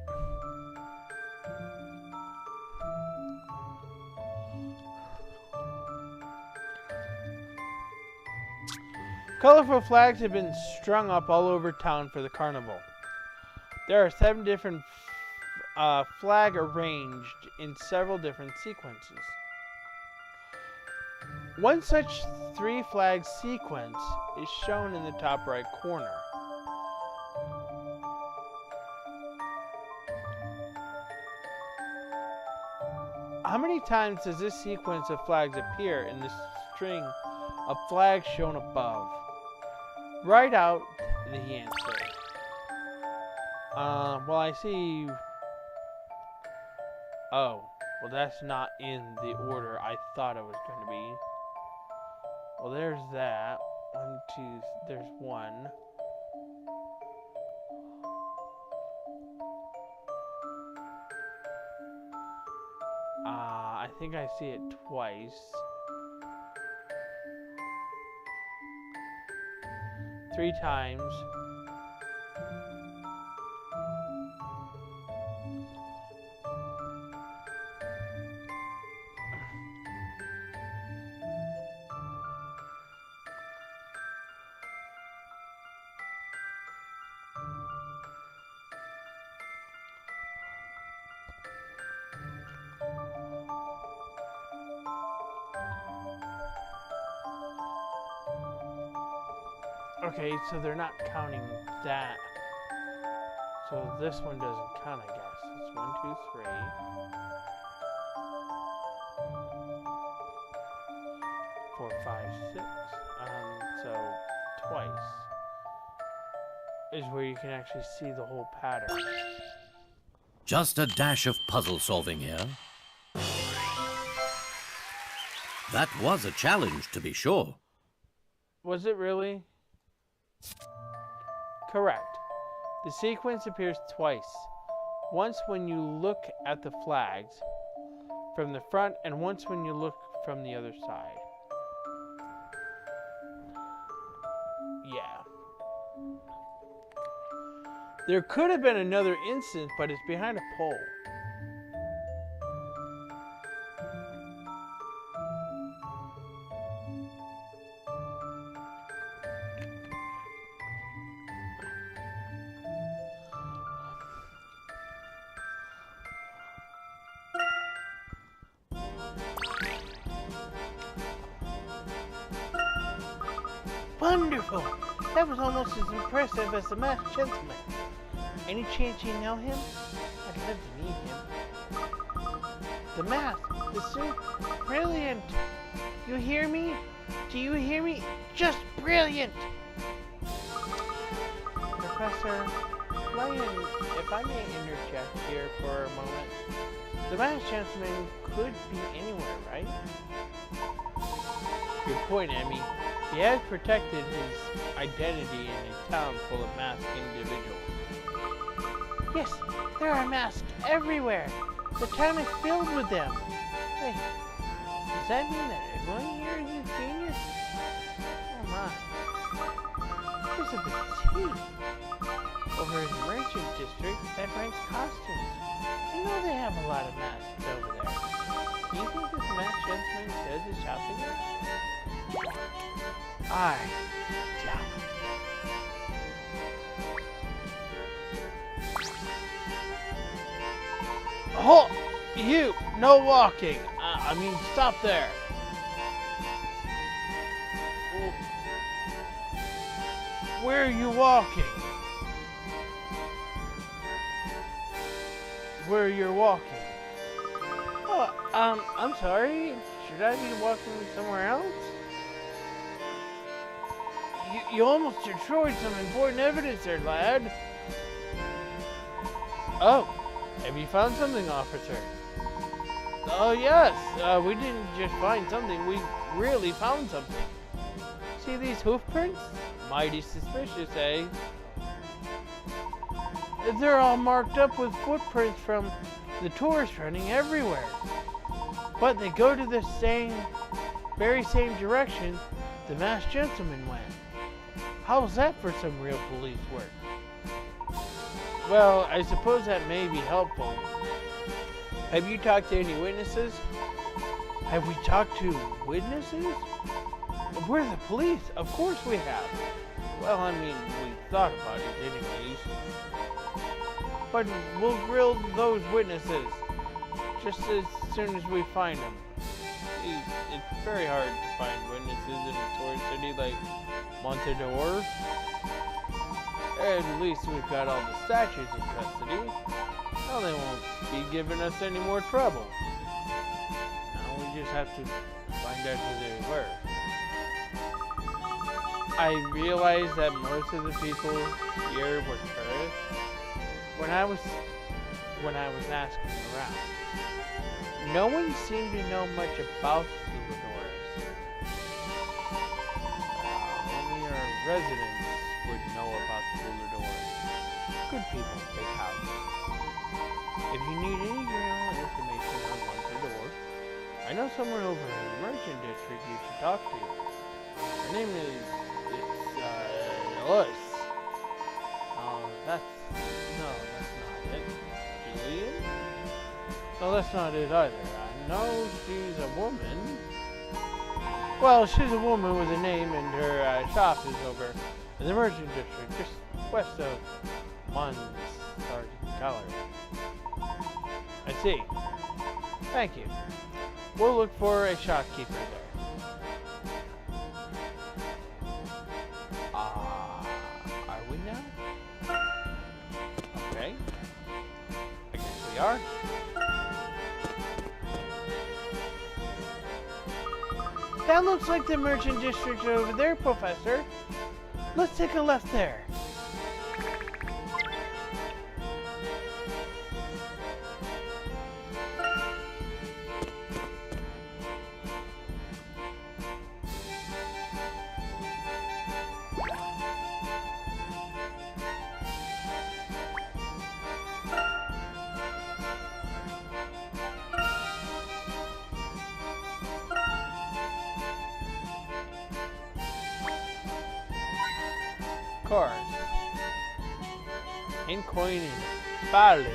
Colorful flags have been strung up all over town for the carnival. There are 7 different flags arranged in several different sequences. One such 3 flag sequence is shown in the top right corner. How many times does this sequence of flags appear in the string of flags shown above? Write out the answer. Well, I see. Oh, well, that's not in the order I thought it was going to be. Well, there's that. 1, 2, there's 1. I think I see it twice. 3 times. Okay, so they're not counting that. So this one doesn't count, I guess. It's 1, 2, 3. 4, 5, 6. So twice is where you can actually see the whole pattern. Just a dash of puzzle solving here. That was a challenge, to be sure. Was it really? Correct. The sequence appears twice. Once when you look at the flags from the front and once when you look from the other side. Yeah. There could have been another instance, but it's behind a pole. Wonderful! That was almost as impressive as the masked gentleman. Any chance you know him? I'd love to meet him. The mask, the suit, brilliant! You hear me? Do you hear me? Just brilliant! Professor Layton, if I may interject here for a moment, the masked gentleman could be anywhere, right? Good point, Emmy. He has protected his identity in a town full of masked individuals. Yes, there are masks everywhere. The town is filled with them. Wait, does that mean that everyone here is a genius? Oh my. There's a boutique over in the merchant district that rents costumes. I know they have a lot of masks over there. Do you think this masked gentleman does his shopping there? I doubt it. Oh, you! No walking! I mean, stop there! Where are you walking? Where you're walking? Oh, I'm sorry. Should I be walking somewhere else? You almost destroyed some important evidence there, lad. Oh, have you found something, officer? Oh, yes. We didn't just find something. We really found something. See these hoof prints? Mighty suspicious, eh? They're all marked up with footprints from the tourists running everywhere. But they go to the very same direction the masked gentleman went. How's that for some real police work? Well, I suppose that may be helpful. Have you talked to any witnesses? Have we talked to witnesses? We're the police. Of course we have. Well, I mean, we thought about it anyways. But we'll grill those witnesses just as soon as we find them. It's very hard to find witnesses in a tourist city like Montador. At least we've got all the statues in custody. Now they won't be giving us any more trouble. Now we just have to find out who they were. I realized that most of the people here were tourists when I was asking around. No one seemed to know much about the Lenores. Only our residents would know about the Lenores. Good people, big house. If you need any general information on Montador, I know someone over in the merchant district you should talk to. Her name is Lois. That's not it. Julian? No, that's not it either. I know she's a woman. Well, she's a woman with a name, and her shop is over in the merchant district, just west of Montserrat. I see. Thank you. We'll look for a shopkeeper there. Are we now? Okay. I guess we are. That looks like the merchant district over there, Professor. Let's take a left there. Cars. In coin and ballet.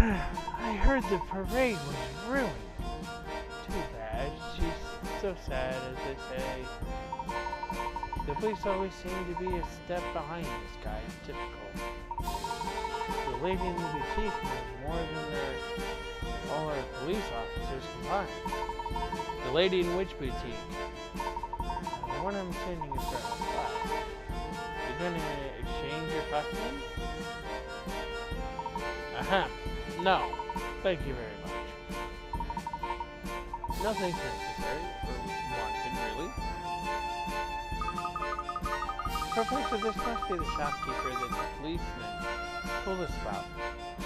I heard the parade was ruined. Too bad. She's so sad, as they say. The police always seem to be a step behind this guy. Typical. The lady in the boutique knows more than all our police officers combined. The lady in which boutique? The one I'm sending is for a class. You're gonna exchange your costume? Aha. No, thank you very much. Nothing's necessary, or wanted, really. Professor, this must be the shopkeeper that the policeman told us about.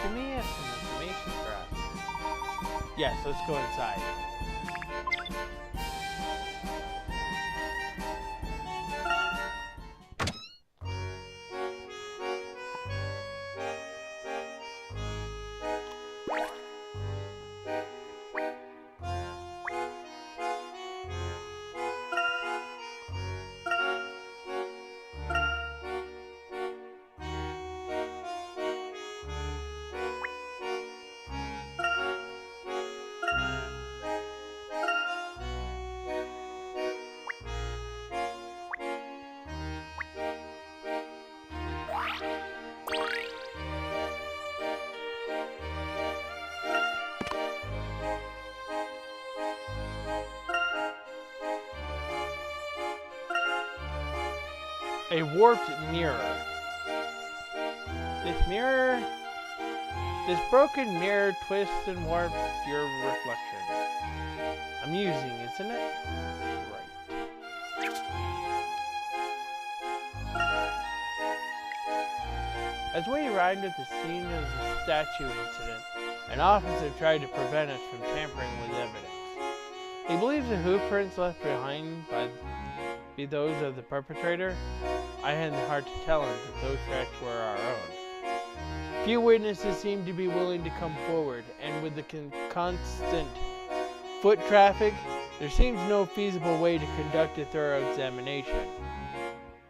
She may have some information for us. Yes, let's go inside. A warped mirror. This mirror This broken mirror twists and warps your reflection. Amusing, isn't it? Right. As we arrived at the scene of the statue incident, an officer tried to prevent us from tampering with evidence. He believes the hoof prints left behind be those of the perpetrator. I had the heart to tell him that those tracks were our own. Few witnesses seemed to be willing to come forward, and with the constant foot traffic, there seems no feasible way to conduct a thorough examination.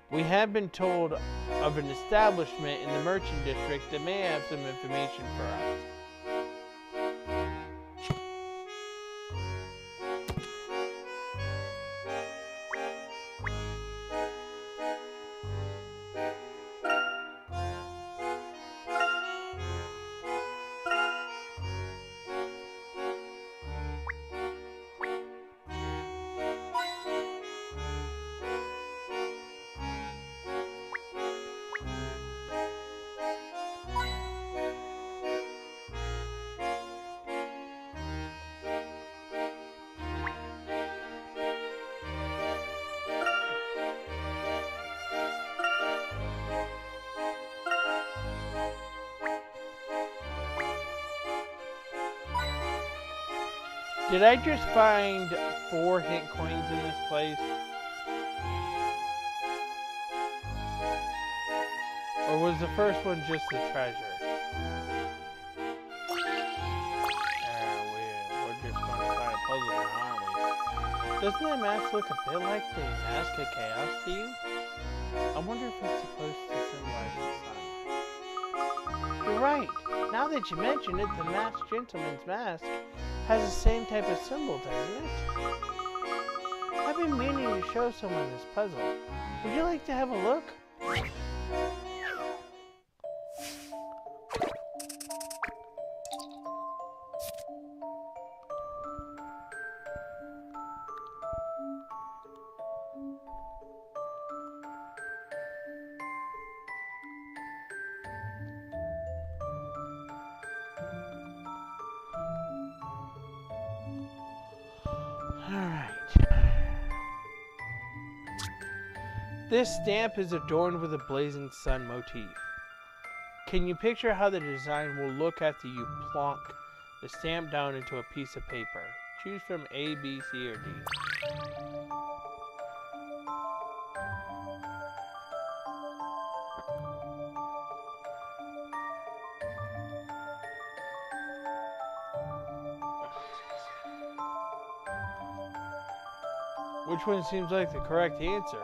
We have been told of an establishment in the merchant district that may have some information for us. Did I just find 4 hint coins in this place? Or was the first one just the treasure? We're just going to find a puzzle now, aren't we? Doesn't that mask look a bit like the Mask of Chaos to you? I wonder if it's supposed to symbolize the sun. You're right. Now that you mention it, the Masked Gentleman's mask has the same type of symbol, doesn't it? I've been meaning to show someone this puzzle. Would you like to have a look? This stamp is adorned with a blazing sun motif. Can you picture how the design will look after you plonk the stamp down into a piece of paper? Choose from A, B, C, or D. Which one seems like the correct answer?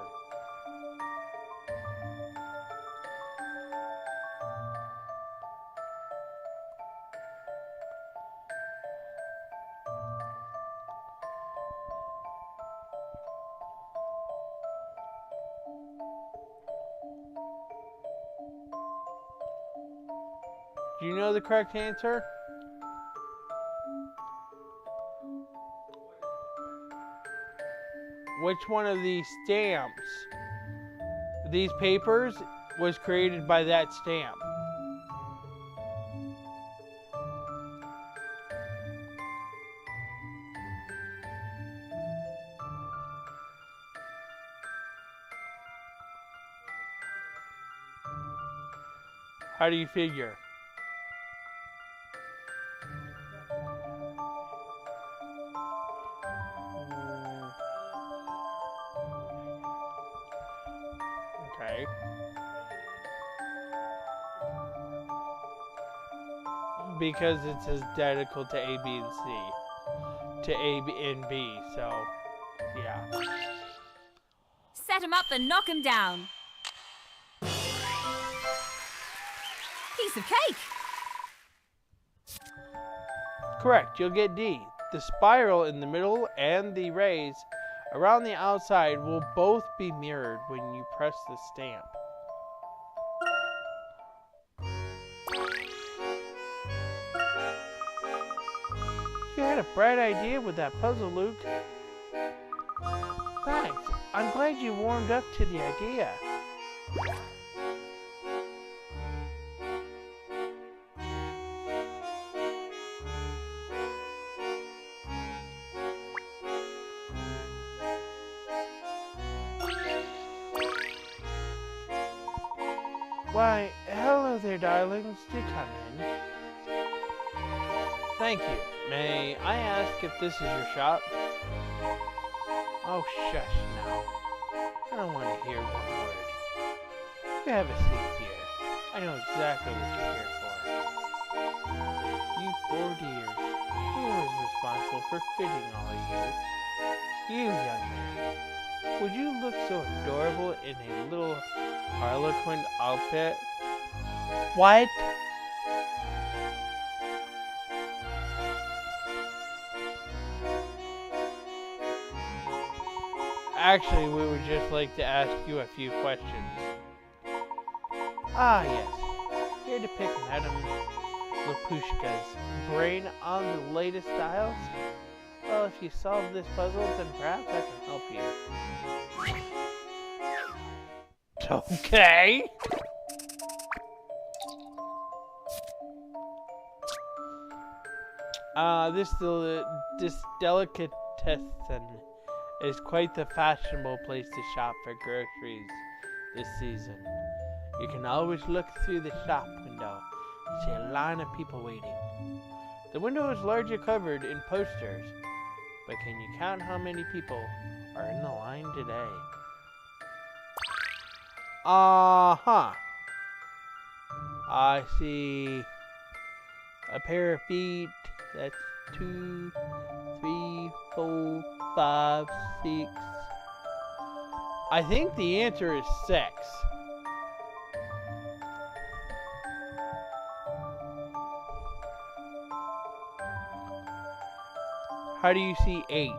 Do you know the correct answer? Which one of these stamps, these papers, was created by that stamp? How do you figure? Okay. Because it's identical to A, B, and C. To A, B, and B, so, yeah. Set him up and knock him down. Piece of cake. Correct, you'll get D. The spiral in the middle and the rays around the outside will both be mirrored when you press the stamp. You had a bright idea with that puzzle, Luke. Thanks. I'm glad you warmed up to the idea. Why, hello there, darlings. Do come in. Thank you. May I ask if this is your shop? Oh, shush now. I don't want to hear one word. You have a seat here. I know exactly what you're here for. You poor dears. Who was responsible for fitting all of you? You, young man. Would you look so adorable in a little harlequin outfit? What? Actually, we would just like to ask you a few questions. Ah, yes. Here to pick Madame Lapushka's brain on the latest styles? Well, if you solve this puzzle, then perhaps I can help you. Okay. This delicatessen is quite the fashionable place to shop for groceries this season. You can always look through the shop window and see a line of people waiting. The window is largely covered in posters, but can you count how many people are in the line today? Uh-huh. I see a pair of feet. That's 2, 3, 4, 5, 6. I think the answer is 6. How do you see 8?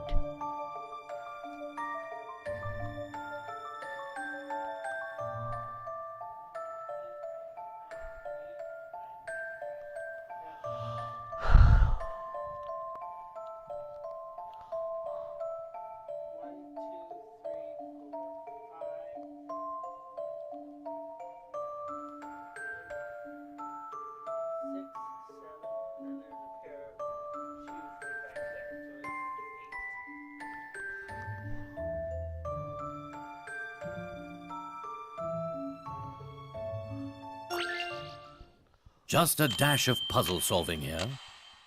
Just a dash of puzzle solving here.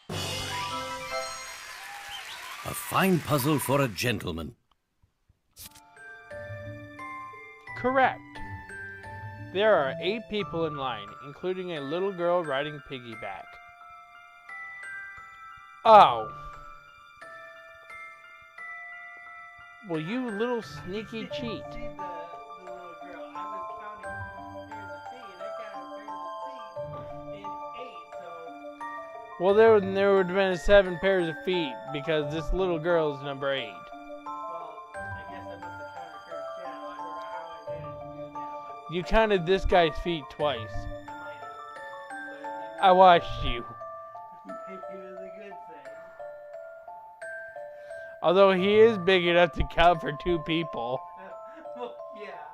A fine puzzle for a gentleman. Correct. There are 8 people in line, including a little girl riding piggyback. Oh. Well, you little sneaky cheat. Well, there would have been 7 pairs of feet because this little girl is number 8. Well, I guess I must have counted her shadow. I don't know how I managed to do that, but You counted this guy's feet twice. I might have. I watched you. Maybe it was a good thing. Although he is big enough to count for 2 people. Well, yeah.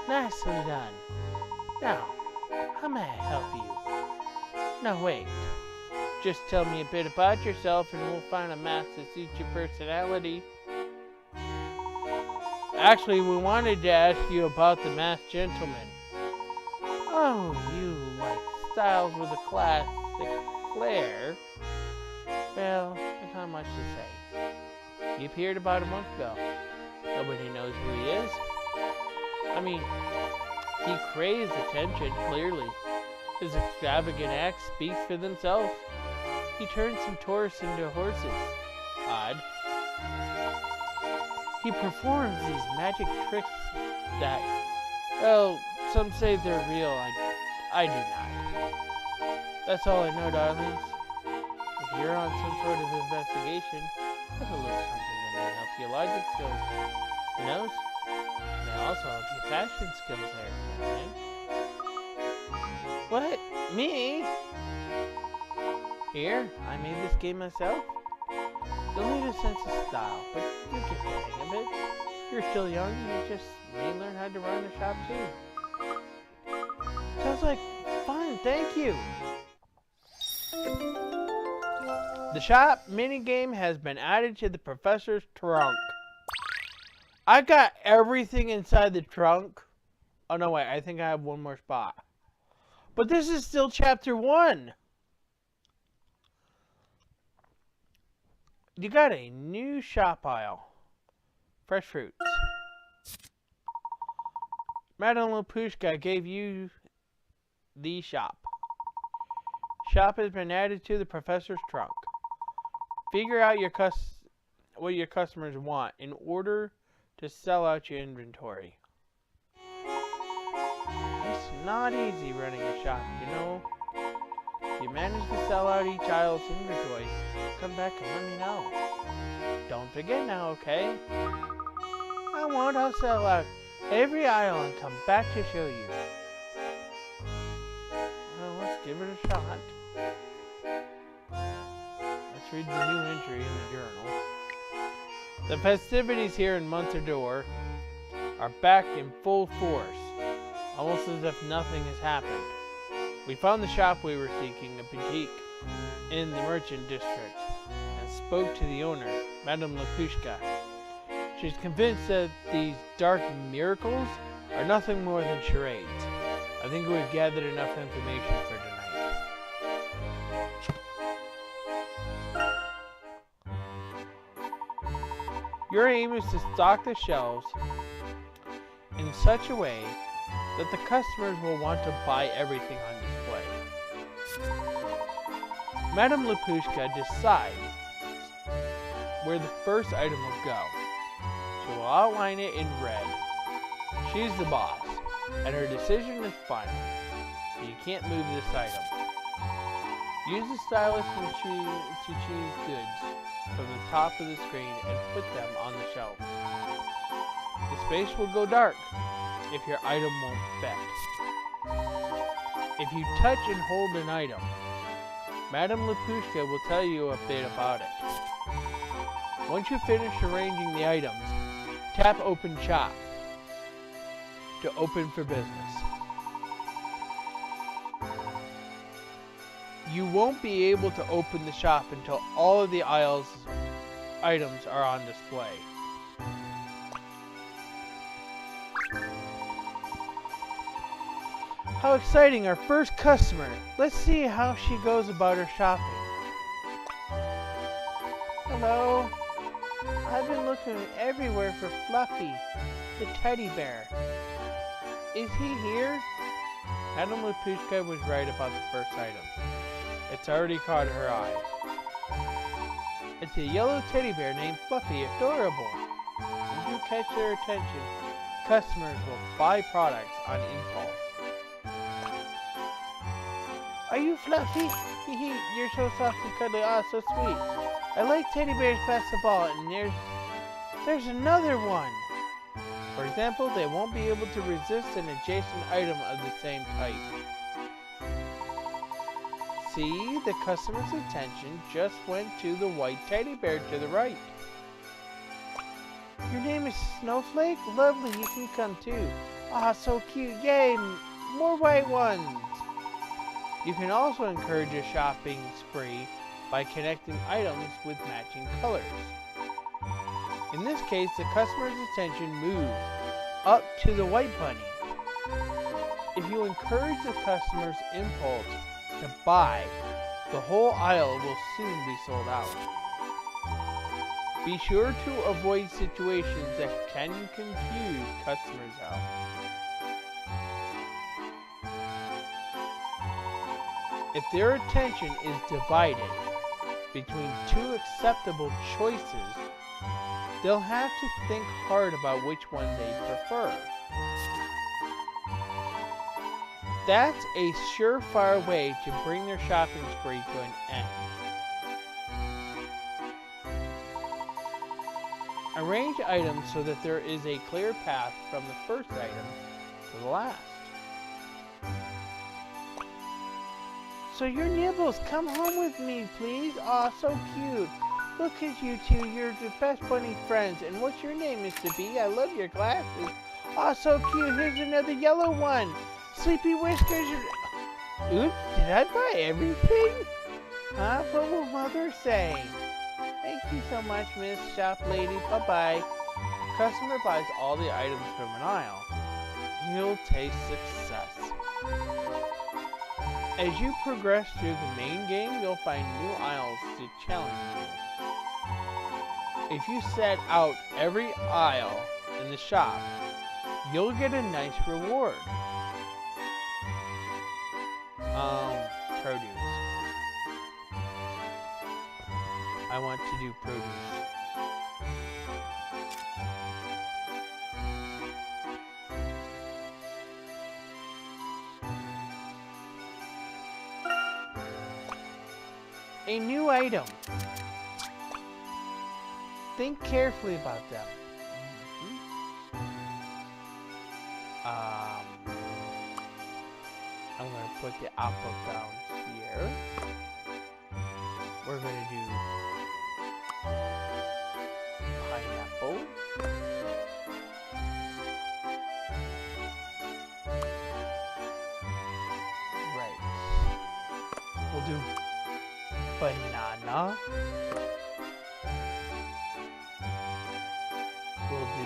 Nicely done. Now, how may I help you? No, wait. Just tell me a bit about yourself and we'll find a mask that suits your personality. Actually, we wanted to ask you about the masked gentleman. Oh, you like styles with a classic flair. Well, there's not much to say. He appeared about a month ago. Nobody knows who he is. I mean, he craves attention, clearly. His extravagant acts speak for themselves. He turns some tourists into horses. Odd. He performs these magic tricks that, well, some say they're real. I do not. That's all I know, darlings. If you're on some sort of investigation, I have a little something that may help your logic skills. Who knows? May also help your fashion skills there, young man. What? Me? Here, I made this game myself. You'll need a sense of style, but you get the hang of it. You're still young, you just may learn how to run a shop too. Sounds like fun, thank you. The shop minigame has been added to the professor's trunk. I got everything inside the trunk. Oh no, wait, I think I have one more spot. But this is still chapter 1. You got a new shop aisle. Fresh fruits. Madame Lapushka gave you the shop. Shop has been added to the professor's trunk. Figure out what your customers want in order to sell out your inventory. It's not easy running a shop, you know. If you manage to sell out each aisle's inventory, come back and let me know. Don't forget now, okay? I won't. I'll sell out every aisle and come back to show you. Well, let's give it a shot. Let's read the new entry in the journal. The festivities here in Montador are back in full force, almost as if nothing has happened. We found the shop we were seeking, a boutique in the merchant district, and spoke to the owner, Madame Lapushka. She's convinced that these dark miracles are nothing more than charades. I think we've gathered enough information for tonight. Your aim is to stock the shelves in such a way that the customers will want to buy everything on display. Madame Lapushka decides where the first item will go. She will outline it in red. She's the boss, and her decision is final. You can't move this item. Use the stylus to choose goods from the top of the screen and put them on the shelf. The space will go dark if your item won't fit. If you touch and hold an item, Madame Lapushka will tell you a bit about it. Once you finish arranging the items, tap Open Shop to open for business. You won't be able to open the shop until all of the items are on display. How exciting, our first customer. Let's see how she goes about her shopping. Hello. I've been looking everywhere for Fluffy, the teddy bear. Is he here? Madame Lapushka was right about the first item. It's already caught her eye. It's a yellow teddy bear named Fluffy, adorable. Once you catch their attention, customers will buy products on impulse. Are you Fluffy? You're so soft and cuddly. Ah, so sweet. I like teddy bears best of all, and there's another one. For example, they won't be able to resist an adjacent item of the same type. See, the customer's attention just went to the white teddy bear to the right. Your name is Snowflake? Lovely, you can come too. Ah, so cute. Yay, more white ones. You can also encourage a shopping spree by connecting items with matching colors. In this case, the customer's attention moves up to the white bunny. If you encourage the customer's impulse to buy, the whole aisle will soon be sold out. Be sure to avoid situations that can confuse customers out. If their attention is divided between two acceptable choices, they'll have to think hard about which one they prefer. That's a surefire way to bring their shopping spree to an end. Arrange items so that there is a clear path from the first item to the last. So your Nibbles, come home with me, please. Aw, so cute. Look at you two, you're the best bunny friends. And what's your name, Mr. B? I love your glasses. Aw, so cute. Here's another yellow one. Sleepy Whiskers. Oops, did I buy everything? Huh? What will Mother say? Thank you so much, Miss Shop Lady. Bye-bye. The customer buys all the items from an aisle. He'll taste success. As you progress through the main game, you'll find new aisles to challenge you. If you set out every aisle in the shop, you'll get a nice reward. Produce. I want to do produce. A new item. Think carefully about them. I'm going to put the apple down here. We're going to do pineapple. Right. We'll do banana. We'll do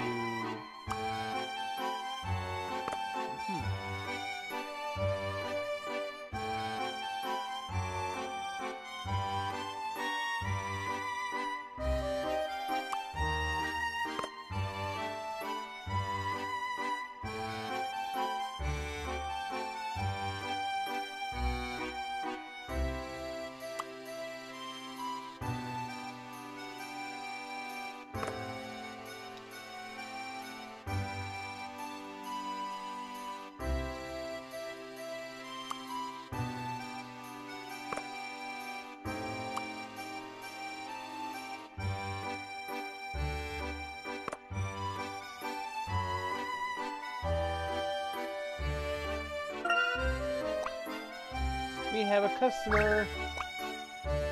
we have a customer.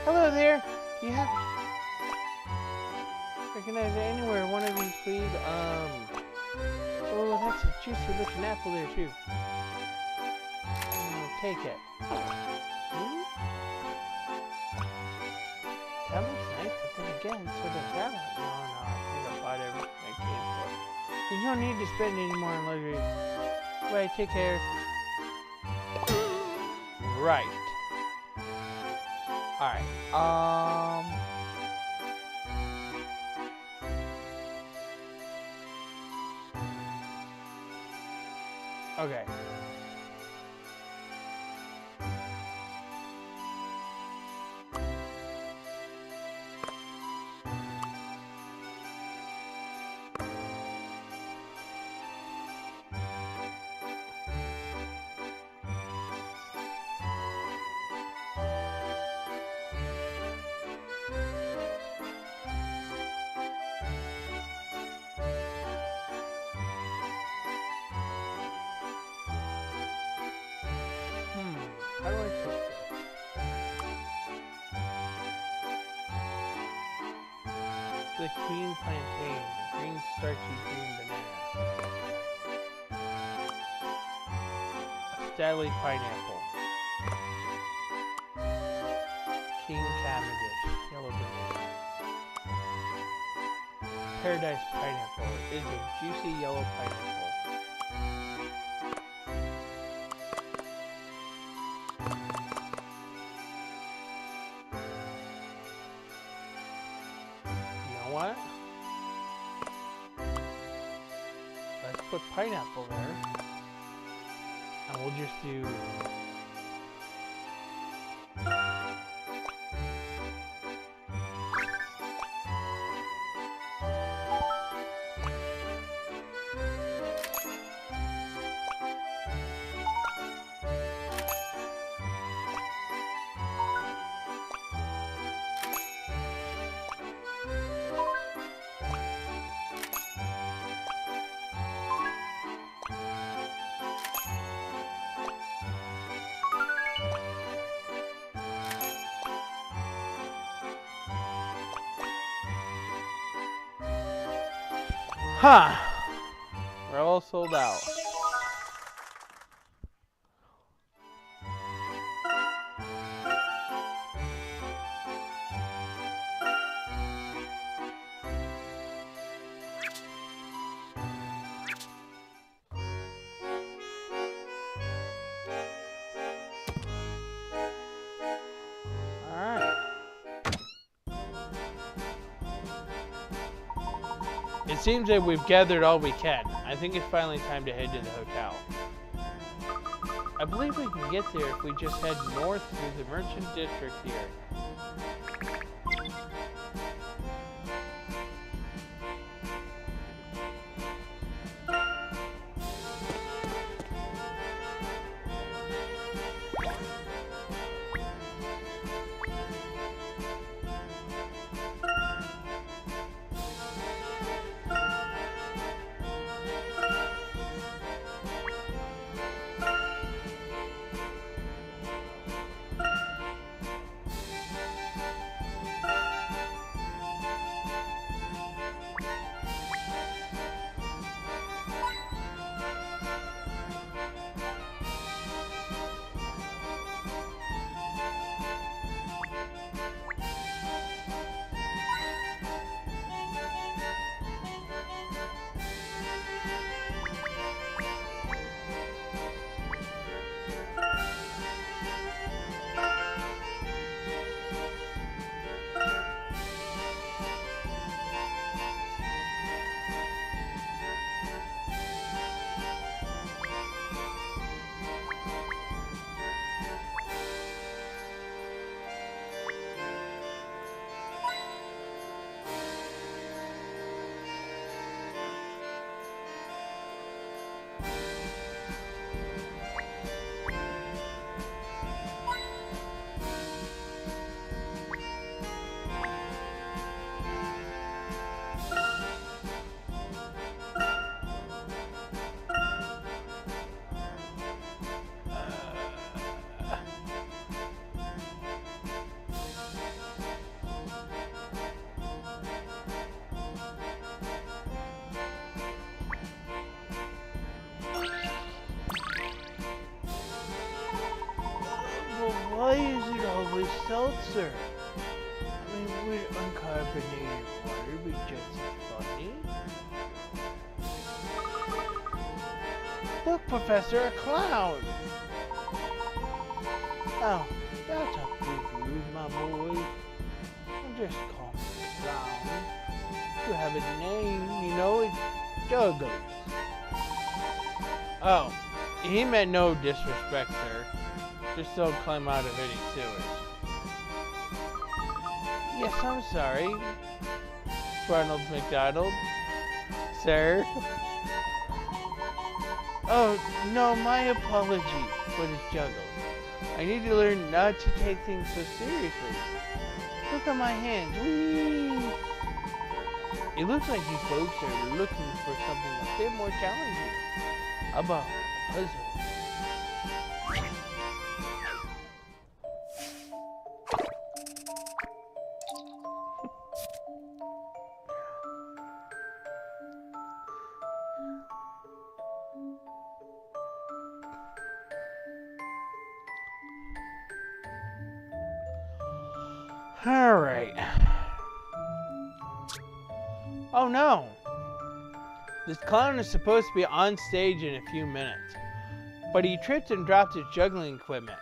Hello there. Do you have recognize it anywhere? One of these, please. Oh, that's a juicy looking apple there too. Take it. That looks nice, but then again, so does that one. No, I think I bought everything I came for. There's no need to spend any more on luxury. Bye, take care. Right. Alright. Okay. How do I fix this? The green plantain, the green starchy green banana. A Stanley pineapple. King Cavendish, yellow banana. Paradise pineapple is a juicy yellow pineapple. What? Let's put pineapple there. And we'll just do huh. We're all sold out. It seems that we've gathered all we can. I think it's finally time to head to the hotel. I believe we can get there if we just head north through the merchant district here. Why is it always seltzer? I mean, would uncarbonated water be just as funny? Look, Professor, a clown! Oh, that's a big rude, my boy. I'm just calling it a clown. You have a name, you know, it's Juggles. Oh, he meant no disrespect, sir. Just don't climb out of any sewers. Yes, I'm sorry, Ronald McDonald. Sir? Oh, no, my apology, but it's Juggles. I need to learn not to take things so seriously. Look at my hands. Whee! It looks like you folks are looking for something a bit more challenging. About a puzzle. Alright. Oh no! This clown is supposed to be on stage in a few minutes, but he tripped and dropped his juggling equipment.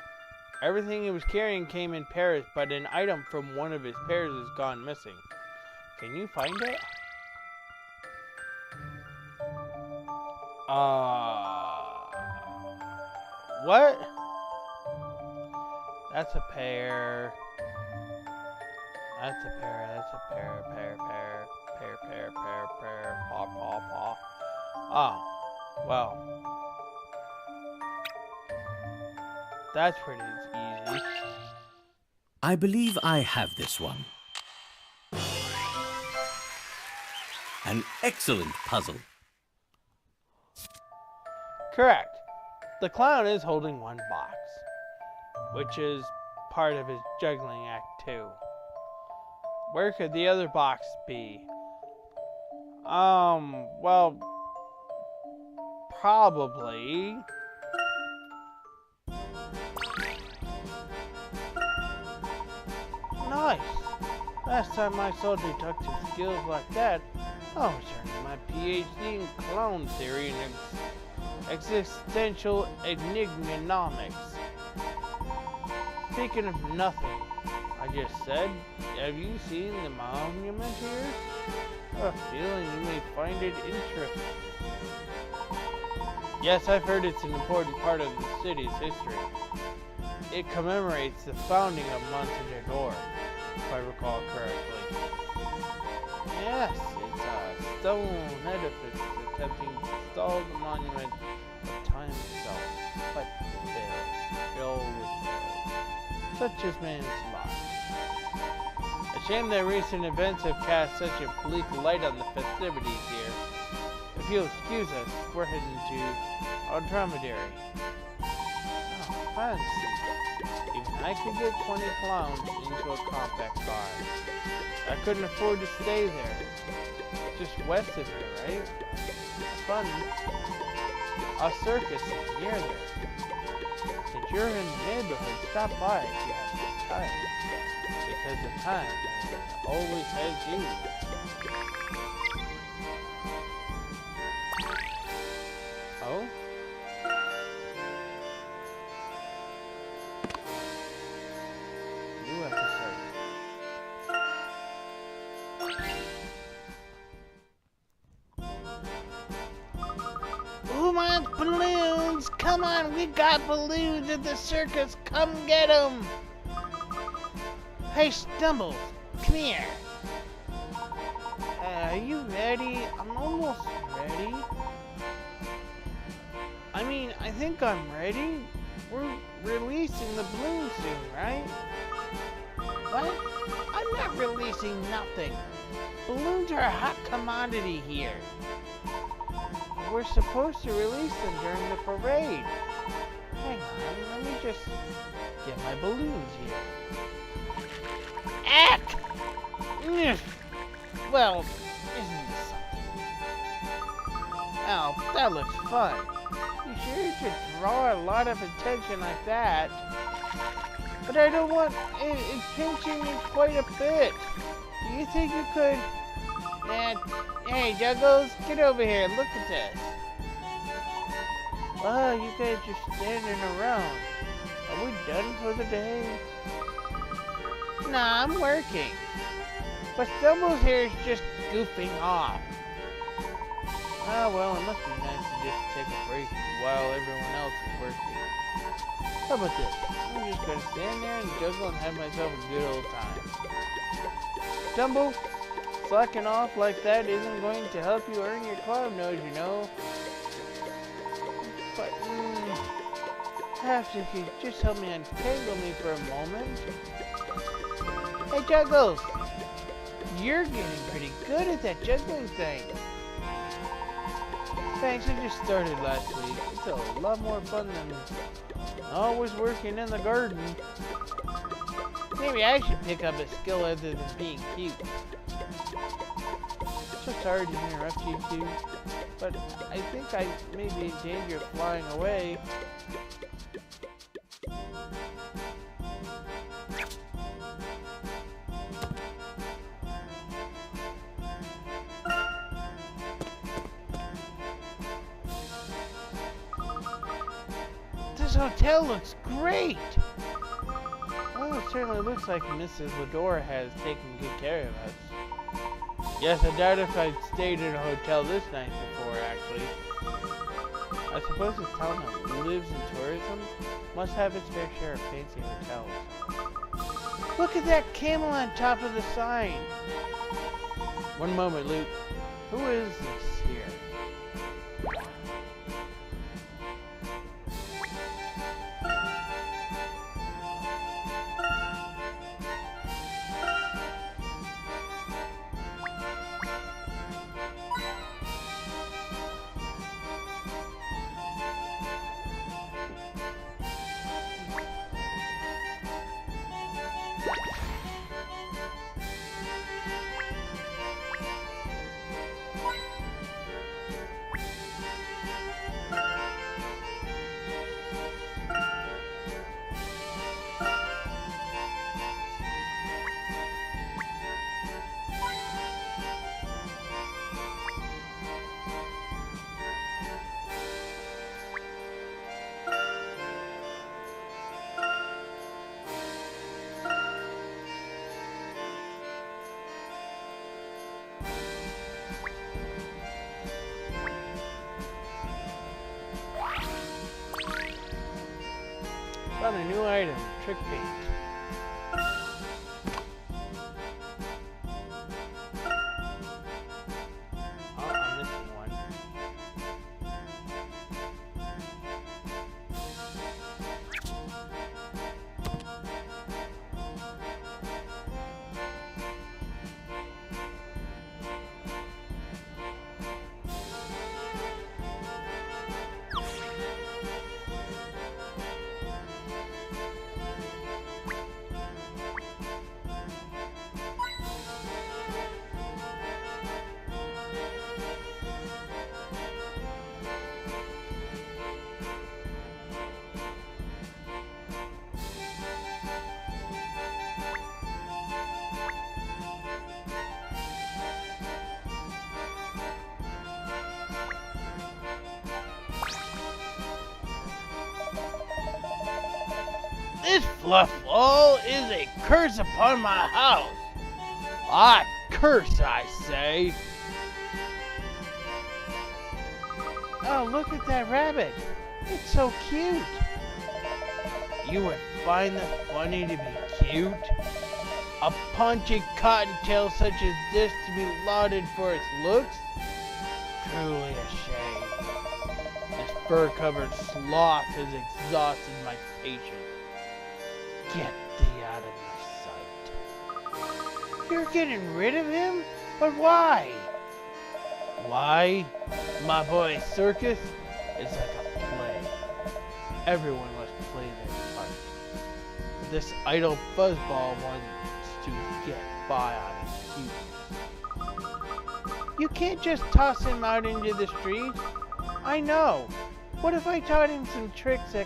Everything he was carrying came in pairs, but an item from one of his pairs has gone missing. Can you find it? What? That's a pair. That's a pair, that's a pair, pair, paw, paw, paw. Oh, well. That's pretty easy. I believe I have this one. An excellent puzzle. Correct. The clown is holding one box, which is part of his juggling act too. Where could the other box be? Well, probably. Nice. Last time I saw deductive skills like that, I was earning my PhD in clone theory and existential enigmonomics. Speaking of nothing, I just said, have you seen the monument here? I have a feeling you may find it interesting. Yes, I've heard it's an important part of the city's history. It commemorates the founding of Montedor, if I recall correctly. Yes, it's a stone edifice attempting to install the monument of time itself, but filled with fails, such as man's lot. A shame that recent events have cast such a bleak light on the festivities here. If you'll excuse us, we're heading to our dromedary. Oh, fancy. Even I could get 20 clowns into a compact car. I couldn't afford to stay there. Just west of here, right? Fun. A circus is near there. Since you're in the neighborhood, stop by if you have some time. Because the time always has you. Oh? New episode. Who wants balloons? Come on, we got balloons at the circus. Come get them. Hey, Stumbles, come here. Are you ready? I'm almost ready. I mean, I think I'm ready. We're releasing the balloon soon, right? What? I'm not releasing nothing. Balloons are a hot commodity here. We're supposed to release them during the parade. Hang on, let me just get my balloons here. Ack! Well, isn't this something? Oh, that looks fun. You sure you should draw a lot of attention like that? But I don't want it's pinching me quite a bit. Do you think you could... hey, Juggles, get over here. Look at this. Wow, you guys are standing around. Are we done for the day? Nah, I'm working. But Stumbles here is just goofing off. Ah, well, it must be nice to just take a break while everyone else is working. How about this? I'm just gonna stand there and juggle and have myself a good old time. Stumble, slacking off like that isn't going to help you earn your clown nose, you know. But, perhaps if you just help me untangle me for a moment. Hey, Juggles! You're getting pretty good at that juggling thing. Thanks, I just started last week. It's a lot more fun than always working in the garden. Maybe I should pick up a skill other than being cute. So sorry to interrupt you two, but I think I may be in danger of flying away. This hotel looks great! Well, it certainly looks like Mrs. Ladora has taken good care of us. Yes, I doubt if I'd stayed in a hotel this nice before, actually. I suppose this town that lives in tourism must have its fair share of fancy hotels. Look at that camel on top of the sign! One moment, Luke. Who is this here? Found a new item, trick paint. Oh, I'm missing one. This fluffball is a curse upon my house. I curse, I say. Oh, look at that rabbit. It's so cute. You would find that funny to be cute? A punchy cottontail such as this to be lauded for its looks? Truly a shame. This fur-covered sloth has exhausted my patience. Get thee out of my sight. You're getting rid of him? But why? Why? My boy, circus is like a play. Everyone must play their part. But this idle fuzzball wants to get by on his feet. You can't just toss him out into the street. I know. What if I taught him some tricks that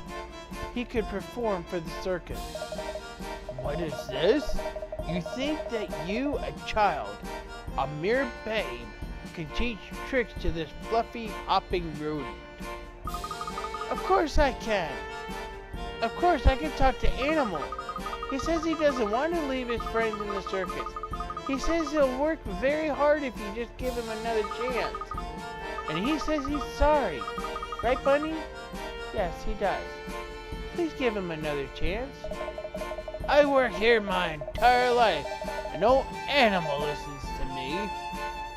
he could perform for the circus? What is this? You think that you, a child, a mere babe, can teach tricks to this fluffy, hopping rodent? Of course I can. Of course I can talk to animals. He says he doesn't want to leave his friends in the circus. He says he'll work very hard if you just give him another chance. And he says he's sorry. Right, Bunny? Yes, he does. Please give him another chance. I work here my entire life, and no animal listens to me.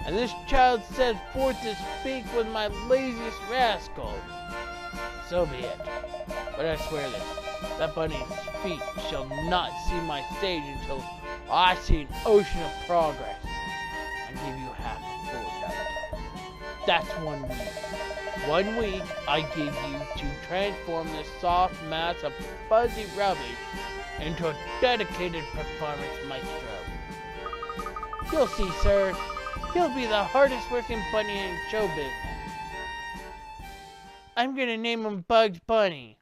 And this child sets forth to speak with my laziest rascal. So be it. But I swear this, that bunny's feet shall not see my stage until I see an ocean of progress and give you half a fortnight. That's 1 week. 1 week I give you to transform this soft mass of fuzzy rubbish into a dedicated performance maestro. You'll see, sir. He'll be the hardest working bunny in show business. I'm gonna name him Bugs Bunny.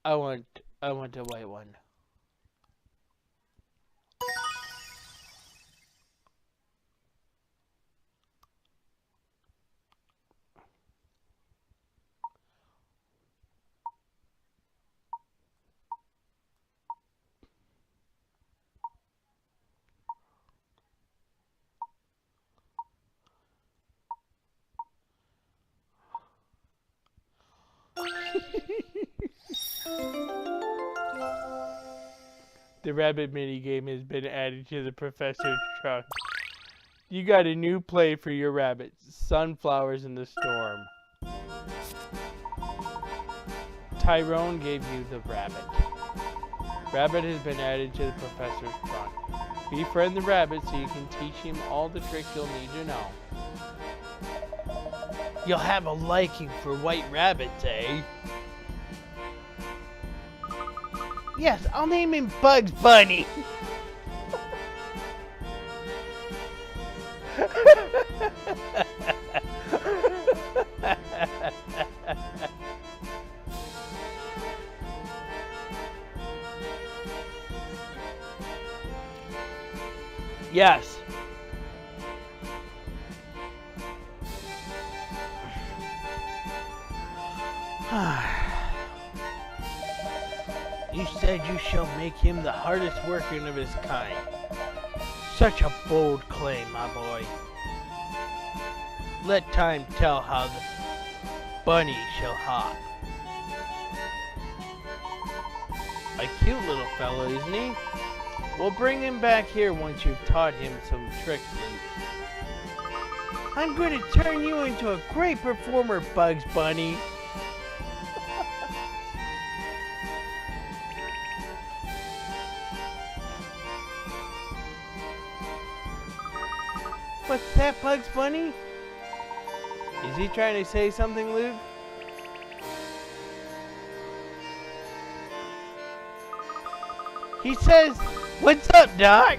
I want a white one. The rabbit minigame has been added to the professor's trunk. You got a new play for your rabbits, Sunflowers in the Storm. Tyrone gave you the rabbit. Rabbit has been added to the professor's trunk. Befriend the rabbit so you can teach him all the tricks you'll need to know. You'll have a liking for white rabbits, eh? Yes, I'll name him Bugs Bunny. Yes. You said you shall make him the hardest working of his kind. Such a bold claim, my boy. Let time tell Bunny shall hop. A cute little fellow, isn't he? We'll bring him back here once you've taught him some tricks, Luke. I'm going to turn you into a great performer, Bugs Bunny. What's that, Bugs Bunny? Is he trying to say something, Luke? He says, "What's up, Doc?"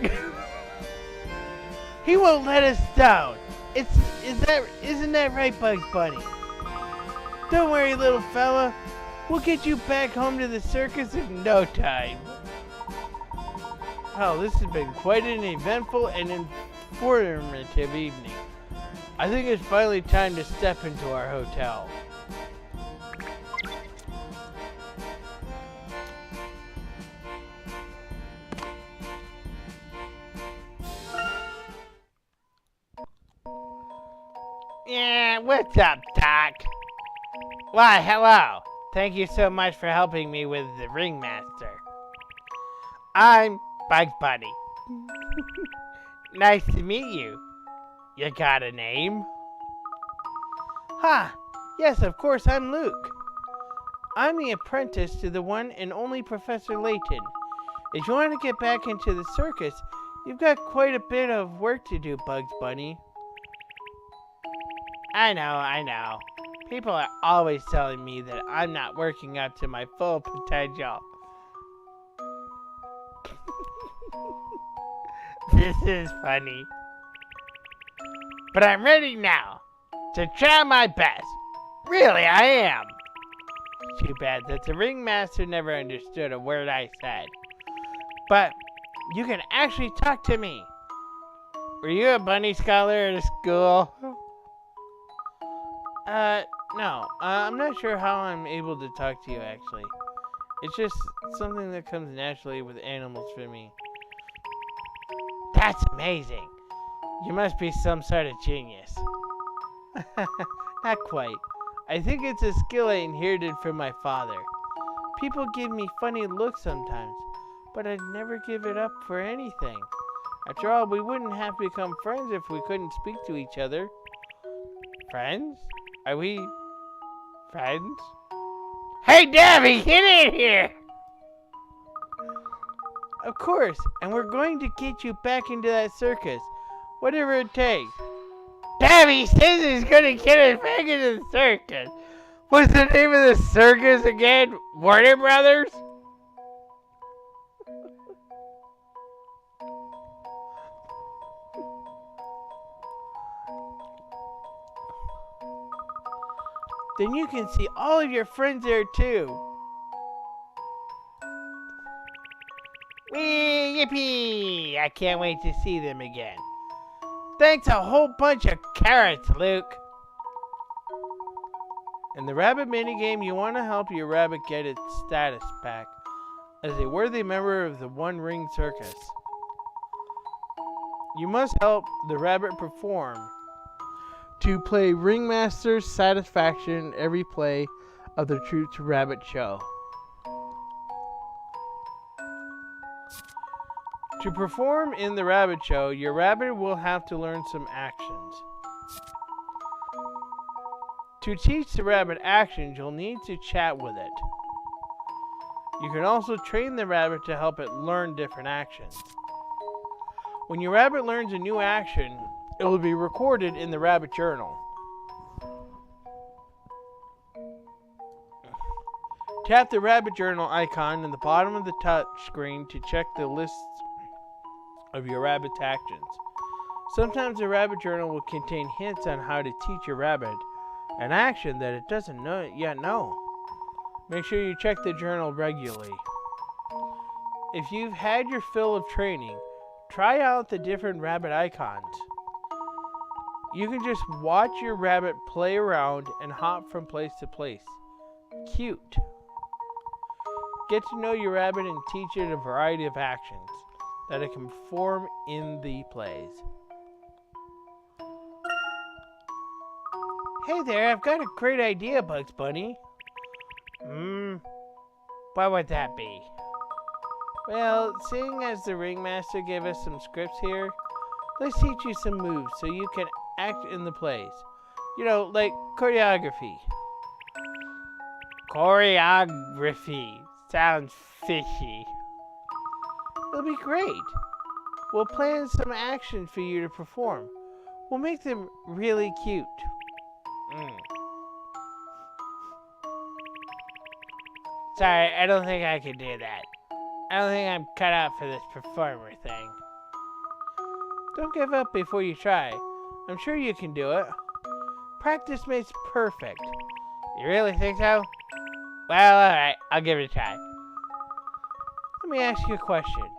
He won't let us down. Isn't that right, Bugs Bunny? Don't worry, little fella. We'll get you back home to the circus in no time. Oh, this has been quite an eventful and informative evening. I think it's finally time to step into our hotel. Yeah, what's up, Doc? Why, hello. Thank you so much for helping me with the ringmaster. I'm Bugs Bunny. Nice to meet you. You got a name? Ha! Yes, of course, I'm Luke. I'm the apprentice to the one and only Professor Layton. If you want to get back into the circus, you've got quite a bit of work to do, Bugs Bunny. I know. People are always telling me that I'm not working up to my full potential. This is funny. But I'm ready now to try my best. Really, I am. Too bad that the ringmaster never understood a word I said. But you can actually talk to me. Were you a bunny scholar at a school? No. I'm not sure how I'm able to talk to you, actually. It's just something that comes naturally with animals for me. That's amazing. You must be some sort of genius. Not quite. I think it's a skill I inherited from my father. People give me funny looks sometimes, but I'd never give it up for anything. After all, we wouldn't have become friends if we couldn't speak to each other. Friends? Are we friends? Hey, Davy, get in here! Of course, and we're going to get you back into that circus, whatever it takes. Davy says he's going to get us back into the circus. What's the name of the circus again? Warner Brothers? Then you can see all of your friends there too. Whee! Yippee! I can't wait to see them again. Thanks a whole bunch of carrots, Luke. In the rabbit minigame, you want to help your rabbit get its status back as a worthy member of the One Ring Circus. You must help the rabbit perform to play Ringmaster's satisfaction every play of the Troops Rabbit Show. To perform in the rabbit show, your rabbit will have to learn some actions. To teach the rabbit actions, you'll need to chat with it. You can also train the rabbit to help it learn different actions. When your rabbit learns a new action, it will be recorded in the rabbit journal. Tap the rabbit journal icon in the bottom of the touch screen to check the list of your rabbit's actions. Sometimes the rabbit journal will contain hints on how to teach your rabbit an action that it doesn't yet know. Make sure you check the journal regularly. If you've had your fill of training, try out the different rabbit icons. You can just watch your rabbit play around and hop from place to place. Cute. Get to know your rabbit and teach it a variety of actions that it can perform in the plays. Hey there, I've got a great idea, Bugs Bunny. What would that be? Well, seeing as the ringmaster gave us some scripts here, let's teach you some moves so you can act in the plays. You know, like choreography. Choreography. Sounds fishy. It'll be great. We'll plan some action for you to perform. We'll make them really cute. Sorry, I don't think I can do that. I don't think I'm cut out for this performer thing. Don't give up before you try. I'm sure you can do it. Practice makes perfect. You really think so? Well, alright, I'll give it a try. Let me ask you a question.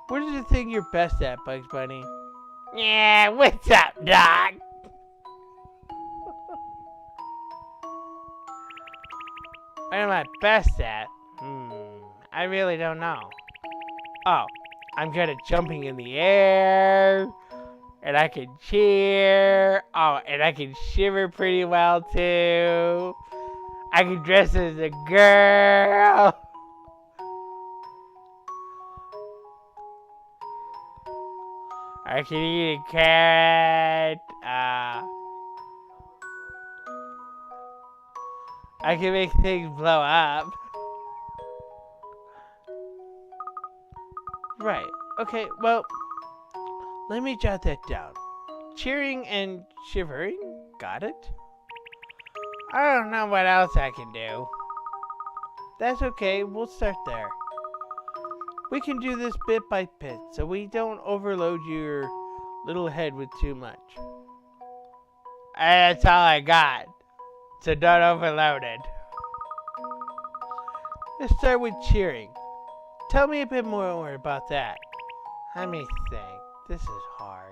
What is the thing you're best at, Bugs Bunny? Yeah, what's up, Doc? What am I best at? I really don't know. Oh, I'm good at jumping in the air. And I can cheer. Oh, and I can shiver pretty well, too. I can dress as a girl. I can eat a carrot. I can make things blow up. Right. Okay, well, let me jot that down. Cheering and shivering? Got it? I don't know what else I can do. That's okay, we'll start there. We can do this bit by bit, so we don't overload your little head with too much. That's all I got, so don't overload it. Let's start with cheering. Tell me a bit more about that. Let me think. This is hard.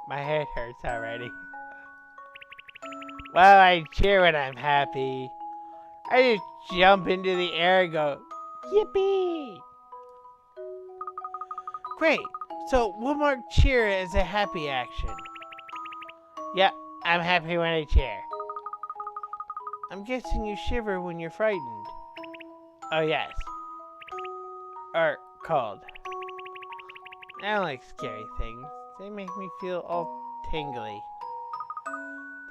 My head hurts already. Well, I cheer when I'm happy. I just jump into the air and go, yippee! Great, so we'll mark cheer as a happy action. Yep, I'm happy when I cheer. I'm guessing you shiver when you're frightened. Oh yes. Or cold. I don't like scary things. They make me feel all tingly.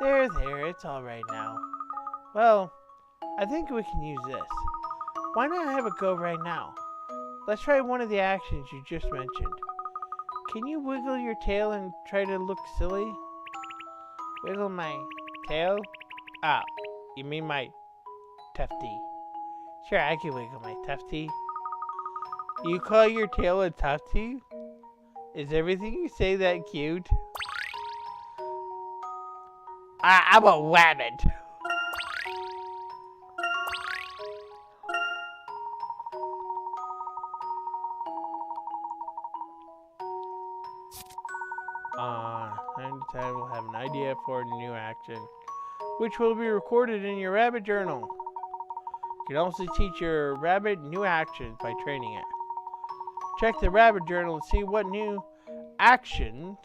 There, it's alright now. Well, I think we can use this. Why not have a go right now? Let's try one of the actions you just mentioned. Can you wiggle your tail and try to look silly? Wiggle my tail? Ah, you mean my tufty. Sure, I can wiggle my tufty. You call your tail a tufty? Is everything you say that cute? I'm a rabbit. Time to time we'll have an idea for a new action, which will be recorded in your rabbit journal. You can also teach your rabbit new actions by training it. Check the rabbit journal to see what new actions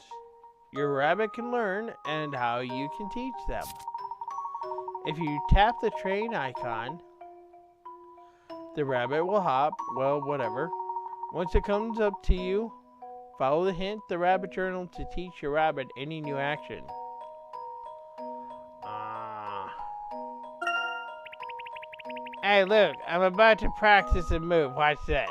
your rabbit can learn and how you can teach them. If you tap the train icon, the rabbit will hop, well, whatever. Once it comes up to you, follow the hint, the rabbit journal, to teach your rabbit any new action. Hey, look, I'm about to practice a move. Watch this.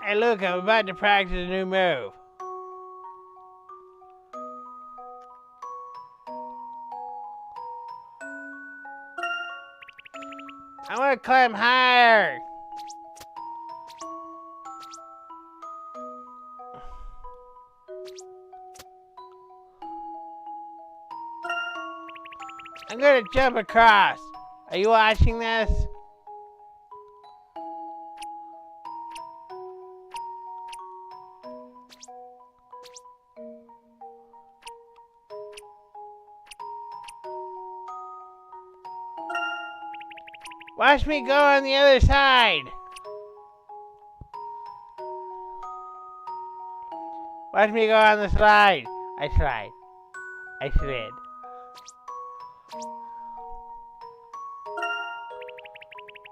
Hey, look, I'm about to practice a new move. I want to climb higher. I'm gonna jump across. Are you watching this? Watch me go on the other side. Watch me go on the slide. I slide. I slid.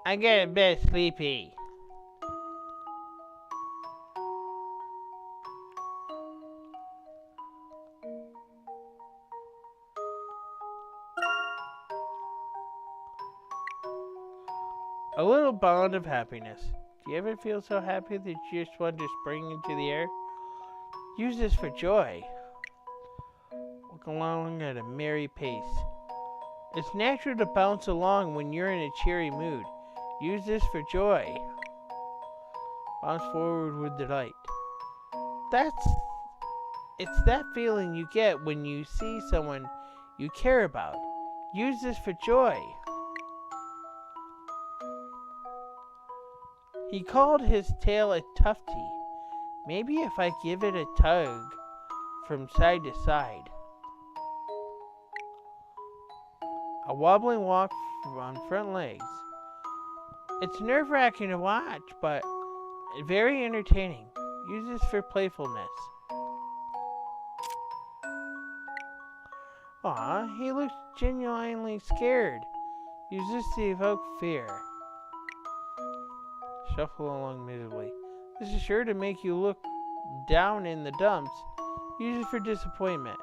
I get a bit sleepy. A little bond of happiness. Do you ever feel so happy that you just want to spring into the air? Use this for joy. Walk along at a merry pace. It's natural to bounce along when you're in a cheery mood. Use this for joy. Bounce forward with delight. It's that feeling you get when you see someone you care about. Use this for joy. He called his tail a tufty. Maybe if I give it a tug from side to side. A wobbling walk on front legs. It's nerve-wracking to watch, but very entertaining. Use this for playfulness. Aw, he looks genuinely scared. Use this to evoke fear. Shuffle along miserably. This is sure to make you look down in the dumps. Use it for disappointment.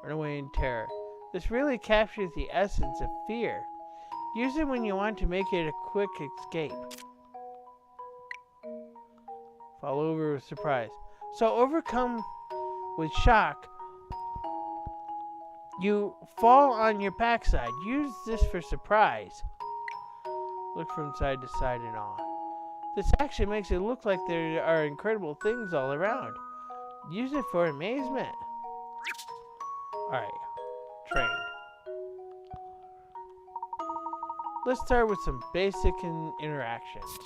Run away in terror. This really captures the essence of fear. Use it when you want to make it a quick escape. Fall over with surprise. So overcome with shock, you fall on your backside. Use this for surprise. Look from side to side in awe. This action makes it look like there are incredible things all around. Use it for amazement. Alright, trained. Let's start with some basic interactions.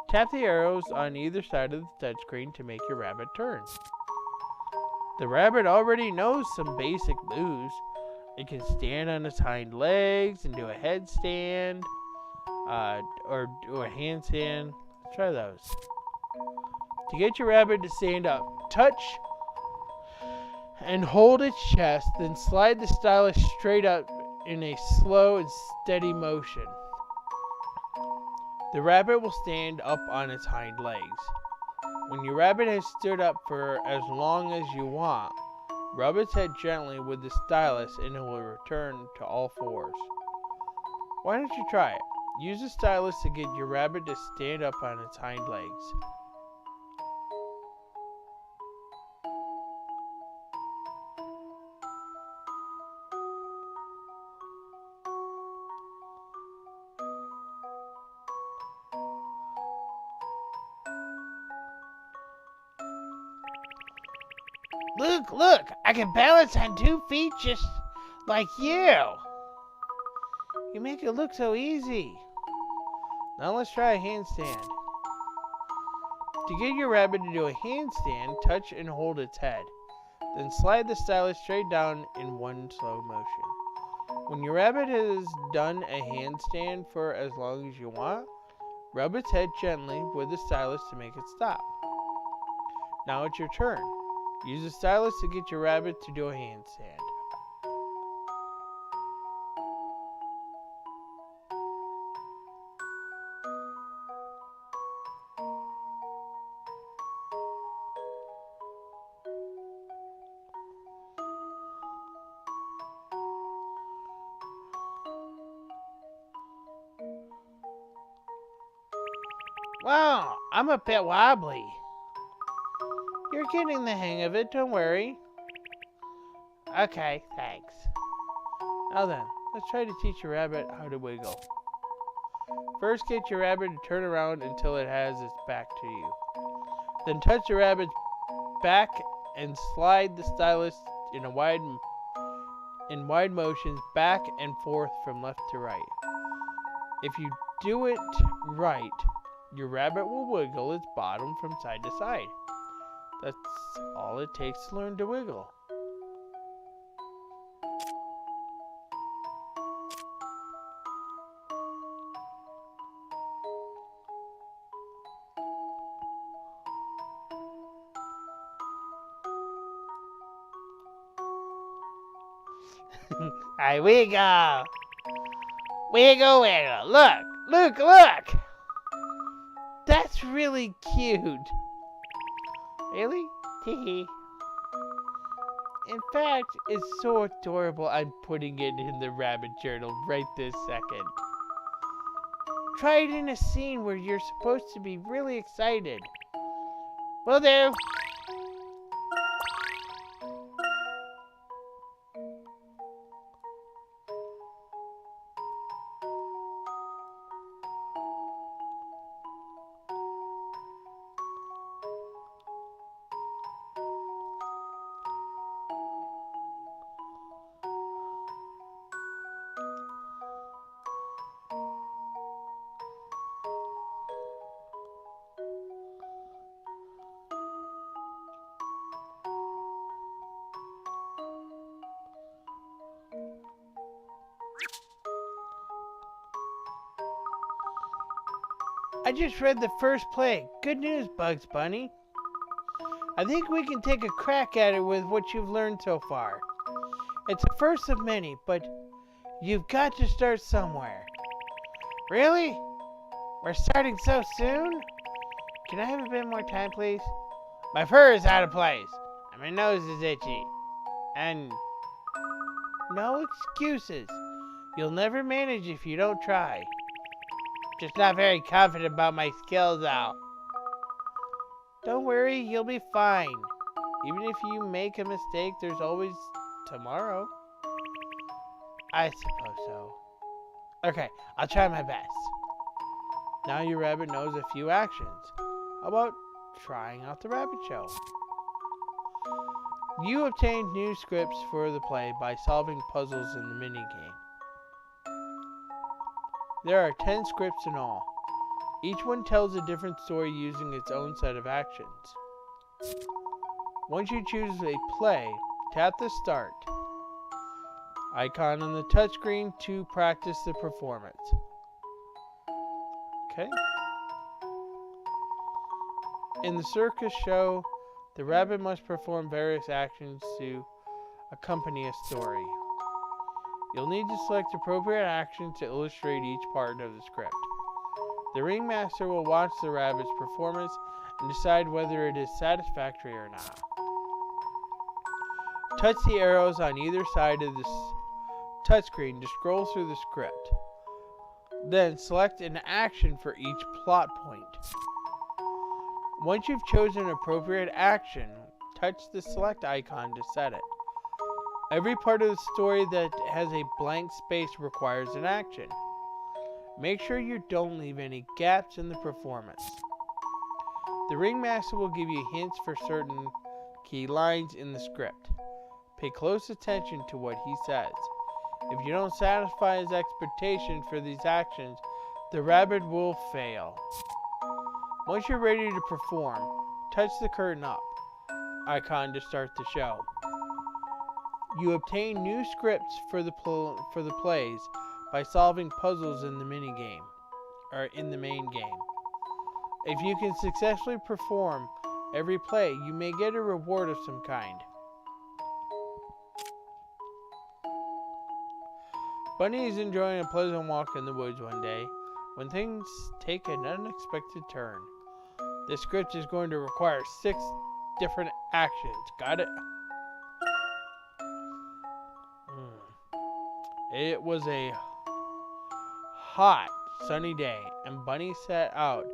Tap the arrows on either side of the touchscreen to make your rabbit turn. The rabbit already knows some basic moves. It can stand on its hind legs and do a headstand, or do a handstand. Let's try those. To get your rabbit to stand up, touch and hold its chest, then slide the stylus straight up in a slow and steady motion. The rabbit will stand up on its hind legs. When your rabbit has stood up for as long as you want, rub its head gently with the stylus and it will return to all fours. Why don't you try it? Use the stylus to get your rabbit to stand up on its hind legs. Look, I can balance on 2 feet just like you. You make it look so easy. Now let's try a handstand. To get your rabbit to do a handstand, touch and hold its head. Then slide the stylus straight down in one slow motion. When your rabbit has done a handstand for as long as you want, rub its head gently with the stylus to make it stop. Now it's your turn. Use the stylus to get your rabbit to do a handstand. Wow, I'm a bit wobbly. You're getting the hang of it, don't worry. Okay, thanks. Now then, let's try to teach your rabbit how to wiggle. First, get your rabbit to turn around until it has its back to you. Then touch the rabbit's back and slide the stylus in wide motions back and forth from left to right. If you do it right, your rabbit will wiggle its bottom from side to side. That's all it takes to learn to wiggle. Alright, wiggle! Wiggle, wiggle! Look! Look, look! That's really cute. Really? Teehee. In fact, it's so adorable I'm putting it in the rabbit journal right this second. Try it in a scene where you're supposed to be really excited. Will do. I just read the first play. Good news, Bugs Bunny. I think we can take a crack at it with what you've learned so far. It's the first of many, but you've got to start somewhere. Really? We're starting so soon? Can I have a bit more time, please? My fur is out of place, and my nose is itchy. And no excuses. You'll never manage if you don't try. Just not very confident about my skills, though. Don't worry, you'll be fine. Even if you make a mistake, there's always tomorrow. I suppose so. Okay, I'll try my best. Now your rabbit knows a few actions. How about trying out the rabbit show? You obtained new scripts for the play by solving puzzles in the minigame. There are 10 scripts in all. Each one tells a different story using its own set of actions. Once you choose a play, tap the Start icon on the touchscreen to practice the performance. Okay. In the circus show, the rabbit must perform various actions to accompany a story. You'll need to select appropriate actions to illustrate each part of the script. The ringmaster will watch the rabbit's performance and decide whether it is satisfactory or not. Touch the arrows on either side of the touchscreen to scroll through the script. Then select an action for each plot point. Once you've chosen an appropriate action, touch the select icon to set it. Every part of the story that has a blank space requires an action. Make sure you don't leave any gaps in the performance. The ringmaster will give you hints for certain key lines in the script. Pay close attention to what he says. If you don't satisfy his expectation for these actions, the rabbit will fail. Once you're ready to perform, touch the curtain up icon to start the show. You obtain new scripts for the plays by solving puzzles in the minigame, or in the main game. If you can successfully perform every play, you may get a reward of some kind. Bunny is enjoying a pleasant walk in the woods one day when things take an unexpected turn. This script is going to require 6 different actions. Got it? It was a hot, sunny day, and Bunny set out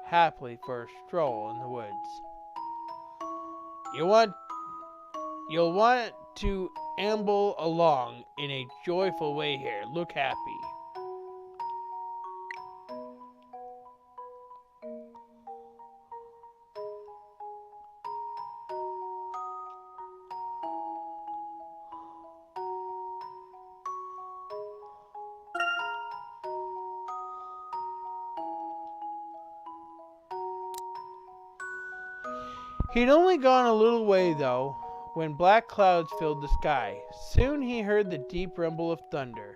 happily for a stroll in the woods. You'll want to amble along in a joyful way here. Look happy. He'd only gone a little way, though, when black clouds filled the sky. Soon he heard the deep rumble of thunder.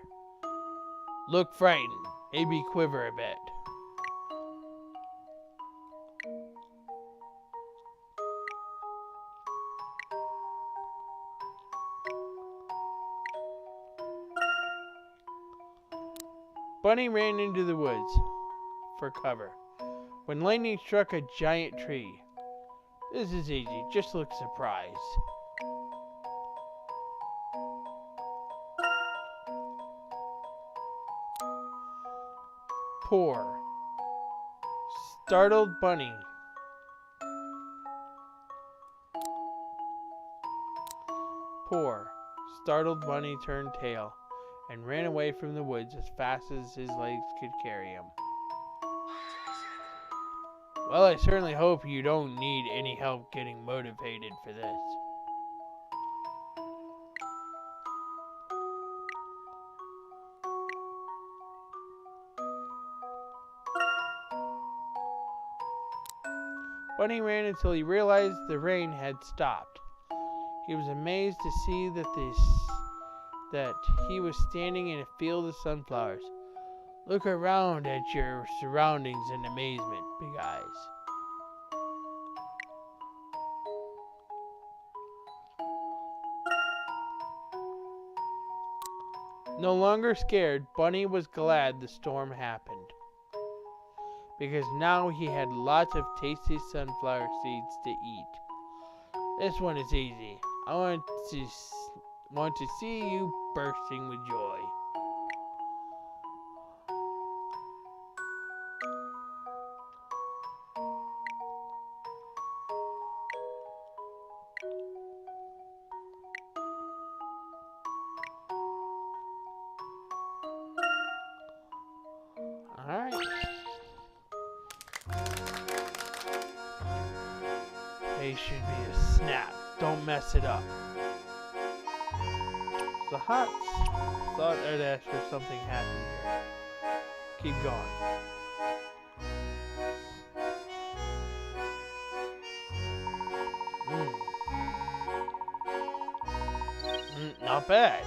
Look frightened, maybe quiver a bit. Bunny ran into the woods for cover when lightning struck a giant tree. This is easy, just look surprised. Poor, startled bunny. Poor, startled bunny turned tail and ran away from the woods as fast as his legs could carry him. Well, I certainly hope you don't need any help getting motivated for this. Bunny ran until he realized the rain had stopped. He was amazed to see that he was standing in a field of sunflowers. Look around at your surroundings in amazement, Big Eyes. No longer scared, Bunny was glad the storm happened, because now he had lots of tasty sunflower seeds to eat. This one is easy. I want to see you bursting with joy. Alright. They should be a snap. Don't mess it up. The Hots thought I'd ask for something happy here. Keep going. Not bad.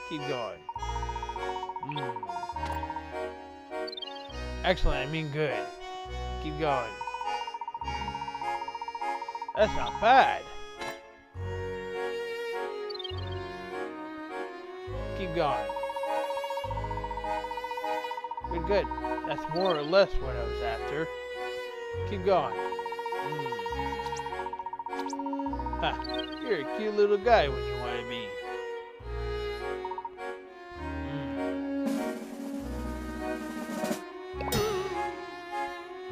Keep going. Excellent, I mean good. Keep going. That's not bad. Keep going. Good, good. That's more or less what I was after. Keep going. Ha, you're a cute little guy when you want to be.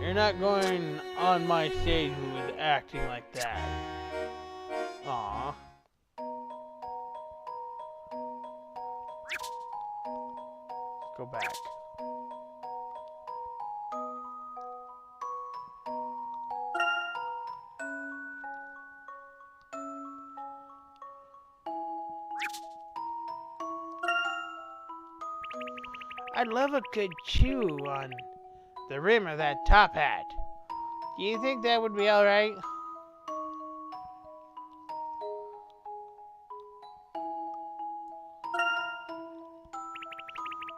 You're not going on my stage with acting like that. Aww. Go back. I'd love a good chew on the rim of that top hat. Do you think that would be alright?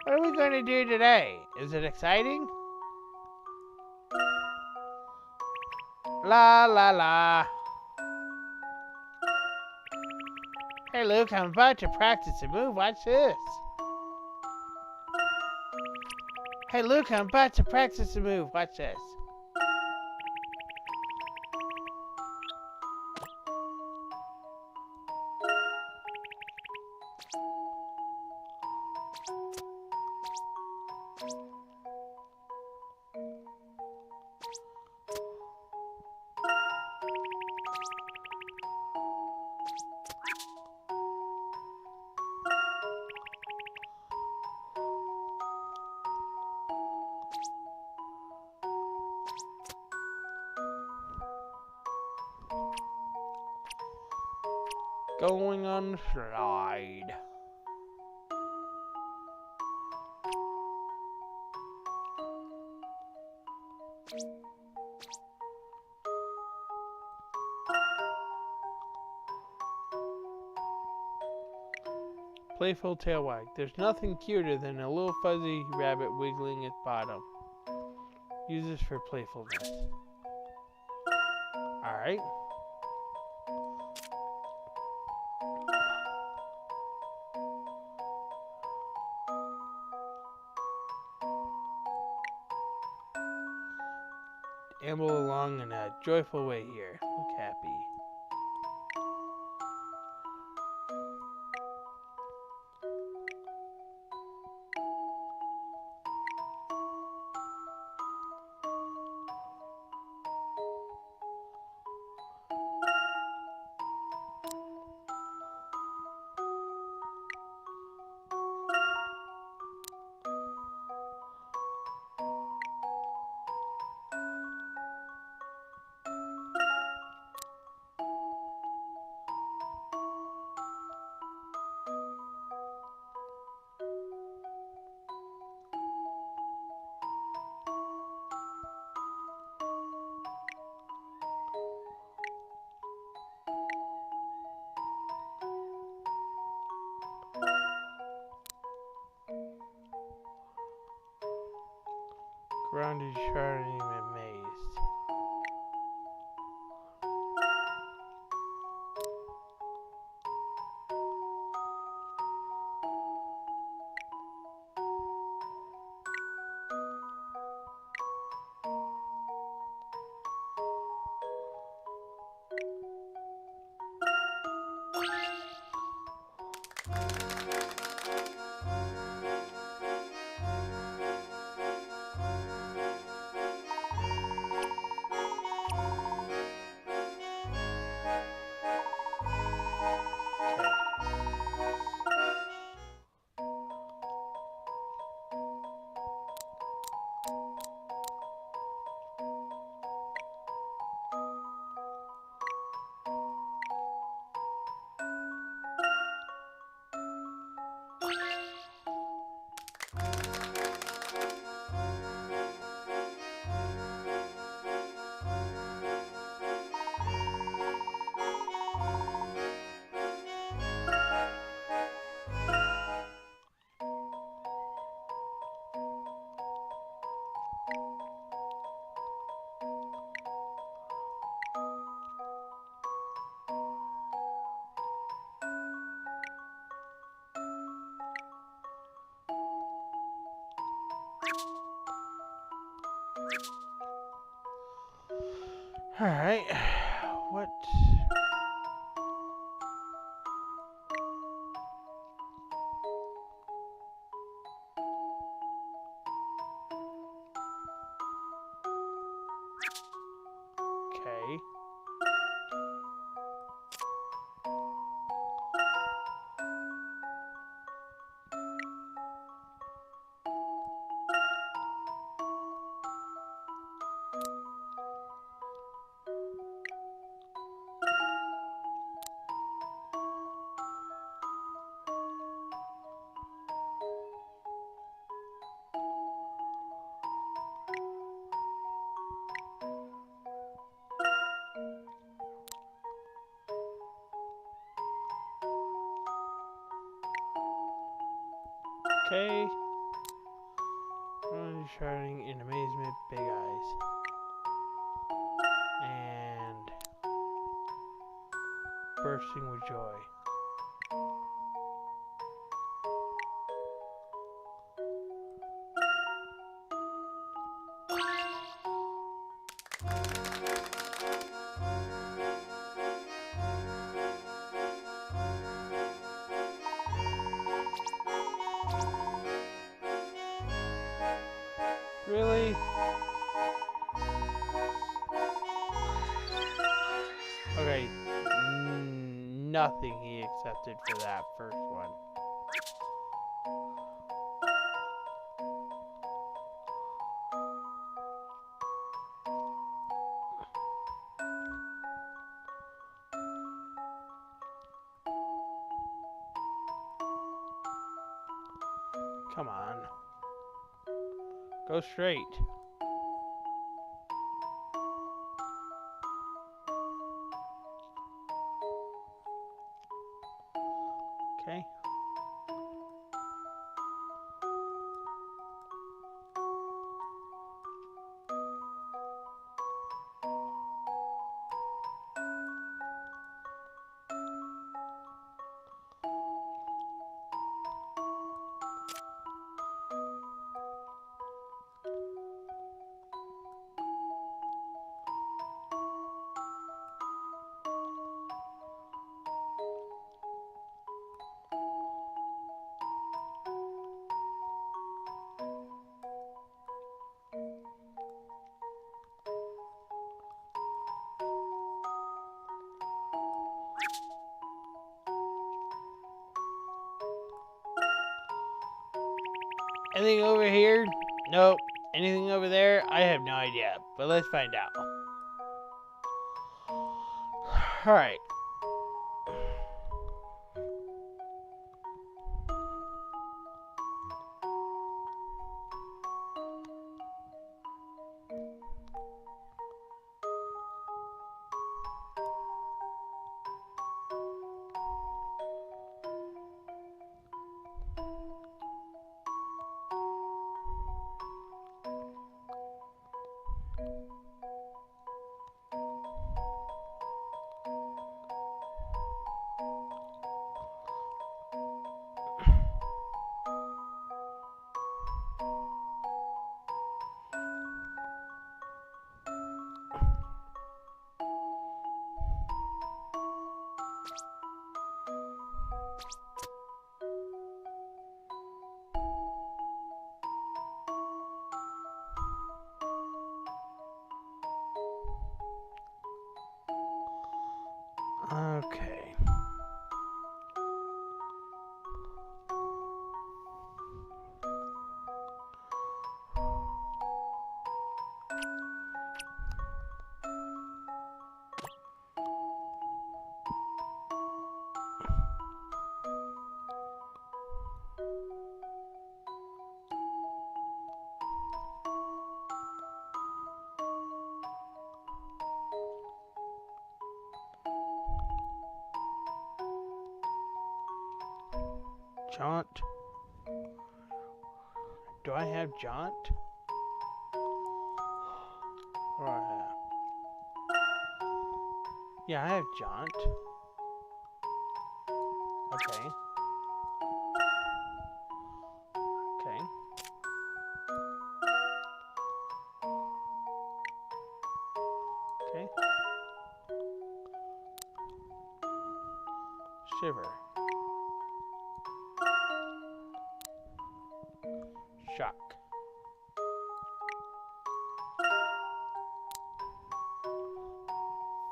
What are we going to do today? Is it exciting? La la la. Hey Luke, I'm about to practice a move. Watch this. Hey Luke, I'm about to practice a move. Watch this. Going on the slide. Playful tail wag. There's nothing cuter than a little fuzzy rabbit wiggling its bottom. Use this for playfulness. Alright. amble along in a joyful way here. Look happy. Ground is shining amazed. Alright, what? Okay. Okay. Shining in amazement, big eyes. And bursting with joy. Really? Okay. Nothing he accepted for that first one. Come on. Go straight. Okay. Anything over here? Nope. Anything over there? I have no idea. But let's find out. Alright. Okay. Jaunt. Do I have jaunt? What do I have? Yeah, I have jaunt. Okay. Okay. Okay. Shiver. Shock.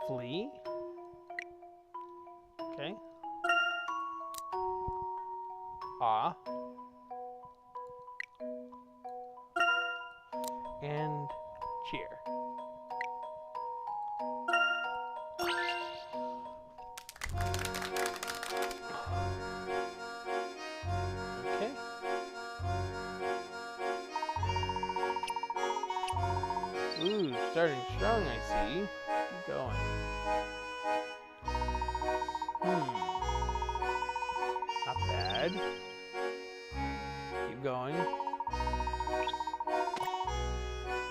Flee. Okay. Awe. And cheer. Okay. Ooh, starting strong, I see. Keep going. Not bad. Keep going.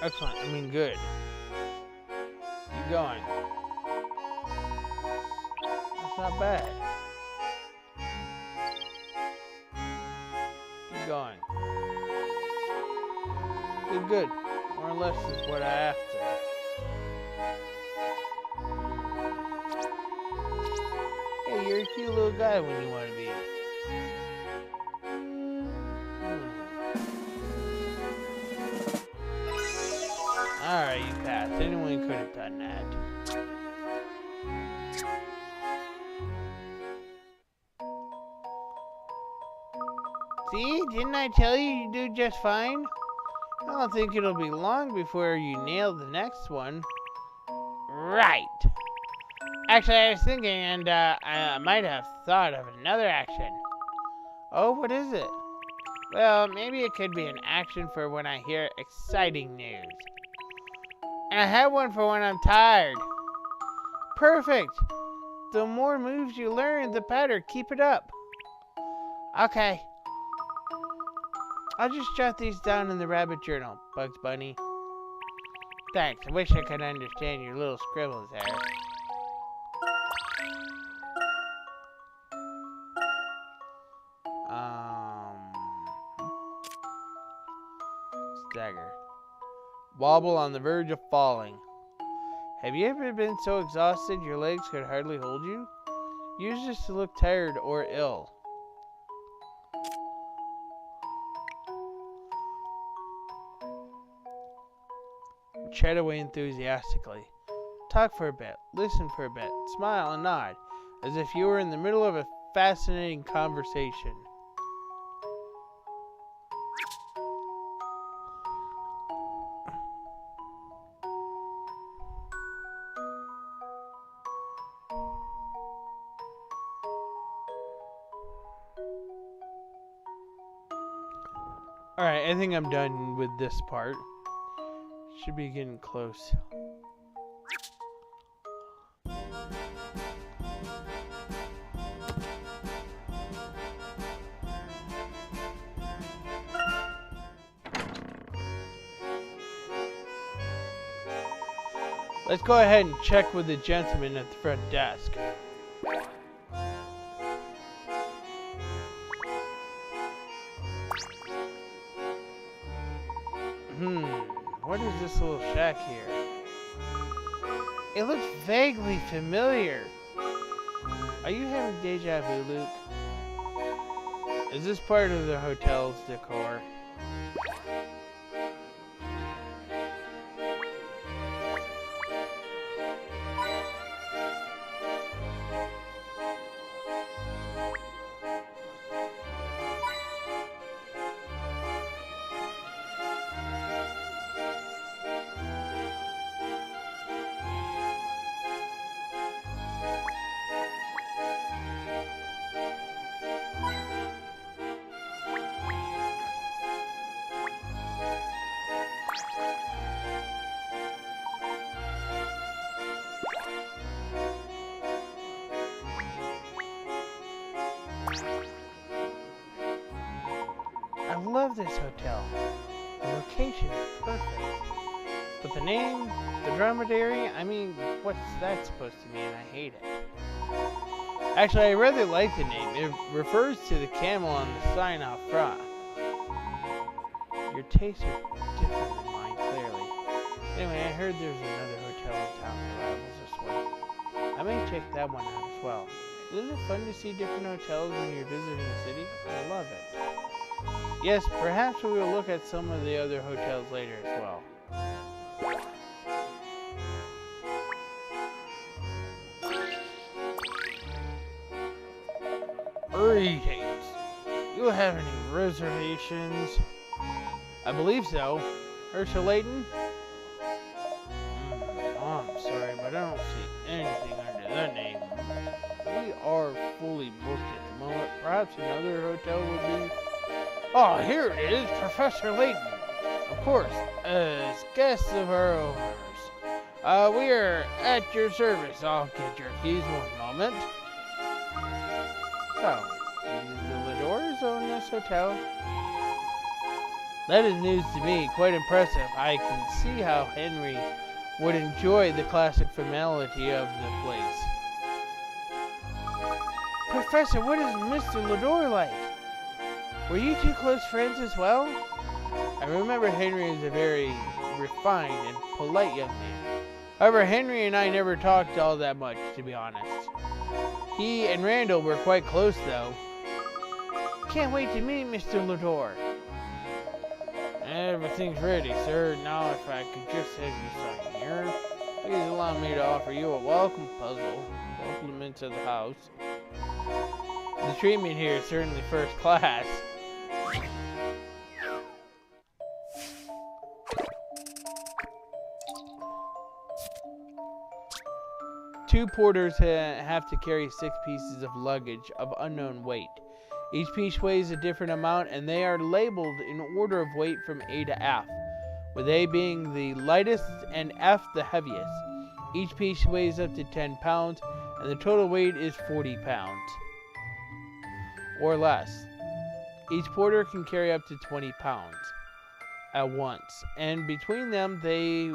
Excellent, I mean good. Keep going. That's not bad. Keep going. Good, good. More or less is what I have to. Hey, you're a cute little guy when you want to be. Alright, you passed. Anyone could have done that. See? Didn't I tell you you'd do just fine? I don't think it'll be long before you nail the next one. Right. Actually, I was thinking, and I might have thought of another action. Oh, what is it? Well, maybe it could be an action for when I hear exciting news. And I have one for when I'm tired. Perfect. The more moves you learn, the better. Keep it up. Okay. I'll just jot these down in the rabbit journal, Bugs Bunny. Thanks. I wish I could understand your little scribbles there. Stagger. Wobble on the verge of falling. Have you ever been so exhausted your legs could hardly hold you? Use this to look tired or ill. Chat away enthusiastically. Talk for a bit, listen for a bit, smile and nod, as if you were in the middle of a fascinating conversation. Alright, I think I'm done with this part. Should be getting close. Let's go ahead and check with the gentleman at the front desk. What is this little shack here? It looks vaguely familiar. Are you having deja vu, Luke? Is this part of the hotel's decor? I love this hotel. The location is perfect. But the name, the dromedary, I mean, what's that supposed to mean? I hate it. Actually, I really like the name. It refers to the camel on the sign out front. Your tastes are different than mine, clearly. Anyway, I heard there's another hotel in town that rivals this one. I may check that one out as well. Isn't it fun to see different hotels when you're visiting the city? I love it. Yes, perhaps we will look at some of the other hotels later as well. Greetings. You have any reservations? I believe so. Herschel Layton? Oh, I'm sorry, but I don't see anything under that name. We are fully booked at the moment. Perhaps another hotel would be... Oh, here it is, Professor Layton. Of course, as guests of our owners. We are at your service. I'll get your keys one moment. So, the Ladors own this hotel? That is news to me, quite impressive. I can see how Henry would enjoy the classic formality of the place. Professor, what is Mr. Lador like? Were you two close friends as well? I remember Henry as a very refined and polite young man. However, Henry and I never talked all that much, to be honest. He and Randall were quite close, though. Can't wait to meet Mr. Lador. Everything's ready, sir. Now, if I could just have you sign here. Please allow me to offer you a welcome puzzle. Welcome into the house. The treatment here is certainly first class. Two porters have to carry 6 pieces of luggage of unknown weight. Each piece weighs a different amount, and they are labeled in order of weight from A to F, with A being the lightest and F the heaviest. Each piece weighs up to 10 pounds, and the total weight is 40 pounds or less. Each porter can carry up to 20 pounds at once, and between them they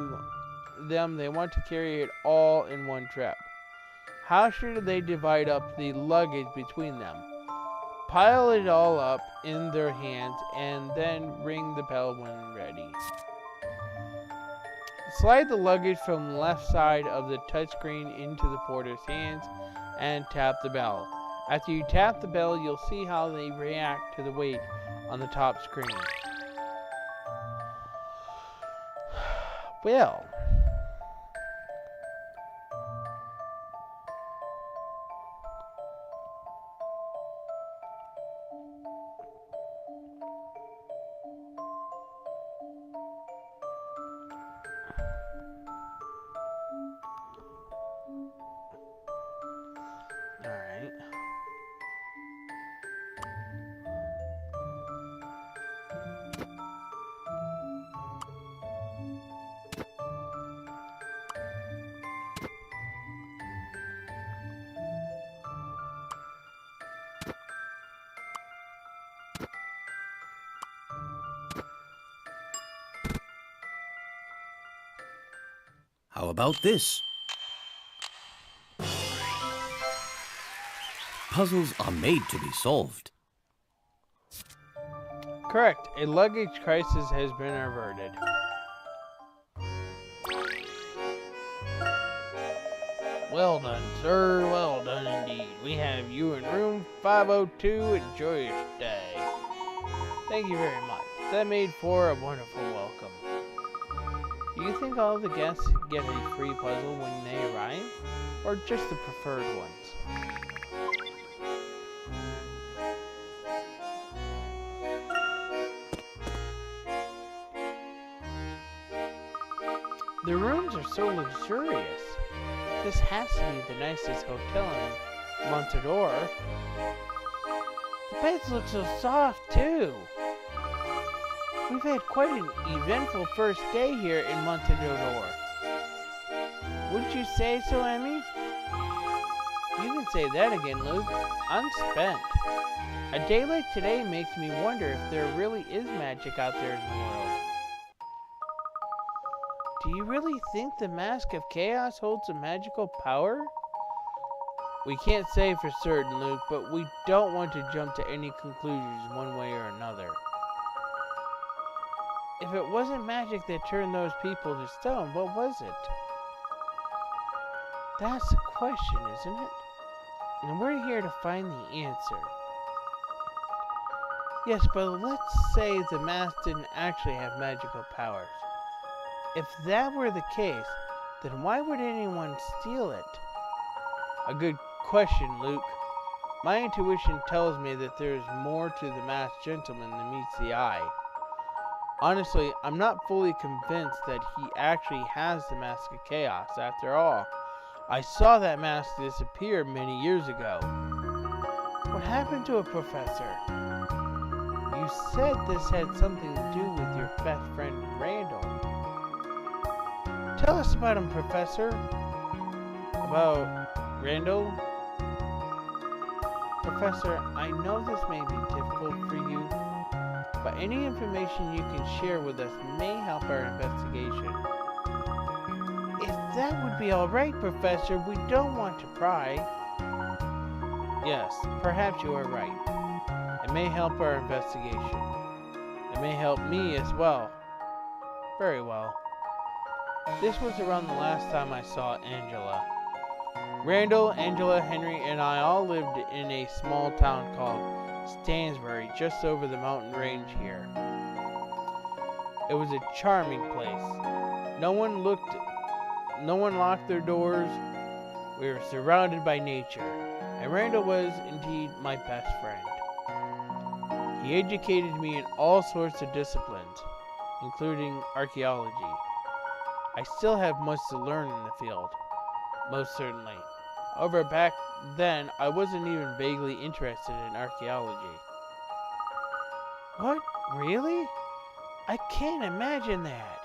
want to carry it all in one trip. How should they divide up the luggage between them? Pile it all up in their hands and then ring the bell when ready. Slide the luggage from the left side of the touchscreen into the porter's hands and tap the bell. After you tap the bell, you'll see how they react to the weight on the top screen. Well, alright. How about this? Puzzles are made to be solved. Correct. A luggage crisis has been averted. Well done, sir. Well done indeed. We have you in room 502. Enjoy your stay. Thank you very much. That made for a wonderful welcome. Do you think all the guests get a free puzzle when they arrive? Or just the preferred ones? The rooms are so luxurious. This has to be the nicest hotel in Montador. The beds look so soft, too. We've had quite an eventful first day here in Montador. Wouldn't you say so, Emmy? You can say that again, Luke. I'm spent. A day like today makes me wonder if there really is magic out there in the world. Do you really think the Mask of Chaos holds a magical power? We can't say for certain, Luke, but we don't want to jump to any conclusions one way or another. If it wasn't magic that turned those people to stone, what was it? That's the question, isn't it? And we're here to find the answer. Yes, but let's say the mask didn't actually have magical powers. If that were the case, then why would anyone steal it? A good question, Luke. My intuition tells me that there is more to the masked gentleman than meets the eye. Honestly, I'm not fully convinced that he actually has the Mask of Chaos. After all, I saw that mask disappear many years ago. What happened to it, Professor? You said this had something to do with your best friend, Randall. Tell us about him, Professor. About Randall? Professor, I know this may be difficult for you, but any information you can share with us may help our investigation. If that would be alright, Professor, we don't want to pry. Yes, perhaps you are right. It may help our investigation. It may help me as well. Very well. This was around the last time I saw Angela. Randall, Angela, Henry, and I all lived in a small town called Stansbury, just over the mountain range here. It was a charming place. No one locked their doors. We were surrounded by nature, and Randall was indeed my best friend. He educated me in all sorts of disciplines, including archaeology. I still have much to learn in the field, most certainly. However, back then, I wasn't even vaguely interested in archaeology. What? Really? I can't imagine that.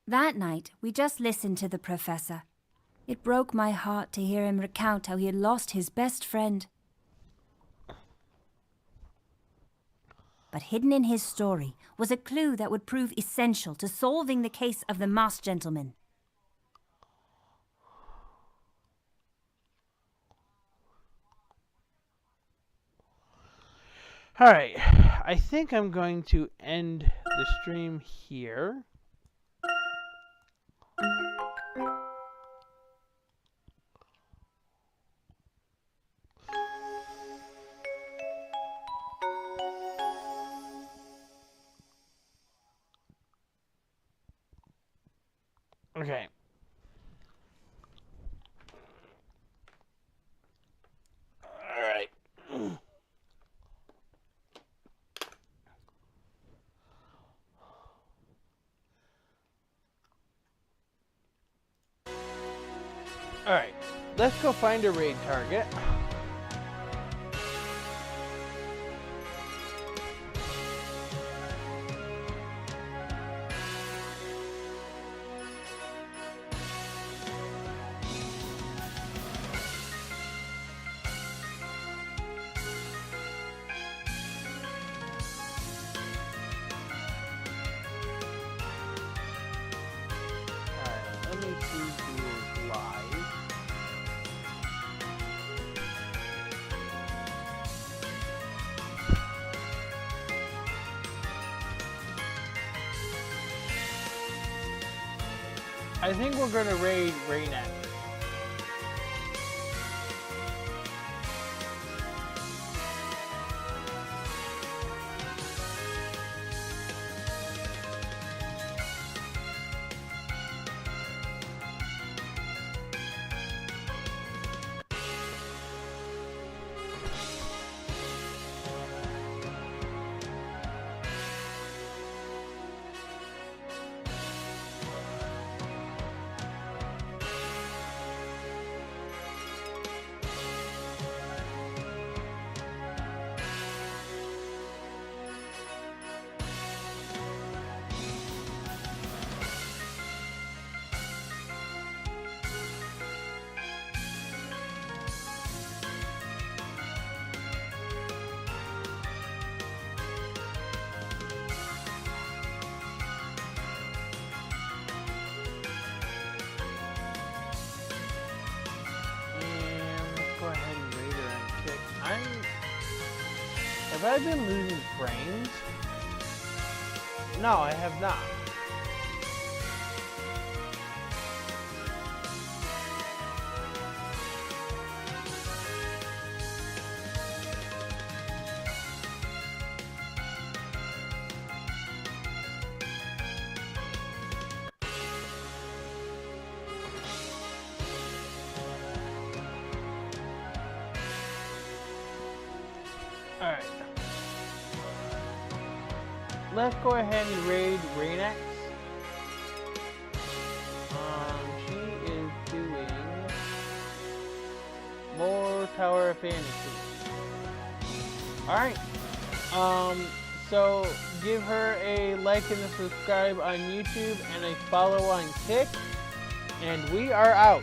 That night, we just listened to the professor. It broke my heart to hear him recount how he had lost his best friend. But hidden in his story was a clue that would prove essential to solving the case of the masked gentleman. Alright, I think I'm going to end the stream here. Okay. Alright. Alright. Let's go find a raid target. I think we're gonna raid Rainac. Have I been losing frames? No, I have not. Alright. Let's go ahead and raid Rainax. She is doing more Tower of Fantasy. Alright. So give her a like and a subscribe on YouTube and a follow on Kick. And we are out.